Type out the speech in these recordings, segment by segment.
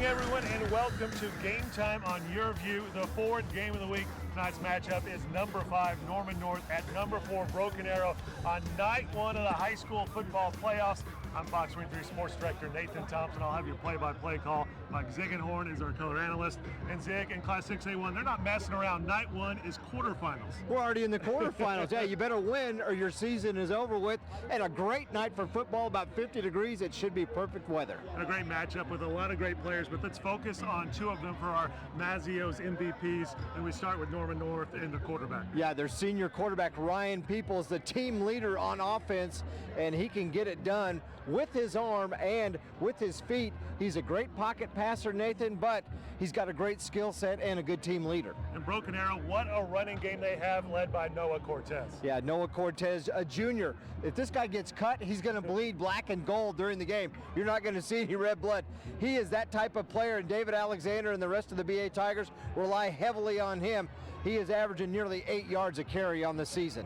morning, everyone, and welcome to Game Time on YurView, the fourth game of the week. Tonight's matchup is number 5, Norman North, at number 4, Broken Arrow, on night 1 of the high school football playoffs. I'm Fox 23 Sports Director Nathan Thompson. I'll have your play-by-play call. Mike Ziegenhorn is our color analyst. And Zig, in Class 6A1, they're not messing around. Night 1 is quarterfinals. We're already in the quarterfinals. Yeah, you better win or your season is over with. And a great night for football, about 50 degrees. It should be perfect weather. A great matchup with a lot of great players, but let's focus on 2 of them for our Mazio's MVPs. And we start with Norman North and the quarterback. Yeah, their senior quarterback, Ryan Peoples, the team leader on offense, and he can get it done with his arm and with his feet. He's a great pocket passer, Nathan, but he's got a great skill set and a good team leader. And Broken Arrow, what a running game they have, led by Noah Cortes. Yeah, Noah Cortes, a junior. If this guy gets cut, he's going to bleed black and gold during the game. You're not going to see any red blood. He is that type of player, and David Alexander and the rest of the BA Tigers rely heavily on him. He is averaging nearly 8 yards a carry on the season.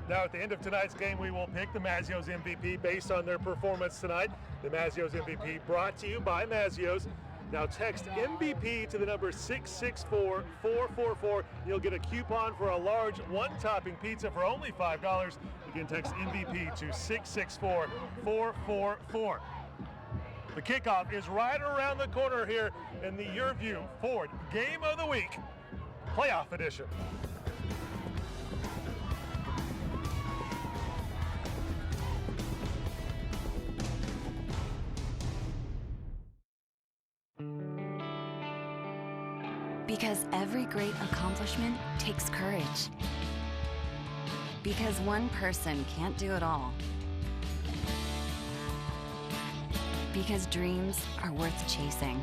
Now, at the end of tonight's game, we will pick the Mazio's MVP based on their performance tonight. The Mazio's MVP brought to you by Mazio's. Now, text MVP to the number 664-444. You'll get a coupon for a large one-topping pizza for only $5. You can text MVP to 664-444. The kickoff is right around the corner here in the YurView Ford Game of the Week Playoff Edition. Because every great accomplishment takes courage. Because one person can't do it all. Because dreams are worth chasing.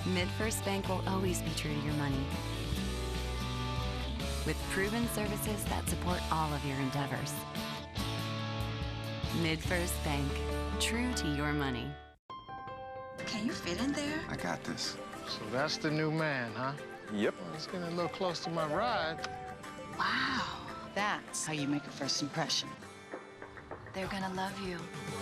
MidFirst Bank will always be true to your money. With proven services that support all of your endeavors. MidFirst Bank, true to your money. Can you fit in there? I got this. So that's the new man, huh? Yep. Well, it's getting a little close to my ride. Wow, that's how you make a first impression. They're gonna love you.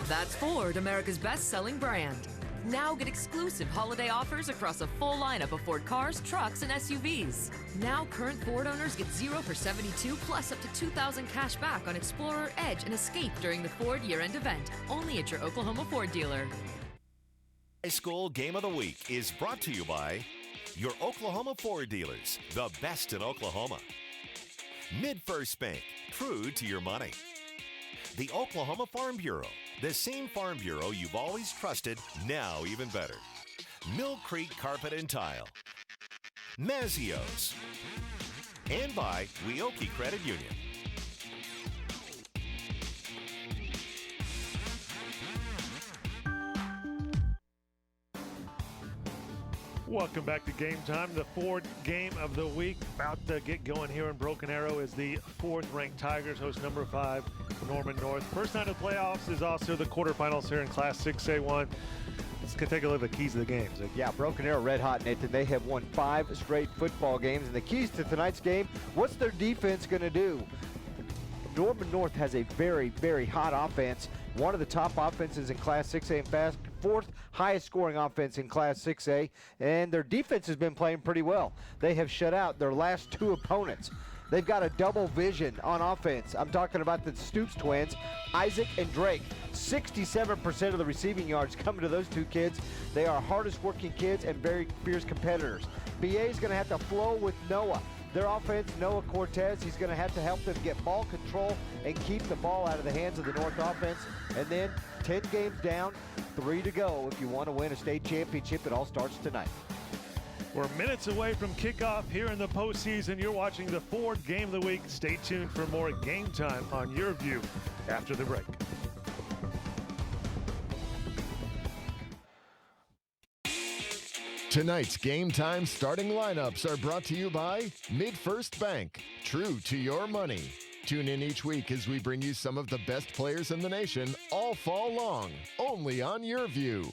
That's Ford, America's best-selling brand. Now get exclusive holiday offers across a full lineup of Ford cars, trucks, and SUVs. Now current Ford owners get 0 for 72 plus up to $2,000 cash back on Explorer, Edge, and Escape during the Ford year-end event. Only at your Oklahoma Ford dealer. High School Game of the Week is brought to you by your Oklahoma Ford dealers, the best in Oklahoma. MidFirst Bank, true to your money. The Oklahoma Farm Bureau, the same Farm Bureau you've always trusted, now even better. Mill Creek Carpet and Tile. Mazio's. And by Weoki Credit Union. Welcome back to Game Time, the Ford Game of the Week. About to get going here in Broken Arrow as the 4th-ranked Tigers host number 5, Norman North. First night of playoffs is also the quarterfinals here in Class 6A1. Let's take a look at the keys of the games. Yeah, Broken Arrow red hot, Nathan. They have won 5 straight football games. And the keys to tonight's game, what's their defense going to do? Norman North has a very, very hot offense. One of the top offenses in Class 6A and fast. 4th highest scoring offense in Class 6A, and their defense has been playing pretty well. They have shut out their last 2 opponents. They've got a double vision on offense. I'm talking about the Stoops twins, Isaac and Drake. 67% of the receiving yards coming to those 2 kids. They are hardest working kids and very fierce competitors. BA is going to have to flow with Noah. Their offense, Noah Cortes, he's going to have to help them get ball control and keep the ball out of the hands of the North offense. And then 10 games down, 3 to go. If you want to win a state championship, it all starts tonight. We're minutes away from kickoff here in the postseason. You're watching the Ford Game of the Week. Stay tuned for more Game Time on YurView after the break. Tonight's Game Time starting lineups are brought to you by MidFirst Bank, true to your money. Tune in each week as we bring you some of the best players in the nation all fall long, only on YurView.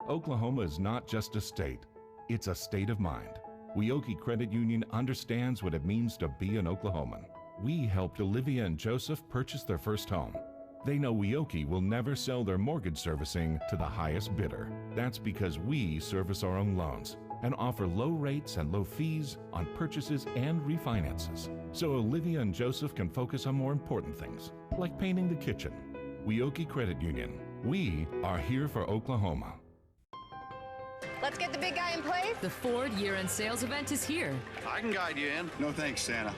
Oklahoma is not just a state, it's a state of mind. Weoki Credit Union understands what it means to be an Oklahoman. We helped Olivia and Joseph purchase their first home. They know Weoki will never sell their mortgage servicing to the highest bidder. That's because we service our own loans and offer low rates and low fees on purchases and refinances. So Olivia and Joseph can focus on more important things, like painting the kitchen. Weoki Credit Union. We are here for Oklahoma. Let's get the big guy in place. The Ford year-end sales event is here. I can guide you in. No thanks, Santa.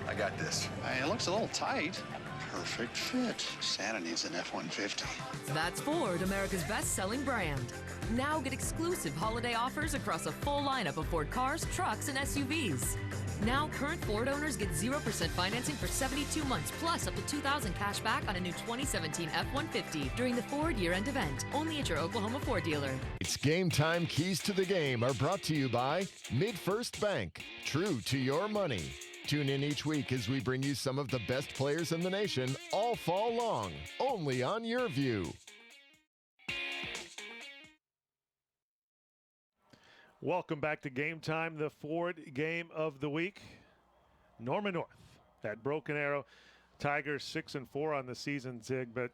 I got this. Hey, it looks a little tight. Perfect fit. Santa needs an F-150. That's Ford, America's best-selling brand. Now get exclusive holiday offers across a full lineup of Ford cars, trucks, and SUVs. Now current Ford owners get 0% financing for 72 months, plus up to $2,000 cash back on a new 2017 F-150 during the Ford year-end event, only at your Oklahoma Ford dealer. It's Game Time Keys to the Game are brought to you by MidFirst Bank. True to your money. Tune in each week as we bring you some of the best players in the nation all fall long, only on YurView. Welcome back to Game Time, the Ford game of the week. Norman North at Broken Arrow. Tigers 6-4 on the season, Zig, but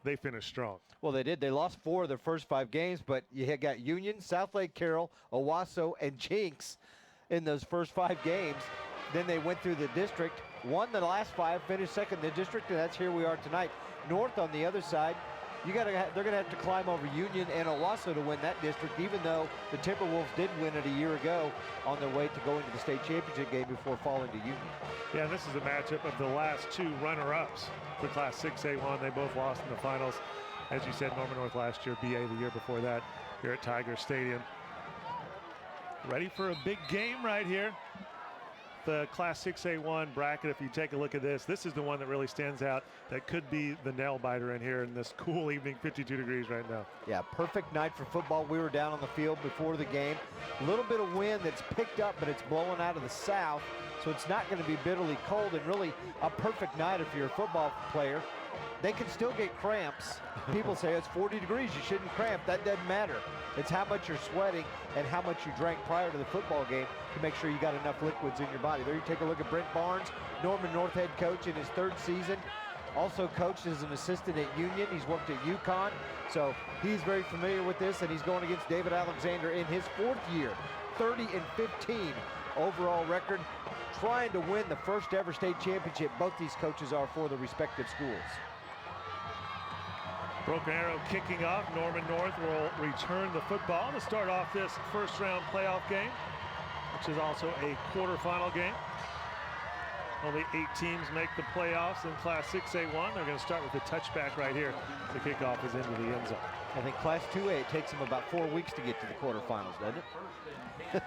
they finished strong. Well, they did. They lost 4 of their first 5 games, but you had got Union, South Lake Carroll, Owasso, and Jinx in those first 5 games. Then they went through the district, won the last 5, finished second in the district, and that's here we are tonight. North on the other side, they're going to have to climb over Union and Owasso to win that district, even though the Timberwolves did win it a year ago on their way to going to the state championship game before falling to Union. Yeah, and this is a matchup of the last 2 runner-ups for Class 6A1. They both lost in the finals. As you said, Norman North last year, BA the year before that here at Tiger Stadium. Ready for a big game right here. The Class 6A1 bracket, if you take a look at this is the one that really stands out. That could be the nail biter in here in this cool evening, 52 degrees right now. Yeah, perfect night for football. We were down on the field before the game. A little bit of wind that's picked up, but it's blowing out of the south, so it's not going to be bitterly cold, and really a perfect night if you're a football player. They can still get cramps. People say it's 40 degrees, you shouldn't cramp. That doesn't matter. It's how much you're sweating and how much you drank prior to the football game to make sure you got enough liquids in your body. There you take a look at Brent Barnes, Norman North head coach in his 3rd season. Also coached as an assistant at Union. He's worked at UConn, so he's very familiar with this, and he's going against David Alexander in his 4th year. 30-15 overall record, trying to win the first ever state championship. Both these coaches are for the respective schools. Broken Arrow kicking off. Norman North will return the football to start off this first round playoff game, which is also a quarterfinal game. Only 8 teams make the playoffs in Class 6A1. They're going to start with the touchback right here. The kickoff is into the end zone. I think Class 2A, it takes them about 4 weeks to get to the quarterfinals, doesn't it?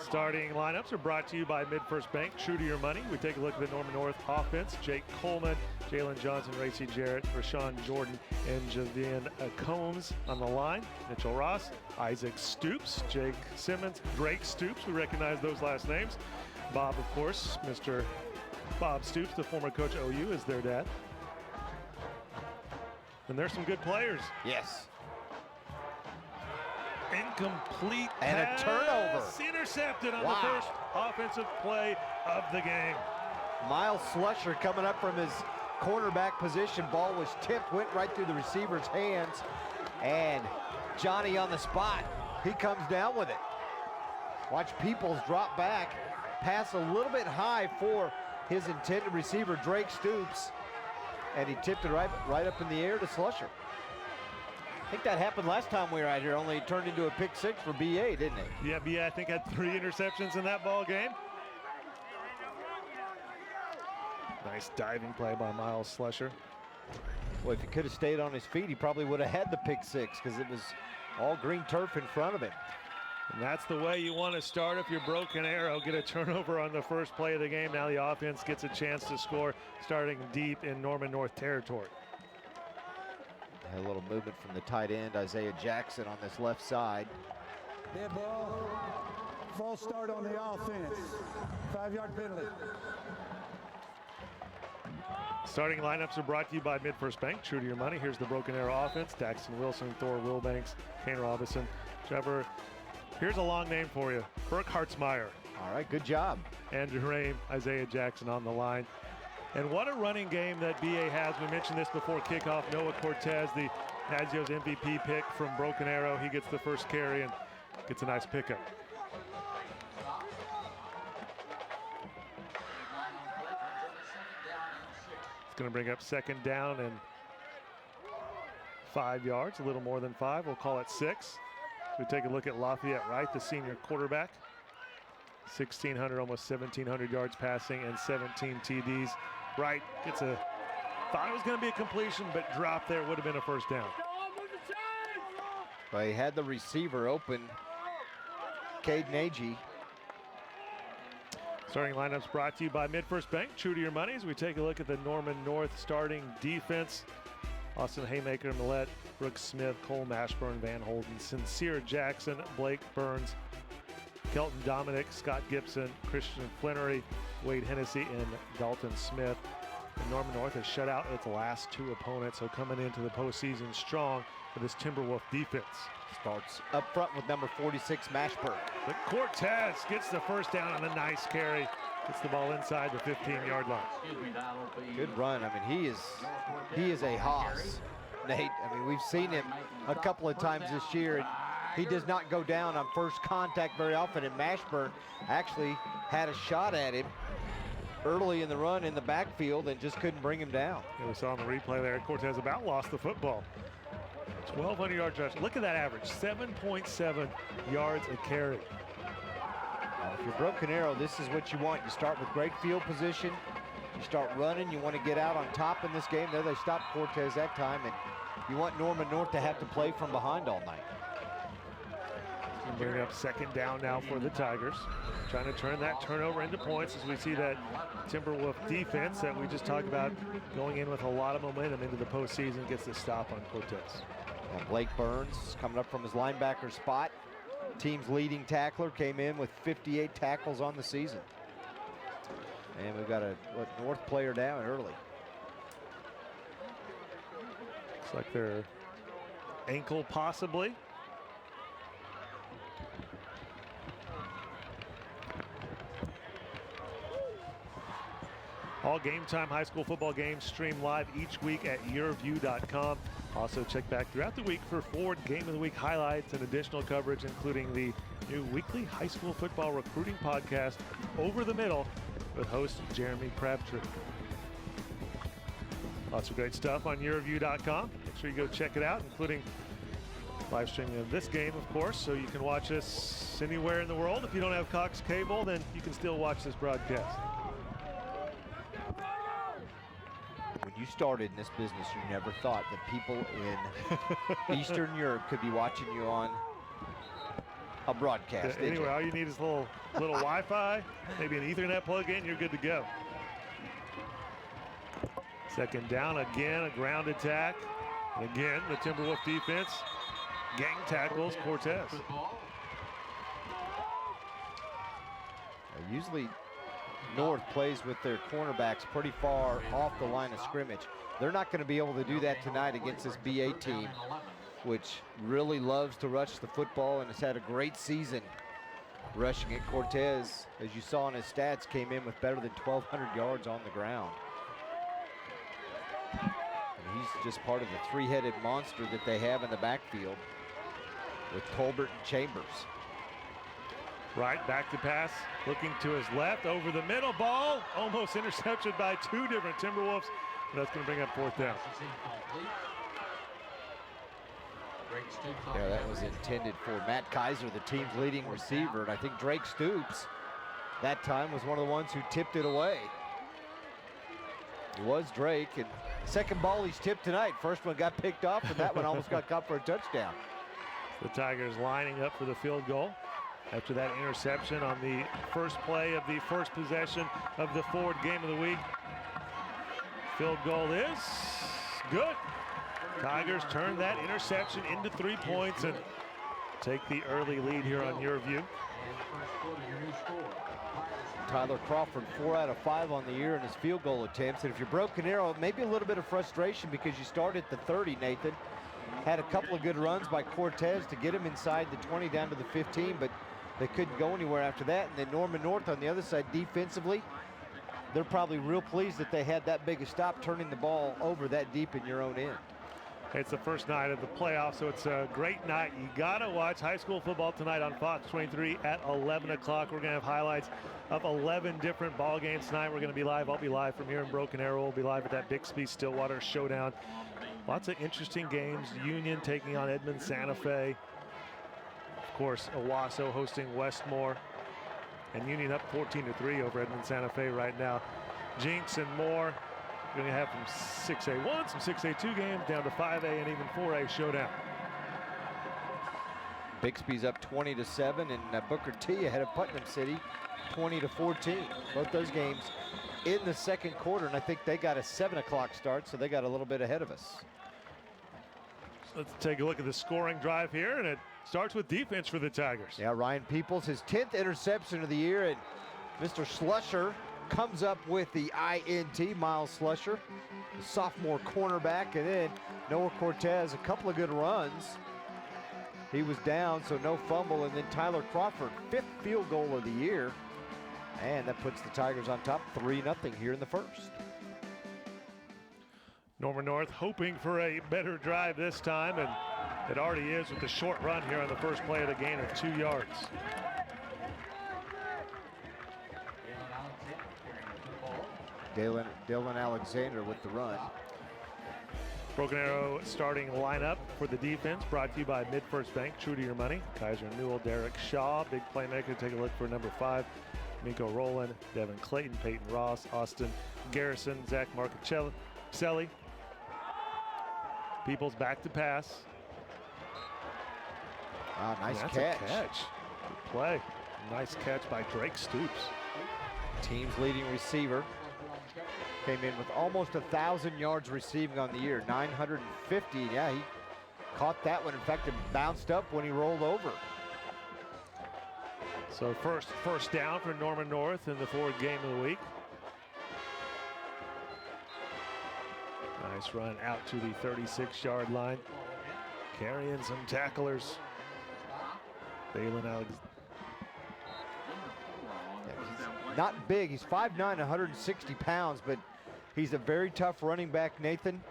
Starting lineups are brought to you by MidFirst Bank. True to your money. We take a look at the Norman North offense. Jake Coleman, Jalen Johnson, Racy Jarrett, Rashawn Jordan, and Javian Combs on the line. Mitchell Ross, Isaac Stoops, Jake Simmons, Drake Stoops. We recognize those last names. Bob, of course, Mr. Bob Stoops, the former coach OU, is their dad. And there's some good players. Yes. Incomplete and pass. A turnover. Intercepted on the first offensive play of the game. Miles Slusher coming up from his cornerback position. Ball was tipped, went right through the receiver's hands, and Johnny on the spot. He comes down with it. Watch Peoples drop back, pass a little bit high for his intended receiver, Drake Stoops, and he tipped it right up in the air to Slusher. I think that happened last time we were out here, only it turned into a pick 6 for BA, didn't it? Yeah, BA I think had 3 interceptions in that ball game. Nice diving play by Miles Slusher. Well, if he could have stayed on his feet, he probably would have had the pick 6 because it was all green turf in front of him. And that's the way you want to start if you're Broken Arrow. Get a turnover on the first play of the game. Now the offense gets a chance to score starting deep in Norman North territory. A little movement from the tight end, Isaiah Jackson, on this left side. Dead ball. False start on the offense. 5-yard penalty. Starting lineups are brought to you by MidFirst Bank. True to your money. Here's the Broken Arrow offense. Daxton Wilson, Thor Wilbanks, Kane Robinson, Trevor. Here's a long name for you. Burke Hartzmeyer. All right, good job. Andrew Rame, Isaiah Jackson on the line. And what a running game that BA has. We mentioned this before kickoff. Noah Cortes, the Nazio's MVP pick from Broken Arrow. He gets the first carry and gets a nice pickup. It's going to bring up second down and 5 yards, a little more than 5. We'll call it 6. We take a look at Lafayette Wright, the senior quarterback. 1,600, almost 1,700 yards passing and 17 TDs. Wright gets a, thought it was going to be a completion, but dropped there, would have been a first down. Well, he had the receiver open, Caden Agee. Starting lineups brought to you by MidFirst Bank. True to your money as we take a look at the Norman North starting defense. Austin Haymaker, Millette, Brooks Smith, Cole Mashburn, Van Holden, Sincere Jackson, Blake Burns, Kelton Dominic, Scott Gibson, Christian Flannery, Wade Hennessy, and Dalton Smith. And Norman North has shut out its last 2 opponents, so coming into the postseason strong for this Timberwolf defense. Starts up front with number 46, Mashburn. But Cortes gets the first down on a nice carry. Gets the ball inside the 15-yard line. Good run. I mean, he is a hoss, Nate. I mean, we've seen him a couple of times this year, and he does not go down on first contact very often, and Mashburn actually had a shot at him early in the run in the backfield and just couldn't bring him down. Yeah, we saw on the replay there, Cortes about lost the football. 1,200 yards rush. Look at that average, 7.7 yards a carry. Now, if you're Broken Arrow, this is what you want. You start with great field position. You start running. You want to get out on top in this game. There they stopped Cortes that time, and you want Norman North to have to play from behind all night. Bring up second down now for the Tigers. Trying to turn that turnover into points as we see that Timberwolf defense that we just talked about going in with a lot of momentum into the postseason gets the stop on Cortes. Now Blake Burns coming up from his linebacker spot. Team's leading tackler, came in with 58 tackles on the season. And we've got a North player down early. Looks like their ankle possibly. All Game Time high school football games stream live each week at YurView.com. Also check back throughout the week for Ford Game of the Week highlights and additional coverage, including the new weekly high school football recruiting podcast, Over the Middle, with host Jeremy Crabtree. Lots of great stuff on YurView.com. Make sure you go check it out, including live streaming of this game, of course, so you can watch us anywhere in the world. If you don't have Cox Cable, then you can still watch this broadcast. When you started in this business, you never thought that people in Eastern Europe could be watching you on a broadcast. Yeah, anyway, all you need is a little Wi-Fi, maybe an Ethernet plug-in, you're good to go. Second down, again, a ground attack. And again, the Timberwolf defense gang tackles Cortes. Usually North plays with their cornerbacks pretty far off the line of scrimmage. They're not going to be able to do that tonight against this BA team, which really loves to rush the football and has had a great season rushing it. Cortes, as you saw in his stats, came in with better than 1,200 yards on the ground. And he's just part of the three-headed monster that they have in the backfield with Colbert and Chambers. Right, back to pass, looking to his left, over the middle, ball, almost intercepted by 2 different Timberwolves. That's going to bring up fourth down. Yeah, that was intended for Matt Kaiser, the team's leading receiver, and I think Drake Stoops that time was one of the ones who tipped it away. It was Drake, and second ball he's tipped tonight. First one got picked off, and that one almost got caught for a touchdown. The Tigers lining up for the field goal after that interception on the first play of the first possession of the Ford Game of the Week. Field goal is good. Tigers turn that interception into 3 points and take the early lead here on YurView. Tyler Crawford, 4 out of 5 on the year in his field goal attempts. And if you're Broken Arrow, maybe a little bit of frustration because you started at the 30, Nathan. Had a couple of good runs by Cortes to get him inside the 20 down to the 15, but they couldn't go anywhere after that. And then Norman North on the other side defensively they're probably real pleased that they had that big a stop turning the ball over that deep in your own end. It's the first night of the playoffs, so it's a great night. You gotta watch high school football tonight on Fox 23 at 11 o'clock. We're gonna have highlights of 11 different ball games tonight. We're gonna be live. I'll be live from here in Broken Arrow. We'll be live at that Bixby Stillwater showdown. Lots of interesting games. Union taking on Edmond Santa Fe. Of course, Owasso hosting Westmore. And Union up 14-3 over Edmond Santa Fe right now. Jinx and more. We're going to have from 6A1, some 6A2 games down to 5A and even 4A showdown. Bixby's up 20-7, and Booker T ahead of Putnam City, 20-14. Both those games in the second quarter, and I think they got a 7 o'clock start, so they got a little bit ahead of us. Let's take a look at the scoring drive here, and it starts with defense for the Tigers. Yeah, Ryan Peoples, his 10th interception of the year, and Mr. Slusher comes up with the INT, Miles Slusher, sophomore cornerback, and then Noah Cortes, a couple of good runs. He was down, so no fumble, and then Tyler Crawford, 5th field goal of the year, and that puts the Tigers on top 3-0 here in the first. Norman North hoping for a better drive this time, and it already is with the short run here on the first play of the gain of 2 yards. Dylan Alexander with the run. Broken Arrow starting lineup for the defense, brought to you by Mid-First Bank, true to your money. Kaiser Newell, Derek Shaw, big playmaker. Take a look for number 5, Miko Rowland, Devin Clayton, Peyton Ross, Austin Garrison, Zach Marcacelli. Peoples back to pass. Wow, nice That's catch. A catch. Good play. Nice catch by Drake Stoops. Team's leading receiver. Came in with almost 1,000 yards receiving on the year, 950. Yeah, he caught that one. In fact, it bounced up when he rolled over. So first down for Norman North in the forward game of the week. Nice run out to the 36-yard line. Carrying some tacklers. Balin Alexander. Not big. He's 5'9", 160 pounds, but he's a very tough running back, Nathan.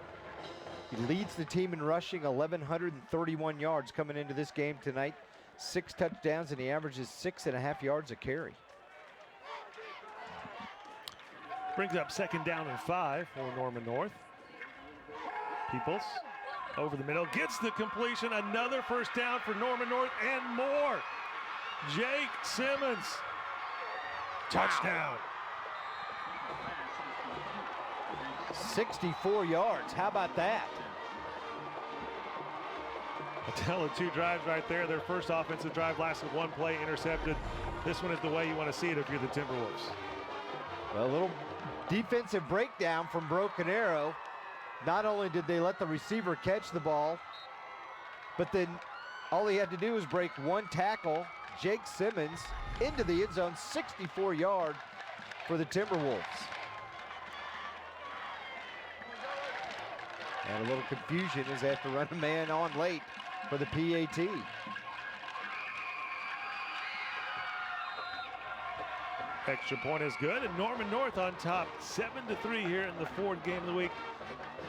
He leads the team in rushing, 1,131 yards coming into this game tonight. 6 touchdowns, and he averages 6.5 yards a carry. Brings up second down and 5 for Norman North. Peoples over the middle, gets the completion. Another first down for Norman North and more. Jake Simmons. Touchdown. 64 yards. How about that? A tell of 2 drives right there. Their first offensive drive lasted 1 play, intercepted. This one is the way you want to see it if you're the Timberwolves. Well, a little defensive breakdown from Broken Arrow. Not only did they let the receiver catch the ball, but then all he had to do was break 1 tackle. Jake Simmons into the end zone, 64 yard for the Timberwolves. And a little confusion as they have to run a man on late for the PAT. Extra point is good, and Norman North on top, 7-3 here in the forward game of the week.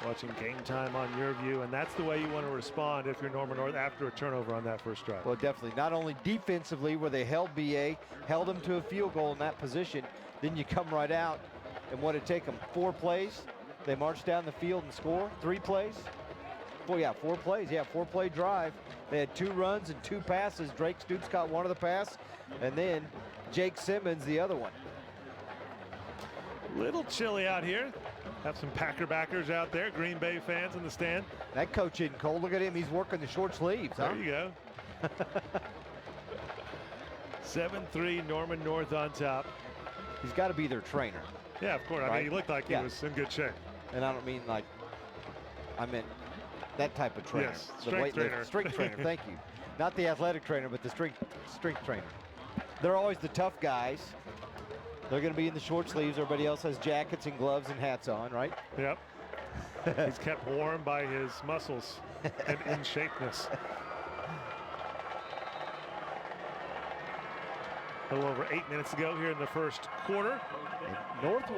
Watching Game Time on YurView, and that's the way you want to respond if you're Norman North after a turnover on that first drive. Well, definitely. Not only defensively, where they held BA, held him to a field goal in that position, then you come right out, and what did it take them? 4 plays? They marched down the field and score? 3 plays? 4 plays. Yeah, 4-play drive. They had 2 runs and 2 passes. Drake Stoops caught one of the pass, and then Jake Simmons the other one. Little chilly out here. Have some Packer backers out there, Green Bay fans in the stand. That coach isn't cold. Look at him. He's working the short sleeves. There you go. 7-3, Norman North on top. He's got to be their trainer. Yeah, of course. I mean, he looked like he was in good shape. And I don't mean like, I meant that type of trainer. Yes, the strength trainer. Strength trainer, thank you. Not the athletic trainer, but the strength trainer. They're always the tough guys. They're going to be in the short sleeves. Everybody else has jackets and gloves and hats on, right? Yep. He's kept warm by his muscles and in shapeness. A little over 8 minutes to go here in the first quarter. And North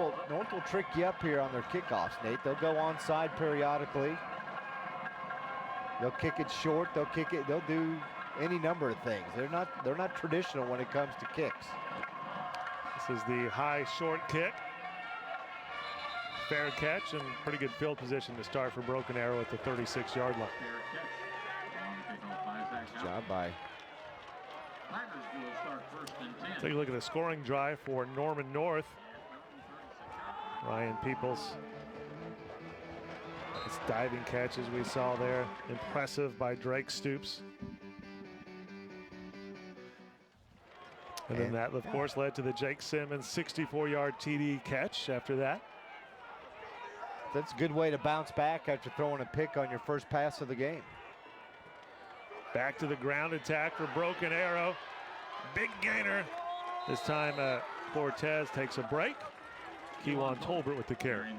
will trick you up here on their kickoffs, Nate. They'll go onside periodically. They'll kick it short. They'll kick it. They'll do any number of things. They're not traditional when it comes to kicks. This is the high short kick. Fair catch and pretty good field position to start for Broken Arrow at the 36-yard line. Good job by. Take a look at the scoring drive for Norman North. Ryan Peoples. This diving catch as we saw there. Impressive by Drake Stoops. And then that, of course, led to the Jake Simmons 64-yard TD catch after that. That's a good way to bounce back after throwing a pick on your first pass of the game. Back to the ground attack for Broken Arrow. Big gainer. This time Cortes takes a break. Kewan Tolbert with the carry.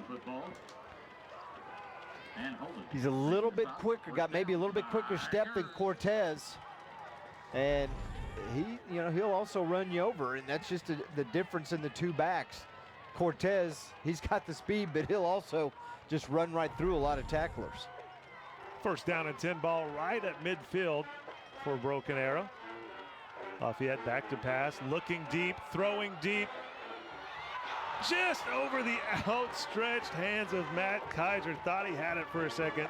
He's a little bit quicker, got maybe a little bit quicker step than Cortes. And he'll also run you over, and that's just the difference in the two backs. Cortes, he's got the speed, but he'll also just run right through a lot of tacklers. First down and 10 ball right at midfield for Broken Arrow. Lafayette back to pass, looking deep, throwing deep. Just over the outstretched hands of Matt Kaiser. Thought he had it for a second.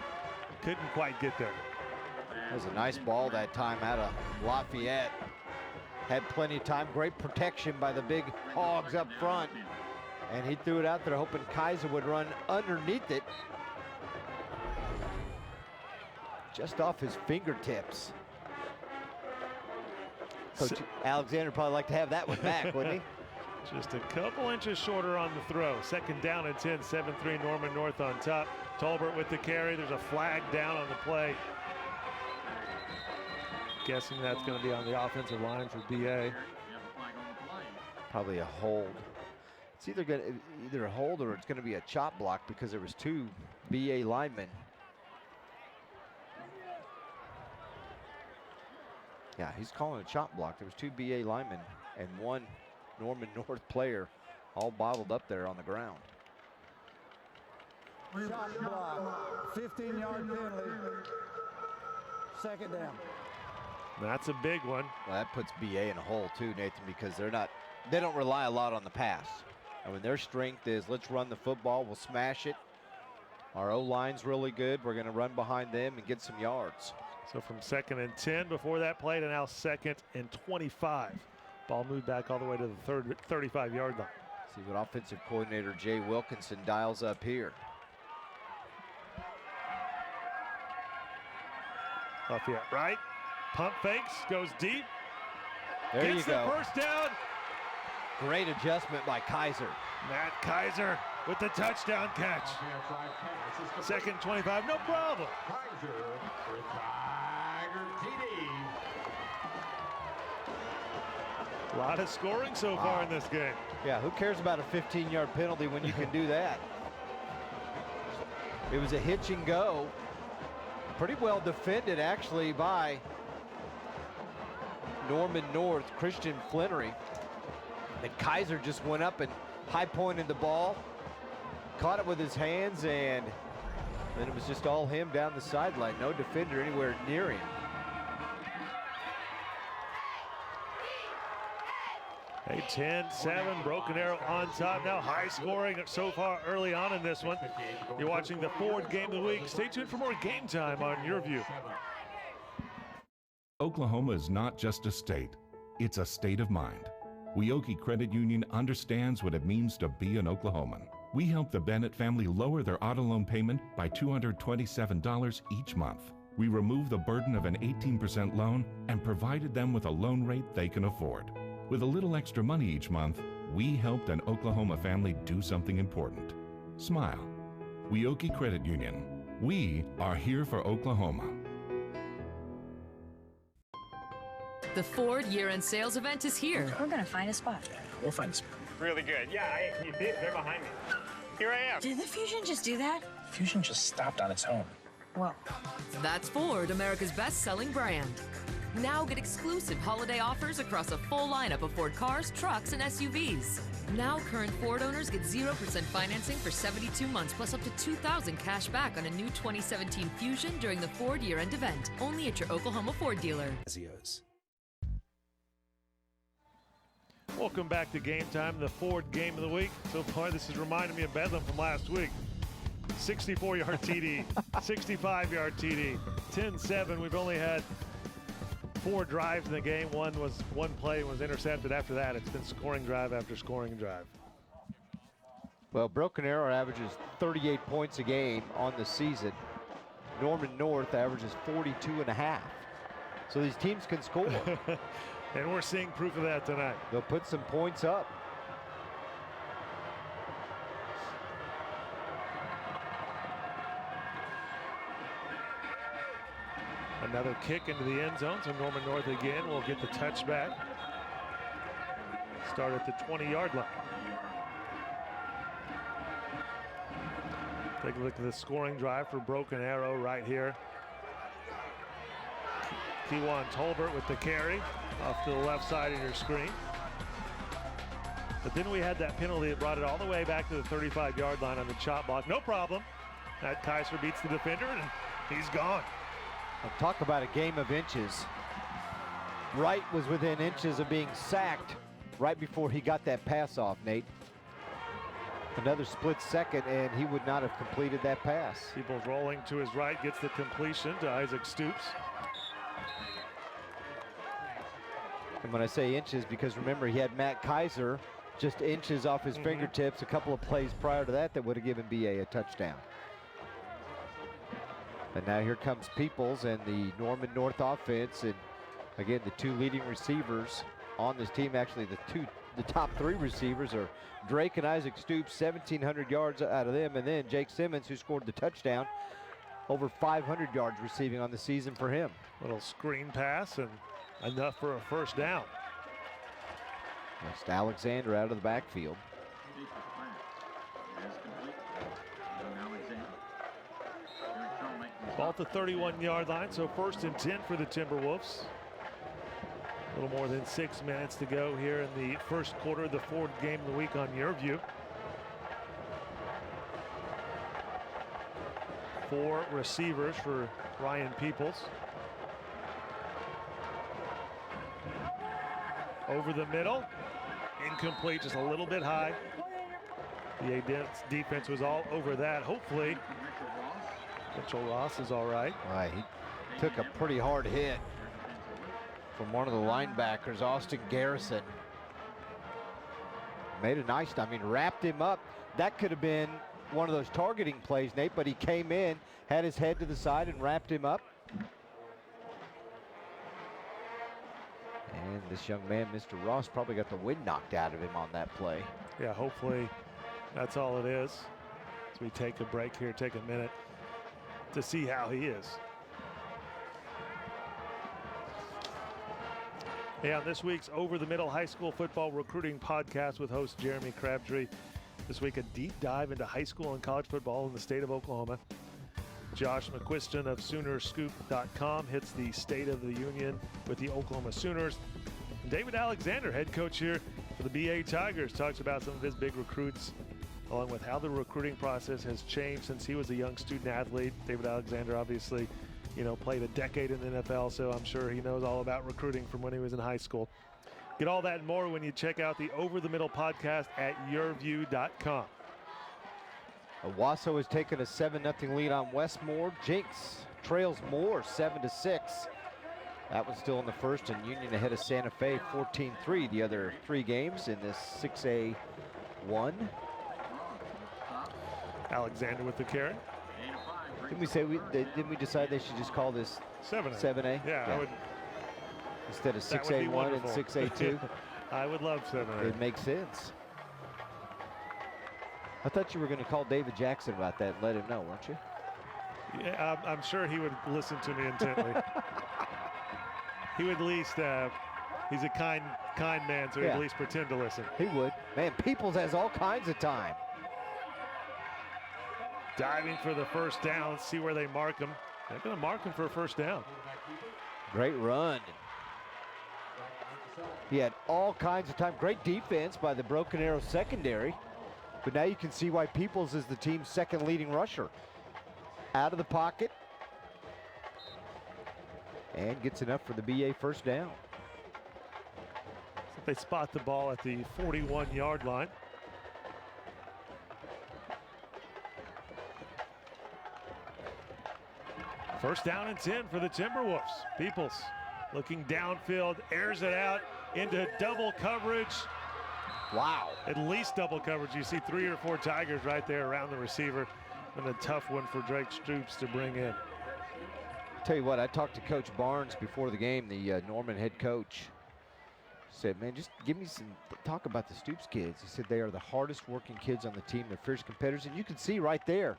Couldn't quite get there. That was a nice ball that time out of Lafayette. Had plenty of time. Great protection by the big hogs up front. And he threw it out there hoping Kaiser would run underneath it. Just off his fingertips. Coach Alexander would probably like to have that one back, wouldn't he? Just a couple inches shorter on the throw. Second down and 10, 7-3 Norman North on top. Tolbert with the carry. There's a flag down on the play. Guessing that's going to be on the offensive line for BA. Probably a hold. It's either a hold or it's going to be a chop block because there was two BA linemen. Yeah, he's calling a chop block. There was two BA linemen and one Norman North player all bottled up there on the ground. Chop block, 15-yard penalty. Second down. That's a big one. Well, that puts BA in a hole too, Nathan, because they don't rely a lot on the pass. I mean, their strength is let's run the football, we'll smash it. Our O-line's really good. We're going to run behind them and get some yards. So from second and 10 before that play to now second and 25. Ball moved back all the way to the 35-yard line. See what offensive coordinator Jay Wilkinson dials up here. Lafayette right. Pump fakes, goes deep. There you Gets go. the first down. Great adjustment by Kaiser. Matt Kaiser with the touchdown catch. Second 25, no problem. Kaiser with Tiger TD. A lot of scoring so far in this game. Yeah, who cares about a 15-yard penalty when you can do that? It was a hitch and go. Pretty well defended actually by Norman North, Christian Flannery. And Kaiser just went up and high pointed the ball, caught it with his hands, and then it was just all him down the sideline. No defender anywhere near him. A 10-7, Broken Arrow on top now. High scoring so far early on in this one. You're watching the Ford Game of the Week. Stay tuned for more game time on YurView. Oklahoma is not just a state, it's a state of mind. Weoki Credit Union understands what it means to be an Oklahoman. We help the Bennett family lower their auto loan payment by $227 each month. We removed the burden of an 18% loan and provided them with a loan rate they can afford. With a little extra money each month, we helped an Oklahoma family do something important. Smile. Weoki Credit Union. We are here for Oklahoma. The Ford year-end sales event is here. We're gonna find a spot. We'll find a spot. Really good. Yeah, you did. They're behind me. Here I am. Did the Fusion just do that? Fusion just stopped on its own. Well, That's Ford, America's best-selling brand. Now get exclusive holiday offers across a full lineup of Ford cars, trucks, and SUVs. Now current Ford owners get 0% financing for 72 months plus up to $2,000 cash back on a new 2017 Fusion during the Ford year-end event. Only at your Oklahoma Ford dealer. Welcome back to Game Time, the Ford game of the week. So far, this is reminding me of Bedlam from last week. 64-yard TD, 65-yard TD, 10-7. We've only had 4 drives in the game. One play was intercepted. After that, it's been scoring drive after scoring drive. Well, Broken Arrow averages 38 points a game on the season. Norman North averages 42.5. So these teams can score. And we're seeing proof of that tonight. They'll put some points up. Another kick into the end zone, so Norman North again will get the touchback. Start at the 20-yard line. Take a look at the scoring drive for Broken Arrow right here. Kewan Tolbert with the carry off to the left side of your screen. But then we had that penalty that brought it all the way back to the 35-yard line on the chop block. No problem. That Kaiser beats the defender, and he's gone. Talk about a game of inches. Wright was within inches of being sacked right before he got that pass off, Nate. Another split second, and he would not have completed that pass. Peoples rolling to his right, gets the completion to Isaac Stoops. And when I say inches, because remember, he had Matt Kaiser just inches off his fingertips a couple of plays prior to that would have given BA a touchdown. And now here comes Peoples and the Norman North offense. And again, the 2 leading receivers on this team, actually the top 3 receivers are Drake and Isaac Stoops, 1,700 yards out of them. And then Jake Simmons, who scored the touchdown, over 500 yards receiving on the season for him. Little screen pass and enough for a first down. Next, Alexander out of the backfield. Ball at the 31-yard line, so 1st and 10 for the Timberwolves. A little more than 6 minutes to go here in the first quarter of the Ford game of the week on YurView. 4 receivers for Ryan Peoples. Over the middle, incomplete, just a little bit high. The defense was all over that. Hopefully, Mitchell Ross is all right. He took a pretty hard hit from one of the linebackers, Austin Garrison. Made a nice, wrapped him up. That could have been one of those targeting plays, Nate, but he came in, had his head to the side and wrapped him up. And this young man, Mr. Ross, probably got the wind knocked out of him on that play. Yeah, hopefully that's all it is. As we take a break here, take a minute to see how he is. Yeah, on this week's Over the Middle High School Football Recruiting Podcast with host Jeremy Crabtree. This week, a deep dive into high school and college football in the state of Oklahoma. Josh McQuiston of Soonerscoop.com hits the State of the Union with the Oklahoma Sooners. And David Alexander, head coach here for the BA Tigers, talks about some of his big recruits, along with how the recruiting process has changed since he was a young student athlete. David Alexander obviously, played a decade in the NFL, so I'm sure he knows all about recruiting from when he was in high school. Get all that and more when you check out the Over the Middle podcast at YurView.com. Owasso has taken a 7-0 lead on Westmore. Jinx trails Moore 7-6. That was still in the first, and Union ahead of Santa Fe 14-3 the other 3 games in this 6A1. Alexander with the carry. Didn't we decide they should just call this 7A? 7A? Yeah. I would. Instead of 6A1 and 6A2? I would love 7A. It makes sense. I thought you were going to call David Jackson about that and let him know, weren't you? Yeah, I'm sure he would listen to me intently. He would at least, he's a kind man, so he'd at least pretend to listen. He would. Man, Peoples has all kinds of time. Diving for the first down. Let's see where they mark him. They're going to mark him for a first down. Great run. He had all kinds of time. Great defense by the Broken Arrow secondary. But now you can see why Peoples is the team's second leading rusher. Out of the pocket. And gets enough for the BA first down. So they spot the ball at the 41-yard line. First down and 10 for the Timberwolves. Peoples looking downfield, airs it out into double coverage. Wow. At least double coverage. You see 3 or 4 Tigers right there around the receiver. And a tough one for Drake Stoops to bring in. Tell you what, I talked to Coach Barnes before the game, the Norman head coach. Said, man, just give me some talk about the Stoops kids. He said they are the hardest working kids on the team. They're fierce competitors. And you can see right there,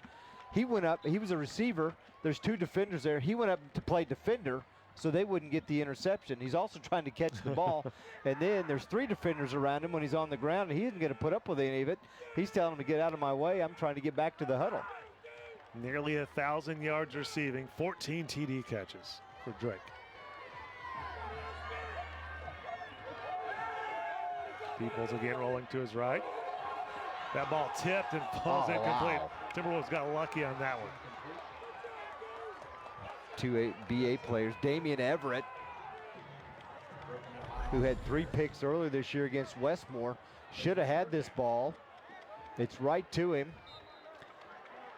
he went up, he was a receiver. There's 2 defenders there. He went up to play defender so they wouldn't get the interception. He's also trying to catch the ball. And then there's 3 defenders around him when he's on the ground, and he isn't going to put up with any of it. He's telling him to get out of my way. I'm trying to get back to the huddle. Nearly 1,000 yards receiving, 14 TD catches for Drake. Peoples again rolling to his right. That ball tipped and falls incomplete. Wow. Timberwolves got lucky on that one. 2 BA players, Damian Everett, who had 3 picks earlier this year against Westmore, should have had this ball. It's right to him.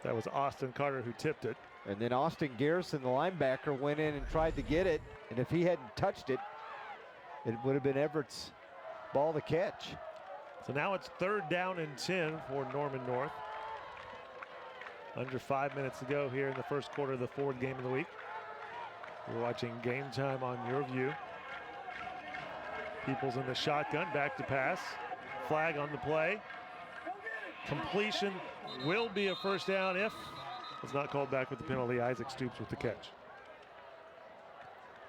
That was Austin Carter who tipped it. And then Austin Garrison, the linebacker, went in and tried to get it. And if he hadn't touched it, it would have been Everett's ball to catch. So now it's 3rd down and 10 for Norman North. Under 5 minutes to go here in the first quarter of the Ford game of the week. You're watching Game Time on YurView. Peoples in the shotgun, back to pass. Flag on the play. Completion will be a first down if it's not called back with the penalty. Isaac Stoops with the catch.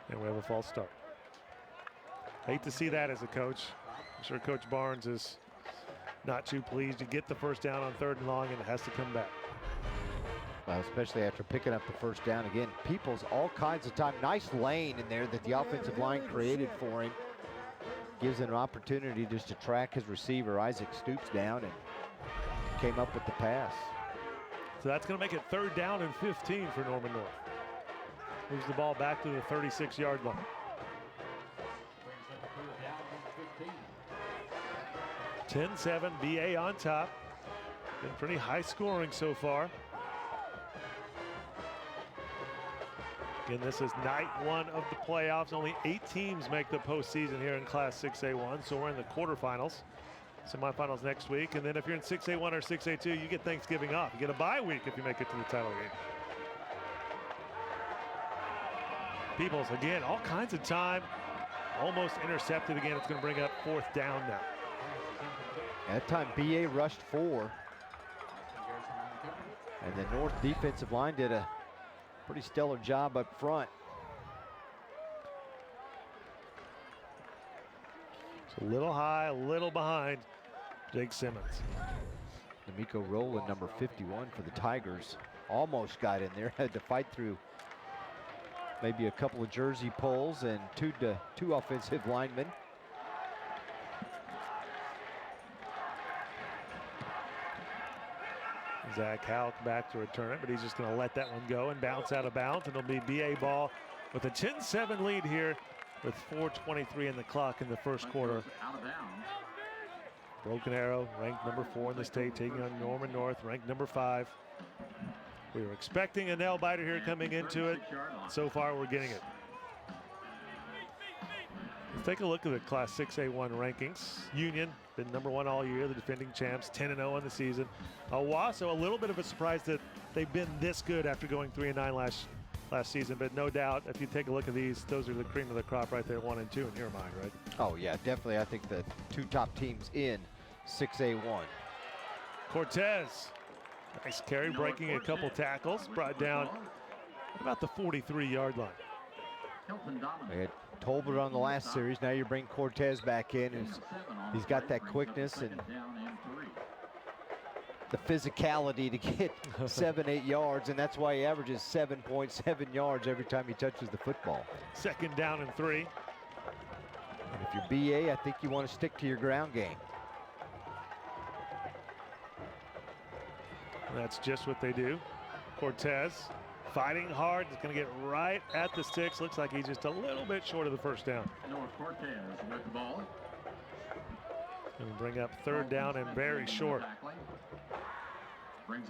And we have a false start. Hate to see that as a coach. I'm sure Coach Barnes is not too pleased to get the first down on 3rd and long, and it has to come back. Well, especially after picking up the first down again. Peoples all kinds of time. Nice lane in there that the offensive line created for him. Gives him an opportunity just to track his receiver, Isaac Stoops, down and came up with the pass. So that's going to make it 3rd down and 15 for Norman North. Moves the ball back to the 36-yard line. (10-7) BA on top. Been pretty high scoring so far. Again, this is night 1 of the playoffs. Only 8 teams make the postseason here in Class 6A1, so we're in the quarterfinals. Semifinals next week, and then if you're in 6A1 or 6A2, you get Thanksgiving off. You get a bye week if you make it to the title game. Peoples, again, all kinds of time. Almost intercepted again. It's going to bring up 4th down now. That time BA rushed 4. And the North defensive line did a pretty stellar job up front. It's a little high, a little behind Jake Simmons. D'Amico Rowland, number 51 for the Tigers, almost got in there. Had to fight through maybe a couple of jersey pulls and two offensive linemen. Zach Hauk back to return it, but he's just going to let that one go and bounce out of bounds. And it'll be BA ball with a 10-7 lead here with 4:23 in the clock in the first quarter. Broken Arrow, ranked number 4 in the state, taking on Norman North, ranked number 5. We were expecting a nail biter here coming into it. So far, we're getting it. Let's take a look at the Class 6A1 rankings. Union, been number 1 all year, the defending champs, 10-0 in the season. Owasso, a little bit of a surprise that they've been this good after going 3-9 last season, but no doubt, if you take a look at these, those are the cream of the crop right there, 1 and 2 in your mind, right? Oh yeah, definitely. I think the 2 top teams in 6A1. Cortes, nice carry, breaking a couple tackles, brought down about the 43-yard line. We had Tolbert on the last series. Now you bring Cortes back in. He's got that quickness and the physicality to get 7-8 yards, and that's why he averages 7.7 yards every time he touches the football. 2nd down and 3. And If you're BA, I think you want to stick to your ground game. That's just what they do. Cortes fighting hard. He's going to get right at the sticks. Looks like he's just a little bit short of the first down. Cortes with the ball. Going to bring up third down and very short.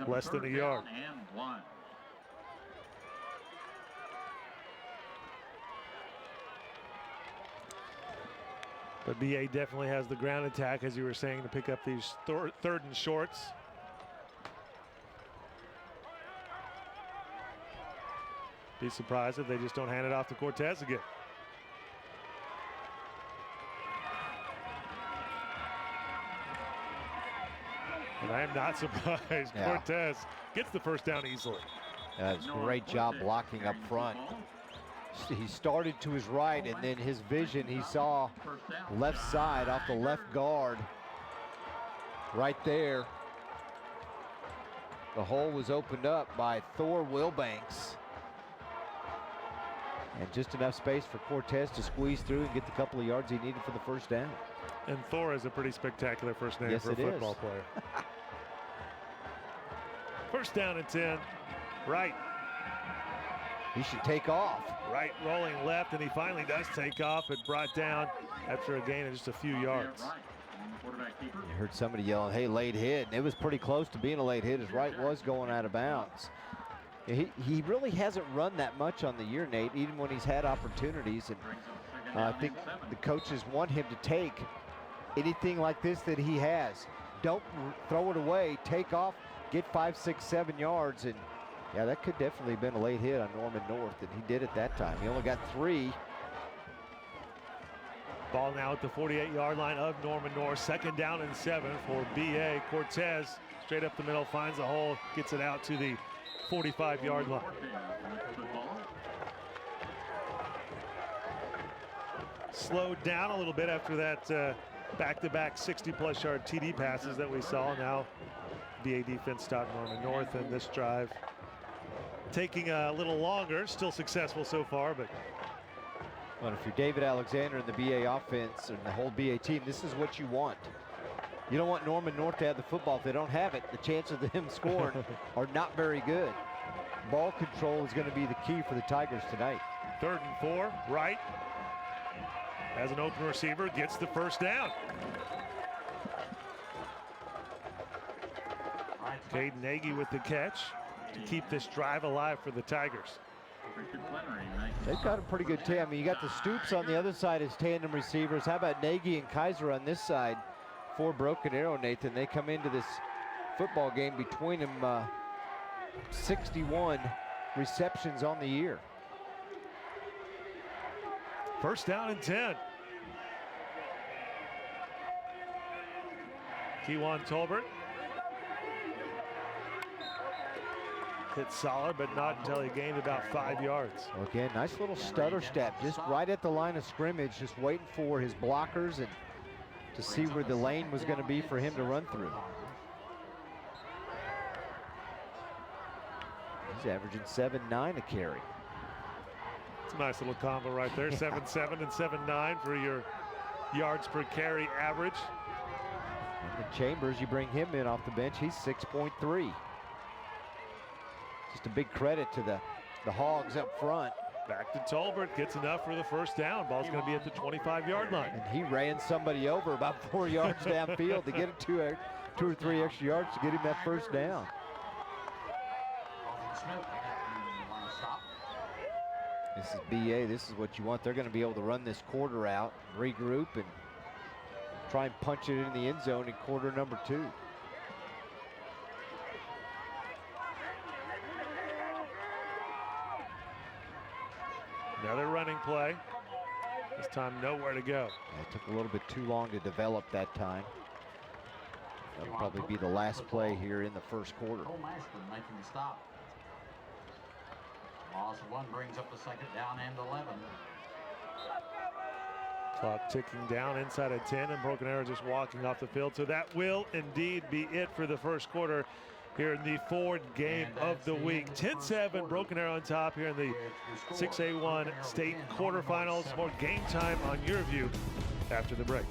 Less than a yard. And 1. But BA definitely has the ground attack, as you were saying, to pick up these third and shorts. Be surprised if they just don't hand it off to Cortes again. And I am not surprised. Yeah. Cortes gets the first down easily. That's a great job blocking up front. He started to his right, and then his vision, he saw left side off the left guard. Right there. The hole was opened up by Thor Wilbanks. And just enough space for Cortes to squeeze through and get the couple of yards he needed for the first down. And Thor is a pretty spectacular first name for a football player. First down and 10. Right. He should take off. Right, rolling left, and he finally does take off, but brought down after a gain of just a few yards. You heard somebody yelling, hey, late hit. And it was pretty close to being a late hit. His right was going out of bounds. He really hasn't run that much on the year, Nate, even when he's had opportunities. And I think the coaches want him to take anything like this that he has. Don't throw it away. Take off, get 5, 6, 7 yards. And yeah, that could definitely have been a late hit on Norman North, and he did it that time. He only got 3. Ball now at the 48-yard line of Norman North. Second down and 7 for BA. Cortes straight up the middle, finds a hole, gets it out to the 45-yard line. Slowed down a little bit after that back-to-back 60-plus yard TD passes that we saw. Now BA defense stopped Norman North, and this drive taking a little longer. Still successful so far, but well, if you're David Alexander and the BA offense and the whole BA team, this is what you want. You don't want Norman North to have the football. If they don't have it, the chances of him scoring are not very good. Ball control is going to be the key for the Tigers tonight. 3rd and 4, right. As an open receiver, gets the first down. Caden Nagy with the catch to keep this drive alive for the Tigers. They've got a pretty good team. I mean, you got the Stoops on the other side as tandem receivers. How about Nagy and Kaiser on this side for Broken Arrow, Nathan? They come into this football game between them 61 receptions on the year. First down and 10. T1 Tolbert. Hit solid, but not until he gained about 5 yards. Again, nice little stutter step, just right at the line of scrimmage, just waiting for his blockers and to see where the lane was going to be for him to run through. He's averaging 7.9 a carry. It's a nice little combo right there, 7.7 and 7.9 for your yards per carry average. And the Chambers, you bring him in off the bench, he's 6.3. Just a big credit to the Hogs up front. Back to Tolbert, gets enough for the first down. Ball's going to be at the 25-yard line. And he ran somebody over about 4 yards downfield to get it 2 or 3 extra yards to get him that first down. This is BA, this is what you want. They're going to be able to run this quarter out, regroup, and try and punch it in the end zone in quarter number 2. Another running play. This time nowhere to go. Yeah, it took a little bit too long to develop that time. That'll probably be the last play here in the first quarter. Making the stop. Loss of 1 brings up the second down and 11. Clock ticking down inside of 10, and Broken Arrow just walking off the field. So that will indeed be it for the first quarter. here in the Ford game of the week. 10-7, Broken Arrow on top here in the 6A1 state quarterfinals. More game time on YurView after the break.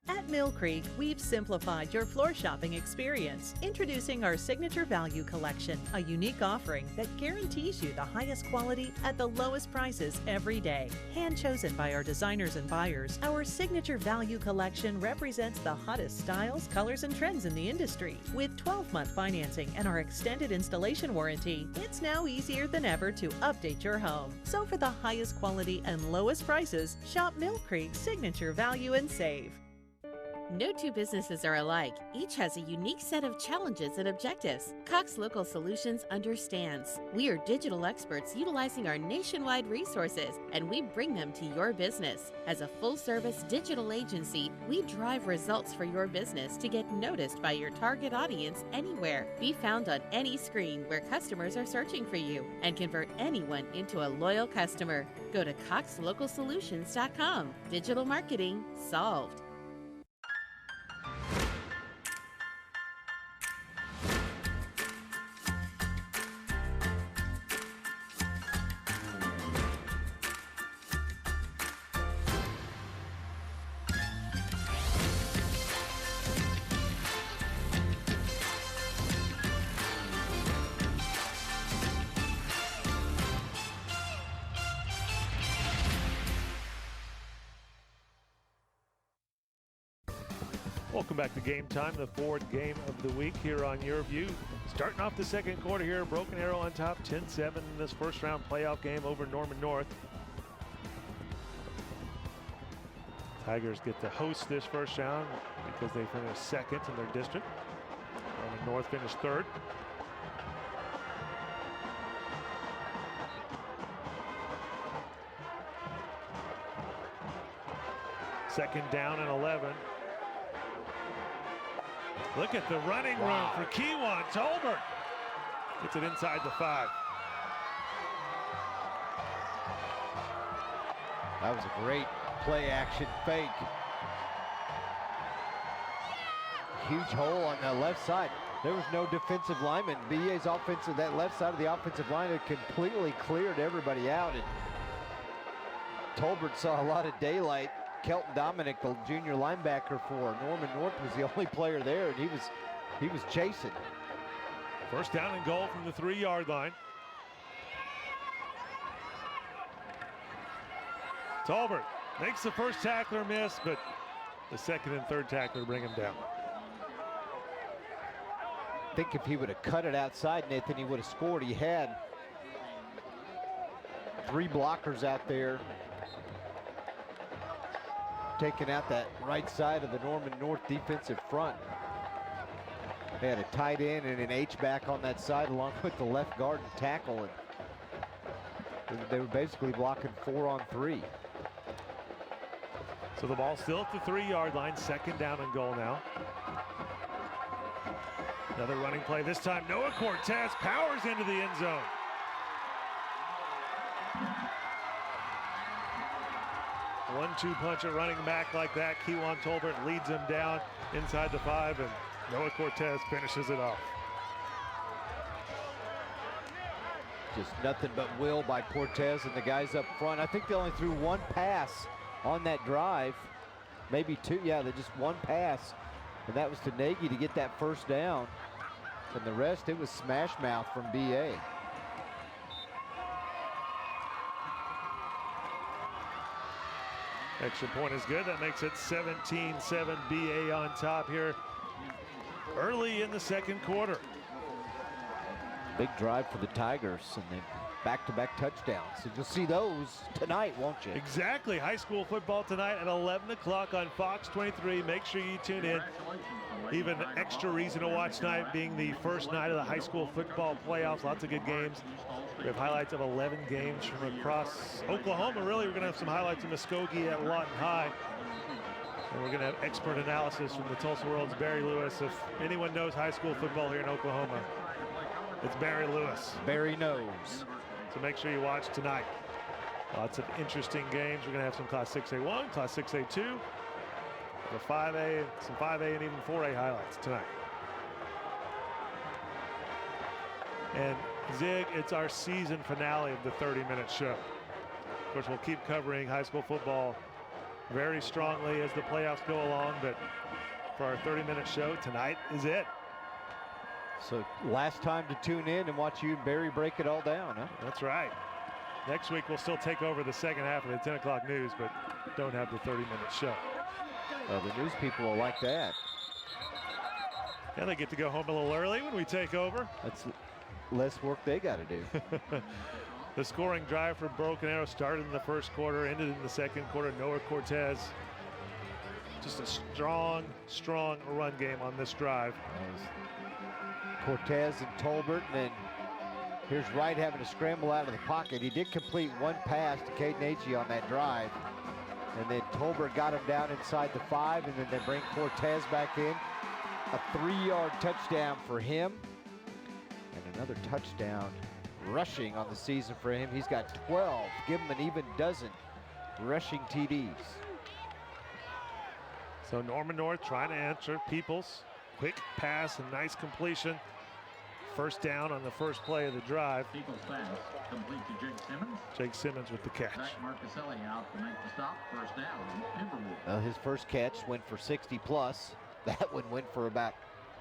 At Mill Creek, we've simplified your floor shopping experience. Introducing our Signature Value Collection, a unique offering that guarantees you the highest quality at the lowest prices every day. Hand chosen by our designers and buyers, our Signature Value Collection represents the hottest styles, colors, and trends in the industry. With 12-month financing and our extended installation warranty, it's now easier than ever to update your home. So for the highest quality and lowest prices, shop Mill Creek Signature Value and save. No two businesses are alike. Each has a unique set of challenges and objectives. Cox Local Solutions understands. We are digital experts utilizing our nationwide resources, and we bring them to your business. As a full-service digital agency, we drive results for your business to get noticed by your target audience anywhere. Be found on any screen where customers are searching for you, and convert anyone into a loyal customer. Go to coxlocalsolutions.com. Digital marketing solved. Welcome back to Game Time, the Ford game of the week here on YurView. Starting off the second quarter here, Broken Arrow on top, 10-7 in this first round playoff game over Norman North. Tigers get to host this first round because they finished second in their district. Norman North finished third. Second down and 11. Look at the running room for Kewan Tolbert. Gets it inside the 5. That was a great play action fake. Huge hole on the left side. There was no defensive lineman. BA's offensive, that left side of the offensive line had completely cleared everybody out. And Tolbert saw a lot of daylight. Kelton Dominic, the junior linebacker for Norman North, was the only player there, and he was chasing. First down and goal from the 3-yard line. Tolbert makes the first tackler miss, but the second and third tackler bring him down. I think if he would have cut it outside, Nathan, he would have scored. He had 3 blockers out there, taking out that right side of the Norman North defensive front. They had a tight end and an H-back on that side along with the left guard and tackle. And they were basically blocking 4-on-3. So the ball still at the 3-yard line, second down and goal now. Another running play, this time Noah Cortes powers into the end zone. One-two punch at running back like that. Kewan Tolbert leads him down inside the 5, and Noah Cortes finishes it off. Just nothing but will by Cortes and the guys up front. I think they only threw 1 pass on that drive, maybe 2. Yeah, they just 1 pass, and that was to Nagy to get that first down. And the rest, it was smash mouth from BA. Extra point is good. That makes it 17-7, BA on top here early in the second quarter. Big drive for the Tigers, and they back-to-back touchdowns. So you'll see those tonight, won't you? Exactly. High school football tonight at 11 o'clock on Fox 23. Make sure you tune in. Even extra reason to watch tonight being the first night of the high school football playoffs. Lots of good games. We have highlights of 11 games from across Oklahoma. Really, we're going to have some highlights of Muskogee at Lawton High. And we're going to have expert analysis from the Tulsa World's Barry Lewis. If anyone knows high school football here in Oklahoma, it's Barry Lewis. Barry knows. So make sure you watch tonight. Lots of interesting games. We're going to have some Class 6A1, Class 6A2. The 5A, some 5A and even 4A highlights tonight. And Zig, it's our season finale of the 30-minute show. Of course, we'll keep covering high school football very strongly as the playoffs go along, but for our 30-minute show, tonight is it. So last time to tune in and watch you and Barry break it all down, huh? That's right. Next week, we'll still take over the second half of the 10 o'clock news, but don't have the 30-minute show. The news people will like that. And they get to go home a little early when we take over. That's less work they got to do. The scoring drive for Broken Arrow started in the first quarter, ended in the second quarter. Noah Cortes, just a strong, strong run game on this drive. Cortes and Tolbert, and then here's Wright having to scramble out of the pocket. He did complete one pass to Caden Agee on that drive. And then Tolbert got him down inside the 5, and then they bring Cortes back in. A 3-yard touchdown for him. And another touchdown rushing on the season for him. He's got 12. Give him an even dozen rushing TDs. So Norman North trying to answer Peoples. Quick pass and nice completion. First down on the first play of the drive. Peoples pass complete to Jake Simmons. Jake Simmons with the catch. Zach Marcaselli out to make the stop. First down, Timberwolves. His first catch went for 60 plus. That one went for about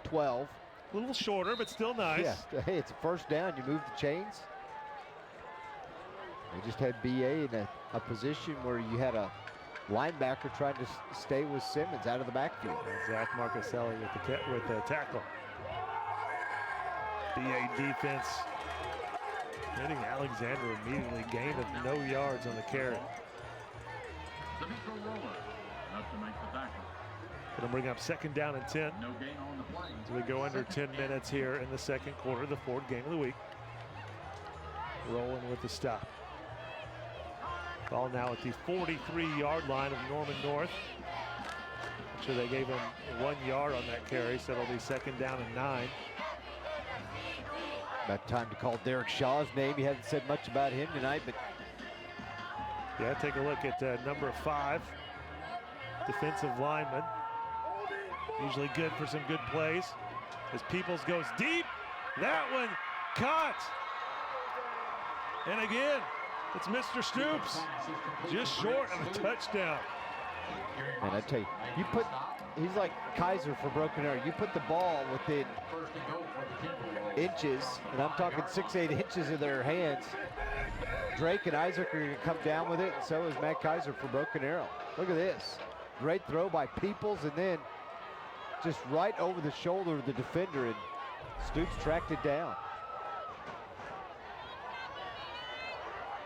12. A little shorter, but still nice. Yeah, hey, it's a first down. You move the chains. They just had BA in a position where you had a linebacker trying to stay with Simmons out of the backfield. Zach Marcaselli with the tackle. BA defense hitting Alexander immediately. Gain of no yards on the carry. Up to make the tackle. Gonna bring up second down and 10. No gain on the play. As we go under 10 minutes here in the second quarter, the Ford game of the week. Rolling with the stop. Ball now at the 43-yard line of Norman North. I'm sure they gave him 1 yard on that carry, so it'll be second down and 9. About time to call Derek Shaw's name. You haven't said much about him tonight, but yeah, take a look at number 5, defensive lineman. Usually good for some good plays. As Peoples goes deep, that one caught. And again, it's Mr. Stoops, just short of a touchdown. And I tell you, he's like Kaiser for Broken Arrow. You put the ball within inches, and I'm talking 6-8 inches of their hands. Drake and Isaac are going to come down with it, and so is Matt Kaiser for Broken Arrow. Look at this. Great throw by Peoples, and then just right over the shoulder of the defender, and Stoops tracked it down.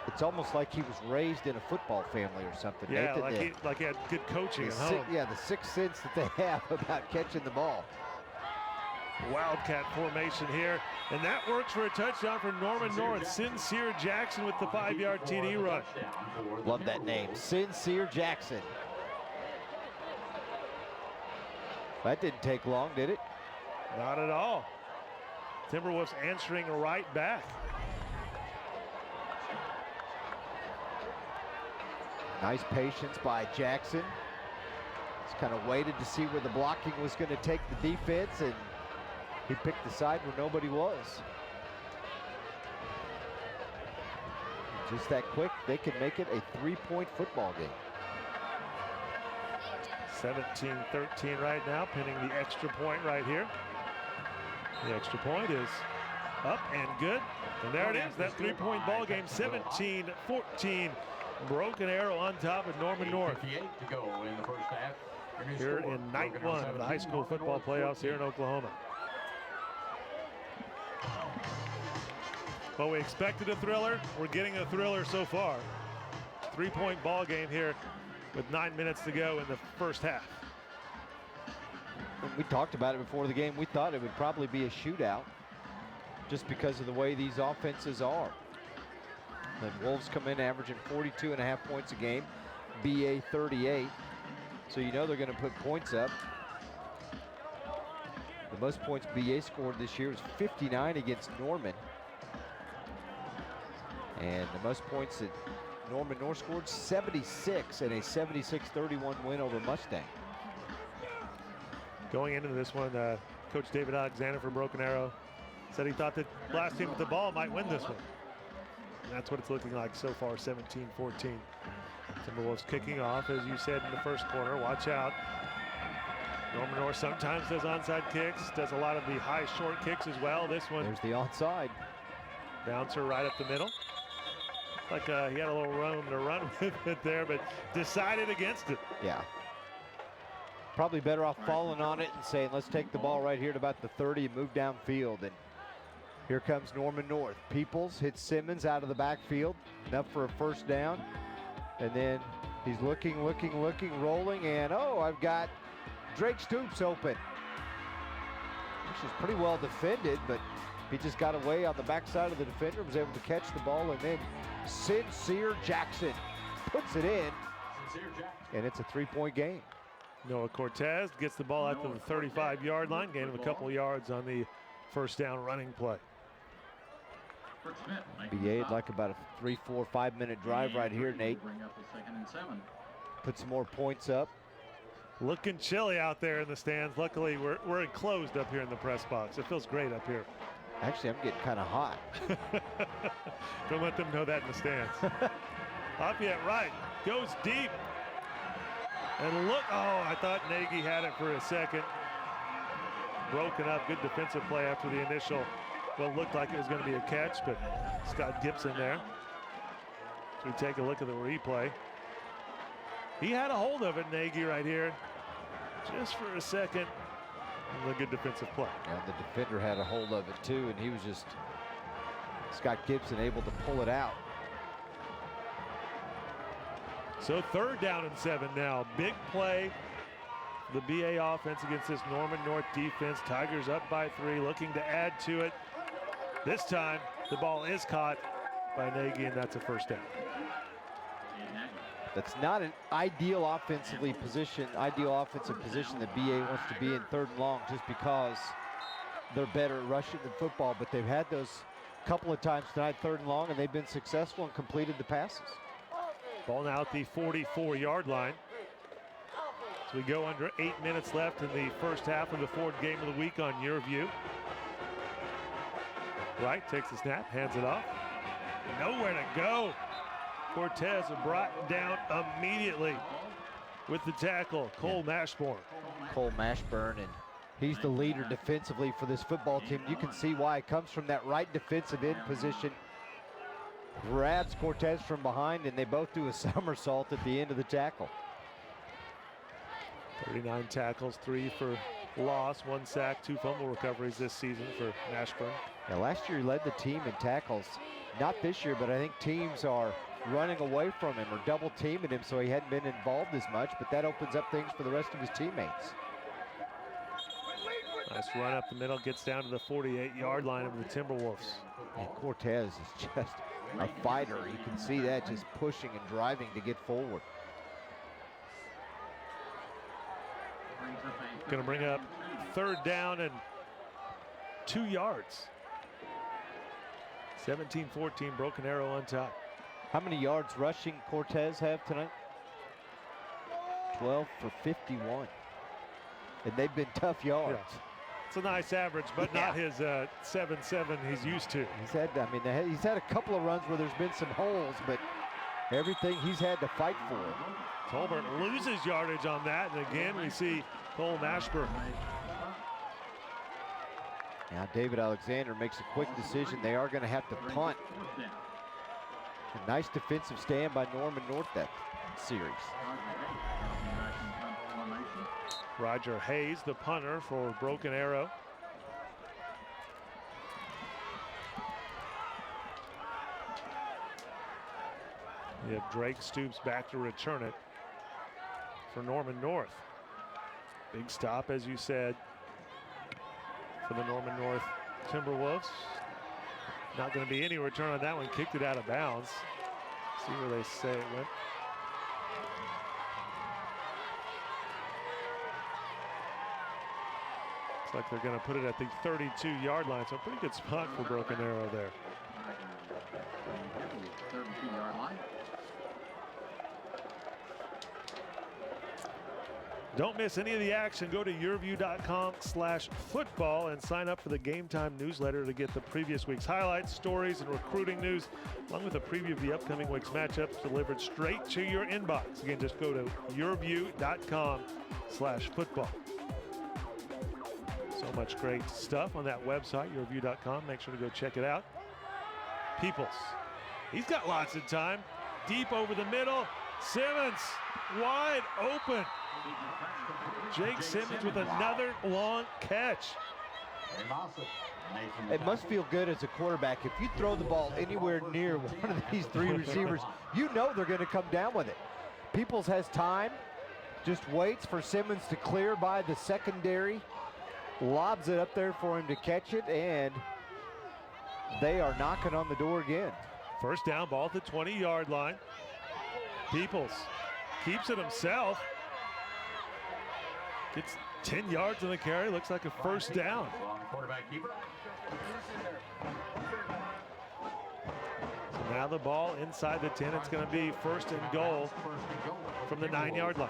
It's almost like he was raised in a football family or something. Yeah, Nathan, like he had good coaching at home. Yeah, the sixth sense that they have about catching the ball. Wildcat formation here, and that works for a touchdown for Norman North. Sincere Jackson with the 5-yard TD run. Love that name, Sincere Jackson. That didn't take long, did it? Not at all. Timberwolves answering right back. Nice patience by Jackson. Just kind of waited to see where the blocking was going to take the defense, and he picked the side where nobody was. Just that quick, they can make it a 3-point football game. 17-13 right now, pinning the extra point right here. The extra point is up and good. And there it is, that 3-point ball game, 17-14. Broken Arrow on top of Norman North. To go in the first half. Here in night 1 of the high school football playoffs here in Oklahoma. Well, we expected a thriller. We're getting a thriller so far. 3-point ball game here with 9 minutes to go in the first half. We talked about it before the game. We thought it would probably be a shootout just because of the way these offenses are. The Wolves come in averaging 42.5 points a game, BA 38. So you know they're going to put points up. The most points BA scored this year is 59 against Norman. And the most points that Norman North scored, 76 in a 76-31 win over Mustang. Going into this one, Coach David Alexander from Broken Arrow said he thought that last team with the ball might win this one. And that's what it's looking like so far, 17-14. Timberwolves kicking off, as you said in the first quarter. Watch out. Norman North sometimes does onside kicks, does a lot of the high short kicks as well. This one, there's the onside. Bouncer right up the middle. Like he had a little room to run with it there, but decided against it. Yeah. Probably better off falling on it and saying, let's take the ball right here at about the 30 and move downfield. And here comes Norman North. Peoples hits Simmons out of the backfield, enough for a first down. And then he's looking, rolling, and oh, I've got Drake Stoops open. Which is pretty well defended, but he just got away on the backside of the defender, was able to catch the ball, and then Sincere Jackson puts it in, and it's a 3-point game. Noah Cortes gets the ball out to the 35-yard line, gain of a couple yards on the first down running play. BA'd like about a 3, 4, 5-minute drive right here, Nate. Put some more points up. Looking chilly out there in the stands. Luckily, we're enclosed up here in the press box. It feels great up here. Actually, I'm getting kind of hot. Don't let them know that in the stands. Lafayette right, goes deep. And look, oh, I thought Nagy had it for a second. Broken up, good defensive play after the initial, what looked like it was going to be a catch, but Scott Gibson there. So we take a look at the replay. He had a hold of it, Nagy, right here, just for a second. And a good defensive play. And the defender had a hold of it too, and he was just, Scott Gibson, able to pull it out. So 3rd down and 7 now. Big play. The BA offense against this Norman North defense. Tigers up by 3, looking to add to it. This time, the ball is caught by Nagy, and that's a first down. That's not an ideal offensive position that BA wants to be in 3rd and long, just because they're better at rushing than football, but they've had those couple of times tonight, 3rd and long, and they've been successful and completed the passes. Ball now at the 44-yard line. So we go under 8 minutes left in the first half of the Ford game of the week on YurView. Wright takes the snap, hands it off. Nowhere to go. Cortes brought down immediately with the tackle, Cole Mashburn. Cole Mashburn, and he's the leader defensively for this football team. You can see why. It comes from that right defensive end position. Grabs Cortes from behind, and they both do a somersault at the end of the tackle. 39 tackles, 3 for loss, 1 sack, 2 fumble recoveries this season for Mashburn. Yeah, last year he led the team in tackles. Not this year, but I think teams are running away from him or double teaming him, so he hadn't been involved as much, but that opens up things for the rest of his teammates. Nice run up the middle, gets down to the 48-yard line of the Timberwolves. And Cortes is just a fighter. You can see that, just pushing and driving to get forward. Going to bring up 3rd down and 2 yards. 17-14, Broken Arrow on top. How many yards rushing Cortes have tonight? 12 for 51. And they've been tough yards. Yeah. It's a nice average, but not his 7-7 he's used to. He's had a couple of runs where there's been some holes, but everything he's had to fight for. Tolbert loses yardage on that, and again we see Cole Mashburn. Now David Alexander makes a quick decision. They are going to have to punt. A nice defensive stand by Norman North that series. Roger Hayes, the punter for Broken Arrow. You have Drake Stoops back to return it for Norman North. Big stop, as you said, for the Norman North Timberwolves. Not going to be any return on that one. Kicked it out of bounds. See where they say it went. Looks like they're going to put it at the 32-yard line. So a pretty good spot for Broken Arrow there. 32-yard line. Don't miss any of the action. Go to yourview.com/football and sign up for the Game Time newsletter to get the previous week's highlights, stories, and recruiting news, along with a preview of the upcoming week's matchups delivered straight to your inbox. Again, just go to yourview.com/football. So much great stuff on that website, yourview.com. Make sure to go check it out. Peoples, he's got lots of time. Deep over the middle. Simmons wide open. Jake Simmons with another long catch. It must feel good as a quarterback. If you throw the ball anywhere near one of these three receivers, you know they're going to come down with it. Peoples has time, just waits for Simmons to clear by the secondary, lobs it up there for him to catch it, and they are knocking on the door again. First down, ball at the 20-yard line. Peoples keeps it himself. Gets 10 yards on the carry. Looks like a first down. So now the ball inside the 10. It's going to be first and goal from the 9-yard line.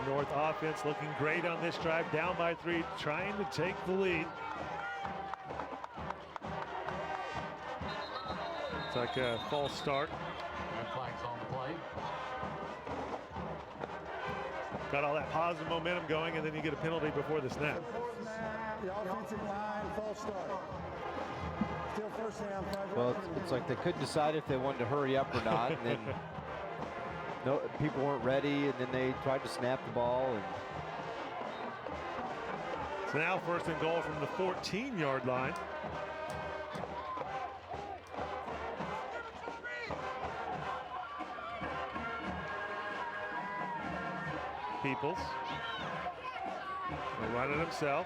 The North offense looking great on this drive. Down by 3, trying to take the lead. It's like a false start. Got all that positive momentum going, and then you get a penalty before the snap. The offensive line, false start. Still first down. Well, it's like they couldn't decide if they wanted to hurry up or not, and then no, people weren't ready, and then they tried to snap the ball. And so now first and goal from the 14-yard line. Peoples will run it himself,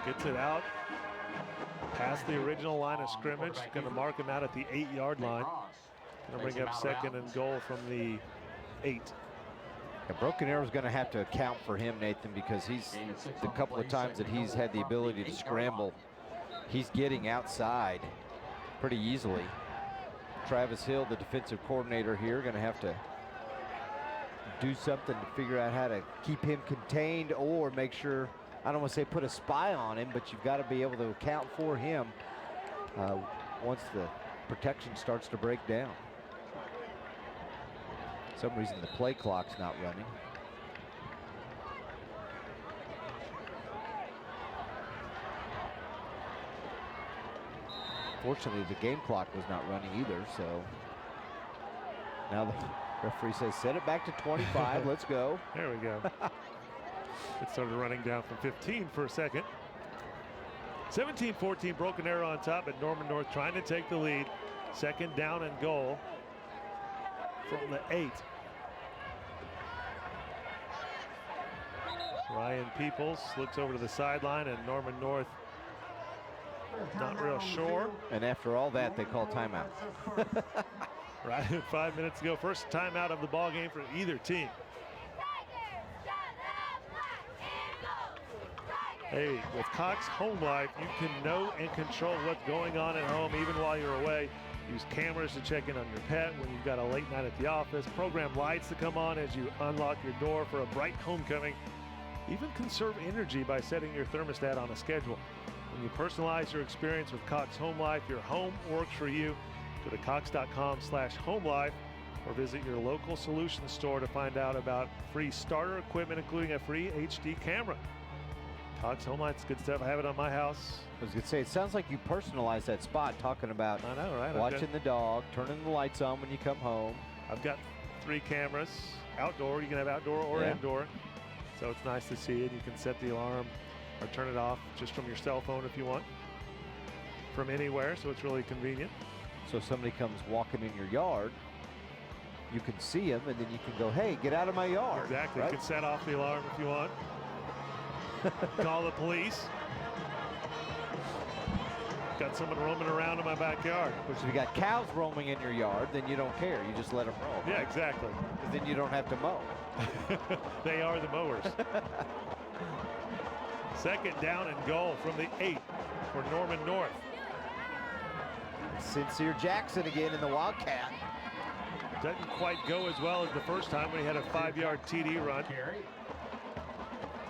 gets it out past the original line of scrimmage. Going to mark him out at the 8-yard line. Going to bring up second and goal from the 8. Yeah, Broken Arrow's going to have to account for him, Nathan, because he's the couple of times that he's had the ability to scramble, he's getting outside pretty easily. Travis Hill, the defensive coordinator here, going to have to do something to figure out how to keep him contained, or make sure, I don't want to say put a spy on him, but you've got to be able to account for him once the protection starts to break down. For some reason the play clock's not running. Fortunately, the game clock was not running either, so now the referee says, set it back to 25, let's go. There we go. It started running down from 15 for a second. 17-14, Broken Arrow on top, at Norman North trying to take the lead. Second down and goal from the 8. Ryan Peoples looks over to the sideline, and Norman North not real sure. And after all that, they call timeout. Right, 5 minutes ago, first timeout of the ball game for either team. Hey, with Cox Home Life, you can know and control what's going on at home even while you're away. Use cameras to check in on your pet when you've got a late night at the office. Program lights to come on as you unlock your door for a bright homecoming. Even conserve energy by setting your thermostat on a schedule. When you personalize your experience with Cox Home Life, your home works for you. Go to cox.com/homelife or visit your local solutions store to find out about free starter equipment, including a free HD camera. Cox Home Life's good stuff. I have it on my house. I was going to say, it sounds like you personalized that spot, talking about I know, right? watching the dog, turning the lights on when you come home. I've got 3 cameras outdoor. You can have outdoor or indoor. So it's nice to see it. You can set the alarm or turn it off just from your cell phone if you want, from anywhere, so it's really convenient. So if somebody comes walking in your yard, you can see them, and then you can go, hey, get out of my yard. Exactly. Right? You can set off the alarm if you want. Call the police. Got someone roaming around in my backyard. Which if you got cows roaming in your yard, then you don't care. You just let them roam. Yeah, exactly. Because then you don't have to mow. They are the mowers. Second down and goal from the 8 for Norman North. Sincere Jackson again in the Wildcat. Doesn't quite go as well as the first time when he had a 5-yard TD run.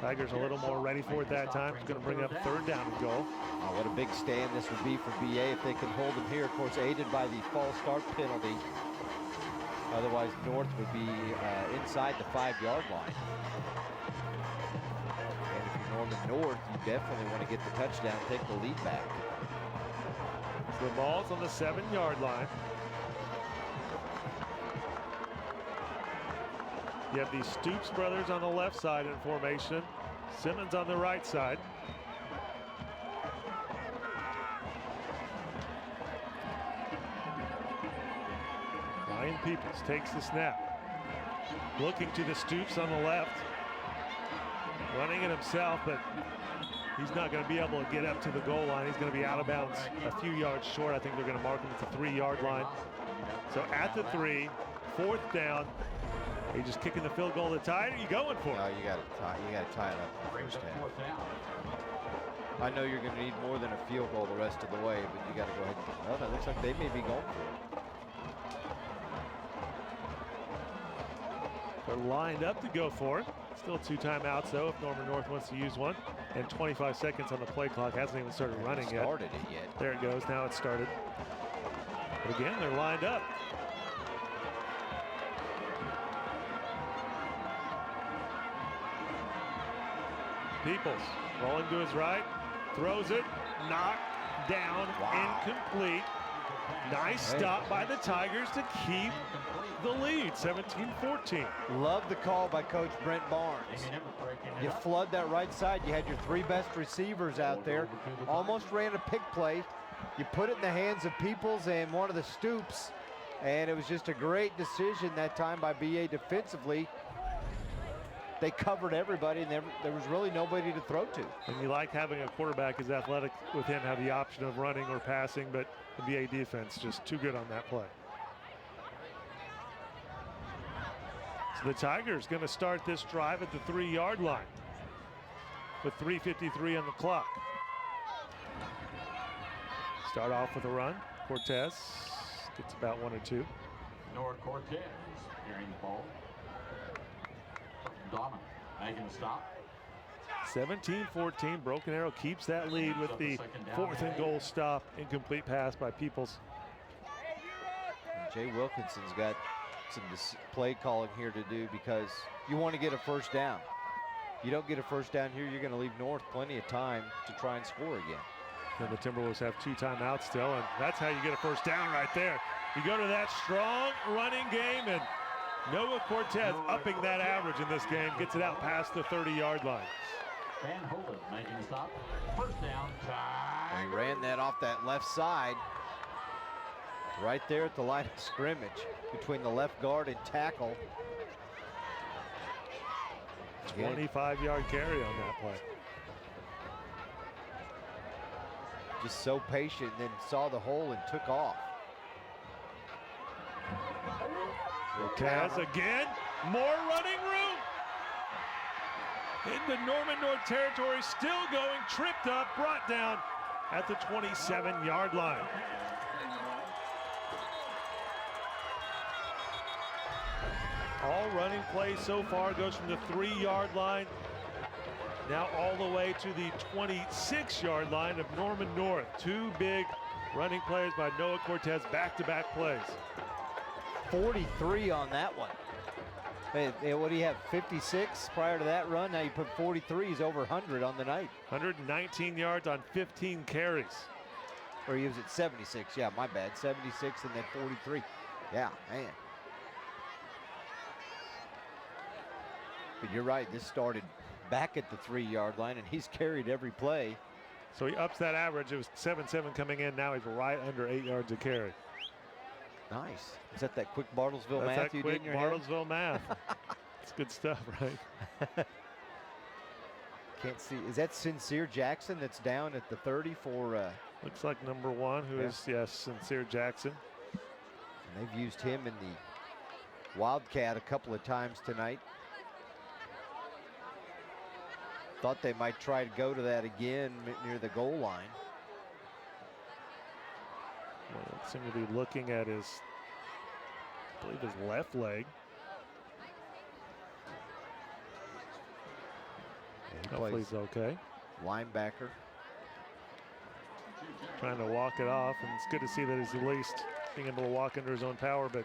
Tigers a little more ready for it that time. It's going to bring up 3rd down and goal. Oh, what a big stand this would be for BA if they can hold him here. Of course, aided by the false start penalty. Otherwise, North would be inside the 5-yard line. And if you're Norman North, you definitely want to get the touchdown, take the lead back. So the ball's on the 7-yard line. You have the Stoops brothers on the left side in formation. Simmons on the right side. Ryan Peoples takes the snap. Looking to the Stoops on the left. Running it himself, but he's not going to be able to get up to the goal line. He's going to be out of bounds a few yards short. I think they're going to mark him at the 3-yard line. So at the 3, 4th down. Are you just kicking the field goal to tie it? Or are you going for it? No, you got to tie it up in the first half. I know you're going to need more than a field goal the rest of the way, but you got to go ahead. Well, that looks like they may be going for it. They're lined up to go for it. Still 2 timeouts though if Norman North wants to use one. And 25 seconds on the play clock. Hasn't even started running yet. Started it yet. There it goes. Now it's started. But again, they're lined up. Peoples rolling to his right, throws it, knocked down, incomplete. Nice stop by the Tigers to keep the lead, 17-14. Love the call by Coach Brent Barnes. You flood that right side. You had your 3 best receivers out there. Almost ran a pick play. You put it in the hands of Peoples and one of the Stoops, and it was just a great decision that time by BA defensively. They covered everybody, and there was really nobody to throw to. And you like having a quarterback as athletic with him have the option of running or passing, but the BA defense just too good on that play. So the Tigers going to start this drive at the 3-yard line with 3:53 on the clock. Start off with a run. Cortes gets about 1 or 2. Nord Cortes carrying the ball. Dominant, making a stop. 17-14. Broken Arrow keeps that lead with the 4th and goal stop. Incomplete pass by Peoples. And Jay Wilkinson's got some play calling here to do because you want to get a 1st down. You don't get a 1st down here, you're going to leave North plenty of time to try and score again. And the Timberwolves have 2 timeouts still, and that's how you get a 1st down right there. You go to that strong running game, and Noah Cortes upping that average in this game, gets it out past the 30-yard line. Van Holden making a stop. 1st down. And he ran that off that left side. Right there at the line of scrimmage between the left guard and tackle. 25-yard carry on that play. Just so patient, and then saw the hole and took off. Cortes again, more running room. Into Norman North territory, still going, tripped up, brought down at the 27-yard line. All running plays so far goes from the 3-yard line now all the way to the 26-yard line of Norman North. 2 big running plays by Noah Cortes, back-to-back plays. 43 on that one. Hey, what do you have, 56 prior to that run? Now you put 43, he's over 100 on the night. 119 yards on 15 carries. Or he was at 76, yeah, my bad. 76 and then 43. Yeah, man. But you're right, this started back at the 3-yard line, and he's carried every play. So he ups that average. It was 7-7 coming in. Now he's right under 8 yards a carry. Nice. Is that quick Bartlesville math you did in your head? Bartlesville math. It's good stuff, right? Can't see. Is that Sincere Jackson that's down at the 30 for? Looks like number 1, who is, yes, Sincere Jackson. And they've used him in the Wildcat a couple of times tonight. Thought they might try to go to that again near the goal line. Well, seem to be looking at his I believe his left leg. Hopefully he's okay. Linebacker. Trying to walk it off, and it's good to see that he's at least being able to walk under his own power, but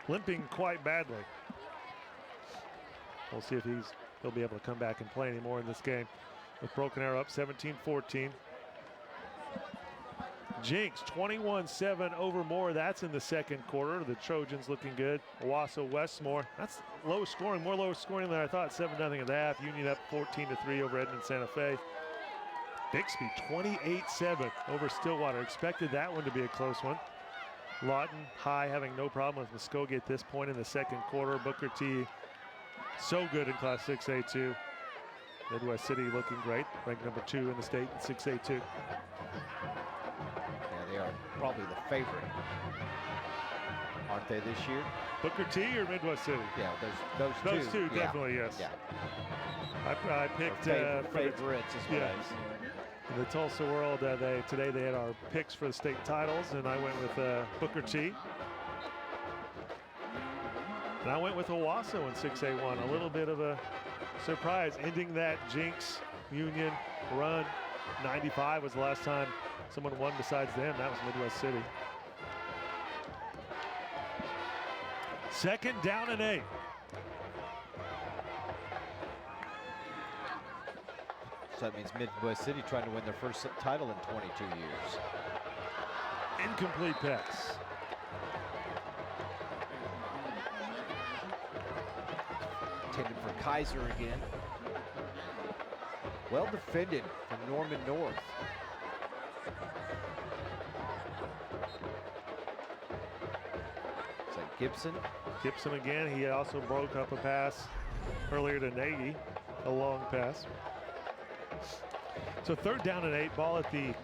limping quite badly. We'll see if he'll be able to come back and play anymore in this game. With Broken Arrow up 17-14. Jinx 21-7 over Moore. That's in the second quarter. The Trojans looking good. Owasso Westmore. That's low scoring, more low scoring than I thought. 7-0 at the half. Union up 14-3 over Edmond Santa Fe. Bixby 28-7 over Stillwater. Expected that one to be a close one. Lawton High having no problem with Muskogee at this point in the second quarter. Booker T so good in Class 6A too. Midwest City looking great, ranked number 2 in the state in 6A2. Yeah, they are probably the favorite, aren't they, this year? Booker T or Midwest City? Yeah, those two. Yeah. Definitely, yes. Yeah. I picked favorites is what I was. In the Tulsa World, today they had our picks for the state titles, and I went with Booker T. And I went with Owasso in 6A1. A little bit of a surprise, ending that Jinx Union run. 95 was the last time someone won besides them. That was Midwest City. Second down and 8. So that means Midwest City trying to win their first title in 22 years. Incomplete pass. Intended for Kaiser again. Well defended from Norman North. Is that Gibson? Gibson again. He also broke up a pass earlier to Nagy, a long pass. So third down and 8, ball at the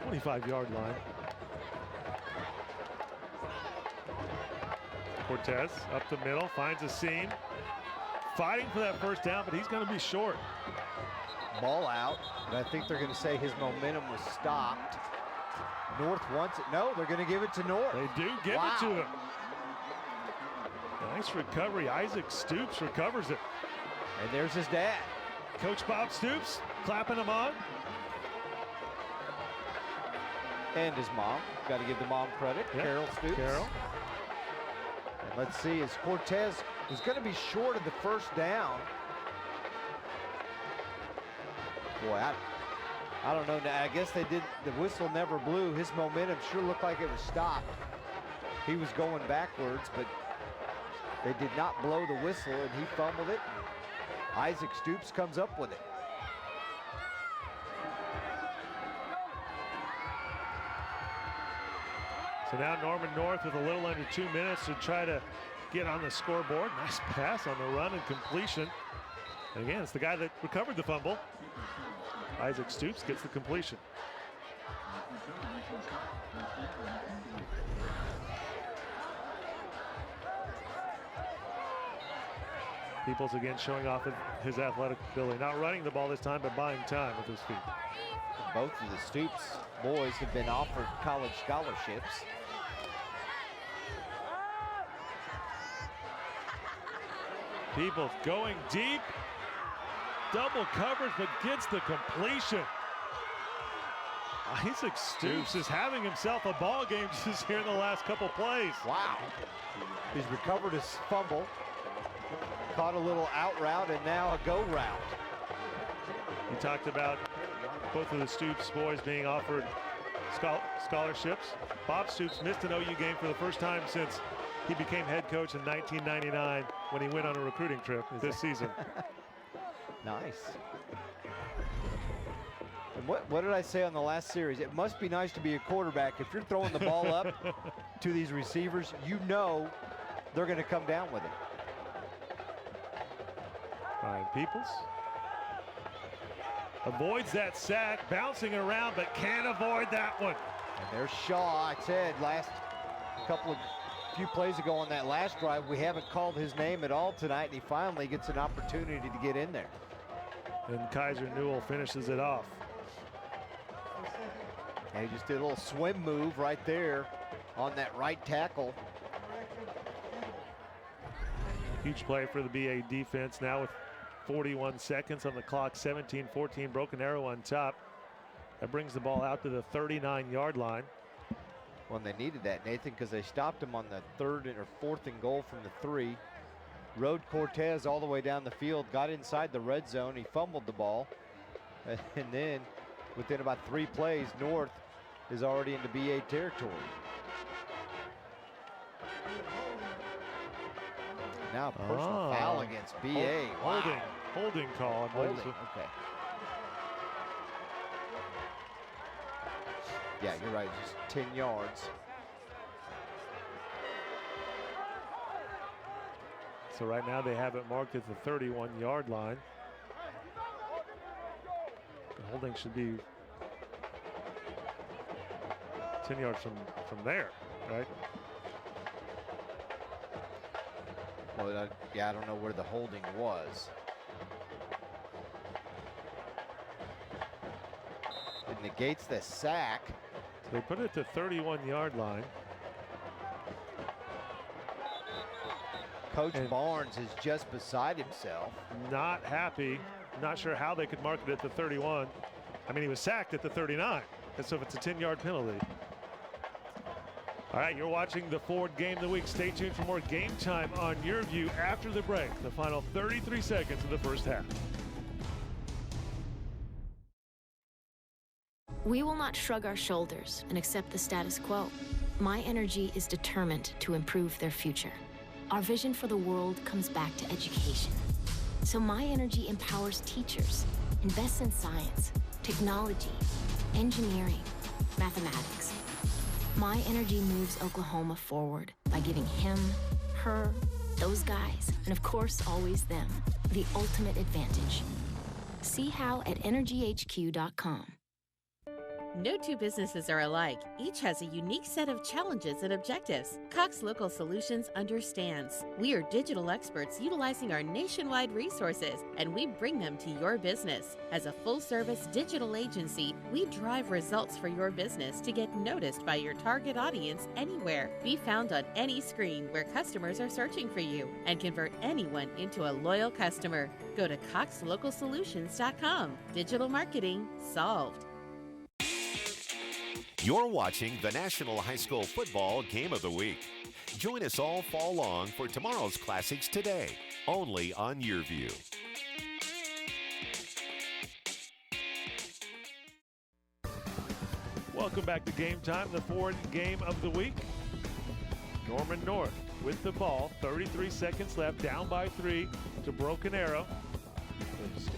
25-yard line. Cortes up the middle, finds a seam. Fighting for that first down, but he's going to be short. Ball out, and I think they're going to say his momentum was stopped. North wants it. No, they're going to give it to North. They do give it to him. Nice recovery. Isaac Stoops recovers it. And there's his dad. Coach Bob Stoops clapping him on. And his mom. Got to give the mom credit. Yep. Carol Stoops. Carol. And let's see, as Cortes is going to be short of the first down. Boy, I don't know. I guess they did. The whistle never blew. His momentum sure looked like it was stopped. He was going backwards, but they did not blow the whistle, and he fumbled it. Isaac Stoops comes up with it. So now Norman North with a little under 2 minutes to try to get on the scoreboard. Nice pass on the run and completion. And again, it's the guy that recovered the fumble. Isaac Stoops gets the completion. Peoples again showing off his athletic ability. Not running the ball this time, but buying time with his feet. Both of the Stoops boys have been offered college scholarships. Peoples going deep. Double coverage, but gets the completion. Isaac Stoops is having himself a ball game just here in the last couple plays. Wow. He's recovered his fumble. Caught a little out route and now a go route. He talked about both of the Stoops boys being offered scholarships. Bob Stoops missed an OU game for the first time since he became head coach in 1999 when he went on a recruiting trip this season. Nice. And what did I say on the last series? It must be nice to be a quarterback. If you're throwing the ball up to these receivers, you know they're going to come down with it. Ryan Peoples avoids that sack, bouncing around, but can't avoid that one. And there's Shaw. I said few plays ago on that last drive, we haven't called his name at all tonight, and he finally gets an opportunity to get in there. And Kaiser Newell finishes it off. And he just did a little swim move right there on that right tackle. Huge play for the BA defense now with 41 seconds on the clock, 17-14, Broken Arrow on top. That brings the ball out to the 39-yard line. Well, they needed that, Nathan, because they stopped him on the 3rd or 4th and goal from the 3. Rode Cortes all the way down the field, got inside the red zone. He fumbled the ball. And then within about 3 plays, North is already into BA territory. Now personal foul against BA. Wow. Holding call. Holding, okay. Yeah, you're right, just 10 yards. So right now they have it marked at the 31-yard line. The holding should be 10 yards from there, right? Well, yeah, I don't know where the holding was. It negates the sack. So they put it at the 31-yard line. Coach Barnes is just beside himself. Not happy. Not sure how they could mark it at the 31. I mean, he was sacked at the 39. And so if it's a 10-yard penalty. All right, you're watching the Ford Game of the Week. Stay tuned for more game time on YurView after the break. The final 33 seconds of the first half. We will not shrug our shoulders and accept the status quo. My Energy is determined to improve their future. Our vision for the world comes back to education. So My Energy empowers teachers, invests in science, technology, engineering, mathematics. My Energy moves Oklahoma forward by giving him, her, those guys, and of course always them, the ultimate advantage. See how at energyhq.com. No two businesses are alike. Each has a unique set of challenges and objectives. Cox Local Solutions understands. We are digital experts utilizing our nationwide resources, and we bring them to your business. As a full-service digital agency, we drive results for your business to get noticed by your target audience anywhere. Be found on any screen where customers are searching for you, and convert anyone into a loyal customer. Go to coxlocalsolutions.com. Digital marketing solved. You're watching the National High School Football Game of the Week. Join us all fall long for tomorrow's classics today, only on YurView. Welcome back to Game Time, the Ford Game of the Week. Norman North with the ball, 33 seconds left, down by 3 to Broken Arrow.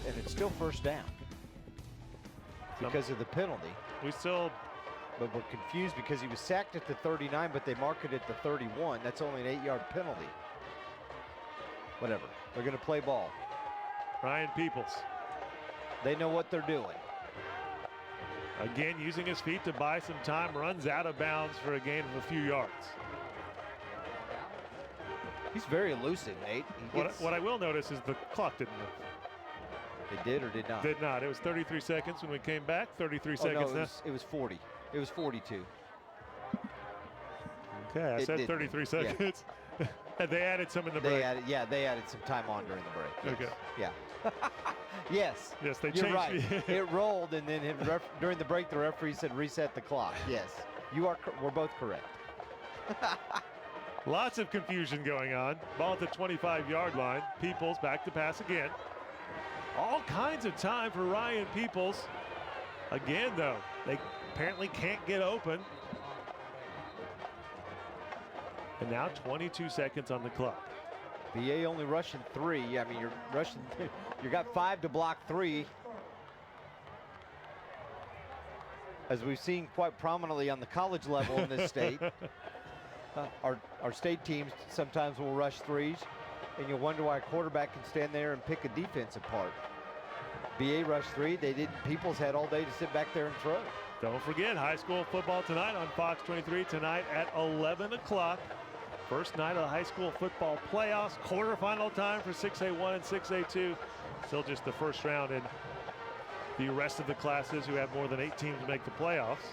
And it's still first down because of the penalty. But we're confused because he was sacked at the 39, but they mark it at the 31. That's only an 8-yard penalty. Whatever. They're going to play ball. Ryan Peoples. They know what they're doing. Again, using his feet to buy some time, runs out of bounds for a gain of a few yards. He's very elusive, Nate. What I will notice is the clock didn't move. It did or did not? Did not. It was 33 seconds when we came back. 33 seconds no, now. It was 40. It was 42. Okay, I said 33 seconds. Yeah. And they added some in the break. They added some time on during the break. Yes. Okay. Yeah. Yes. Yes, they You're changed. Right. It rolled, and then during the break, the referee said reset the clock. Yes. We're both correct. Lots of confusion going on. Ball at the 25-yard line. Peoples back to pass again. All kinds of time for Ryan Peoples. Again, though, they apparently can't get open. And now 22 seconds on the clock. BA only rushing 3. I mean, you're rushing. You got 5 to block 3. As we've seen quite prominently on the college level in this state. Our state teams sometimes will rush 3s, and you'll wonder why a quarterback can stand there and pick a defense apart. BA rushed 3. They didn't. Peoples had all day to sit back there and throw. Don't forget, high school football tonight on Fox 23 tonight at 11 o'clock. First night of the high school football playoffs. Quarterfinal time for 6A1 and 6A2. Still just the first round, and the rest of the classes who have more than 8 teams make the playoffs.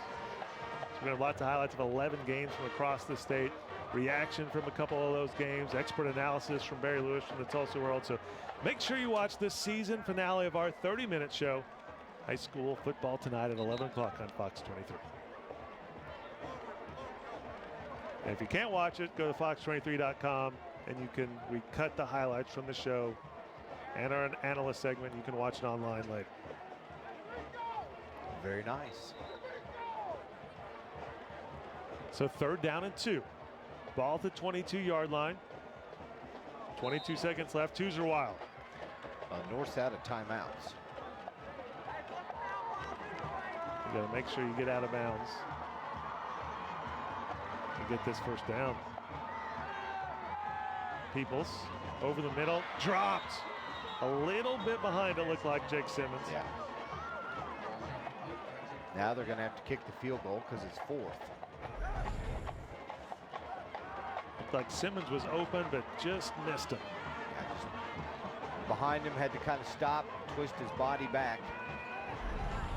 So we have lots of highlights of 11 games from across the state. reaction from a couple of those games, expert analysis from Barry Lewis from the Tulsa World. So make sure you watch this season finale of our 30-minute show, high school football tonight at 11 o'clock on Fox 23. And if you can't watch it, go to fox23.com and you can recut the highlights from the show and our analyst segment. You can watch it online later. Very nice. So 3rd down and 2. Ball at the 22-yard line. 22 seconds left. Hoosier Wild. North's out of timeouts. You got to make sure you get out of bounds to get this first down. Peoples over the middle, dropped. A little bit behind, it looked like Jake Simmons. Yeah. Now they're going to have to kick the field goal because it's 4th. Looked like Simmons was open, but just missed him. Yeah, just behind him, had to kind of stop, twist his body back.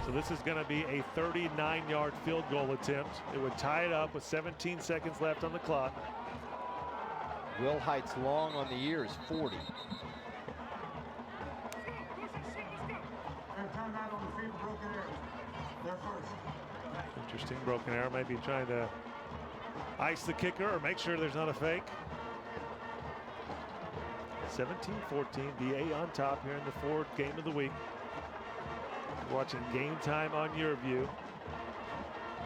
So this is going to be a 39-yard field goal attempt. It would tie it up with 17 seconds left on the clock. Will Height's long on the year is 40. Interesting broken arrow, maybe trying to ice the kicker or make sure there's not a fake. 17-14, BA on top here in the 4th game of the week. We're watching Game Time on YurView.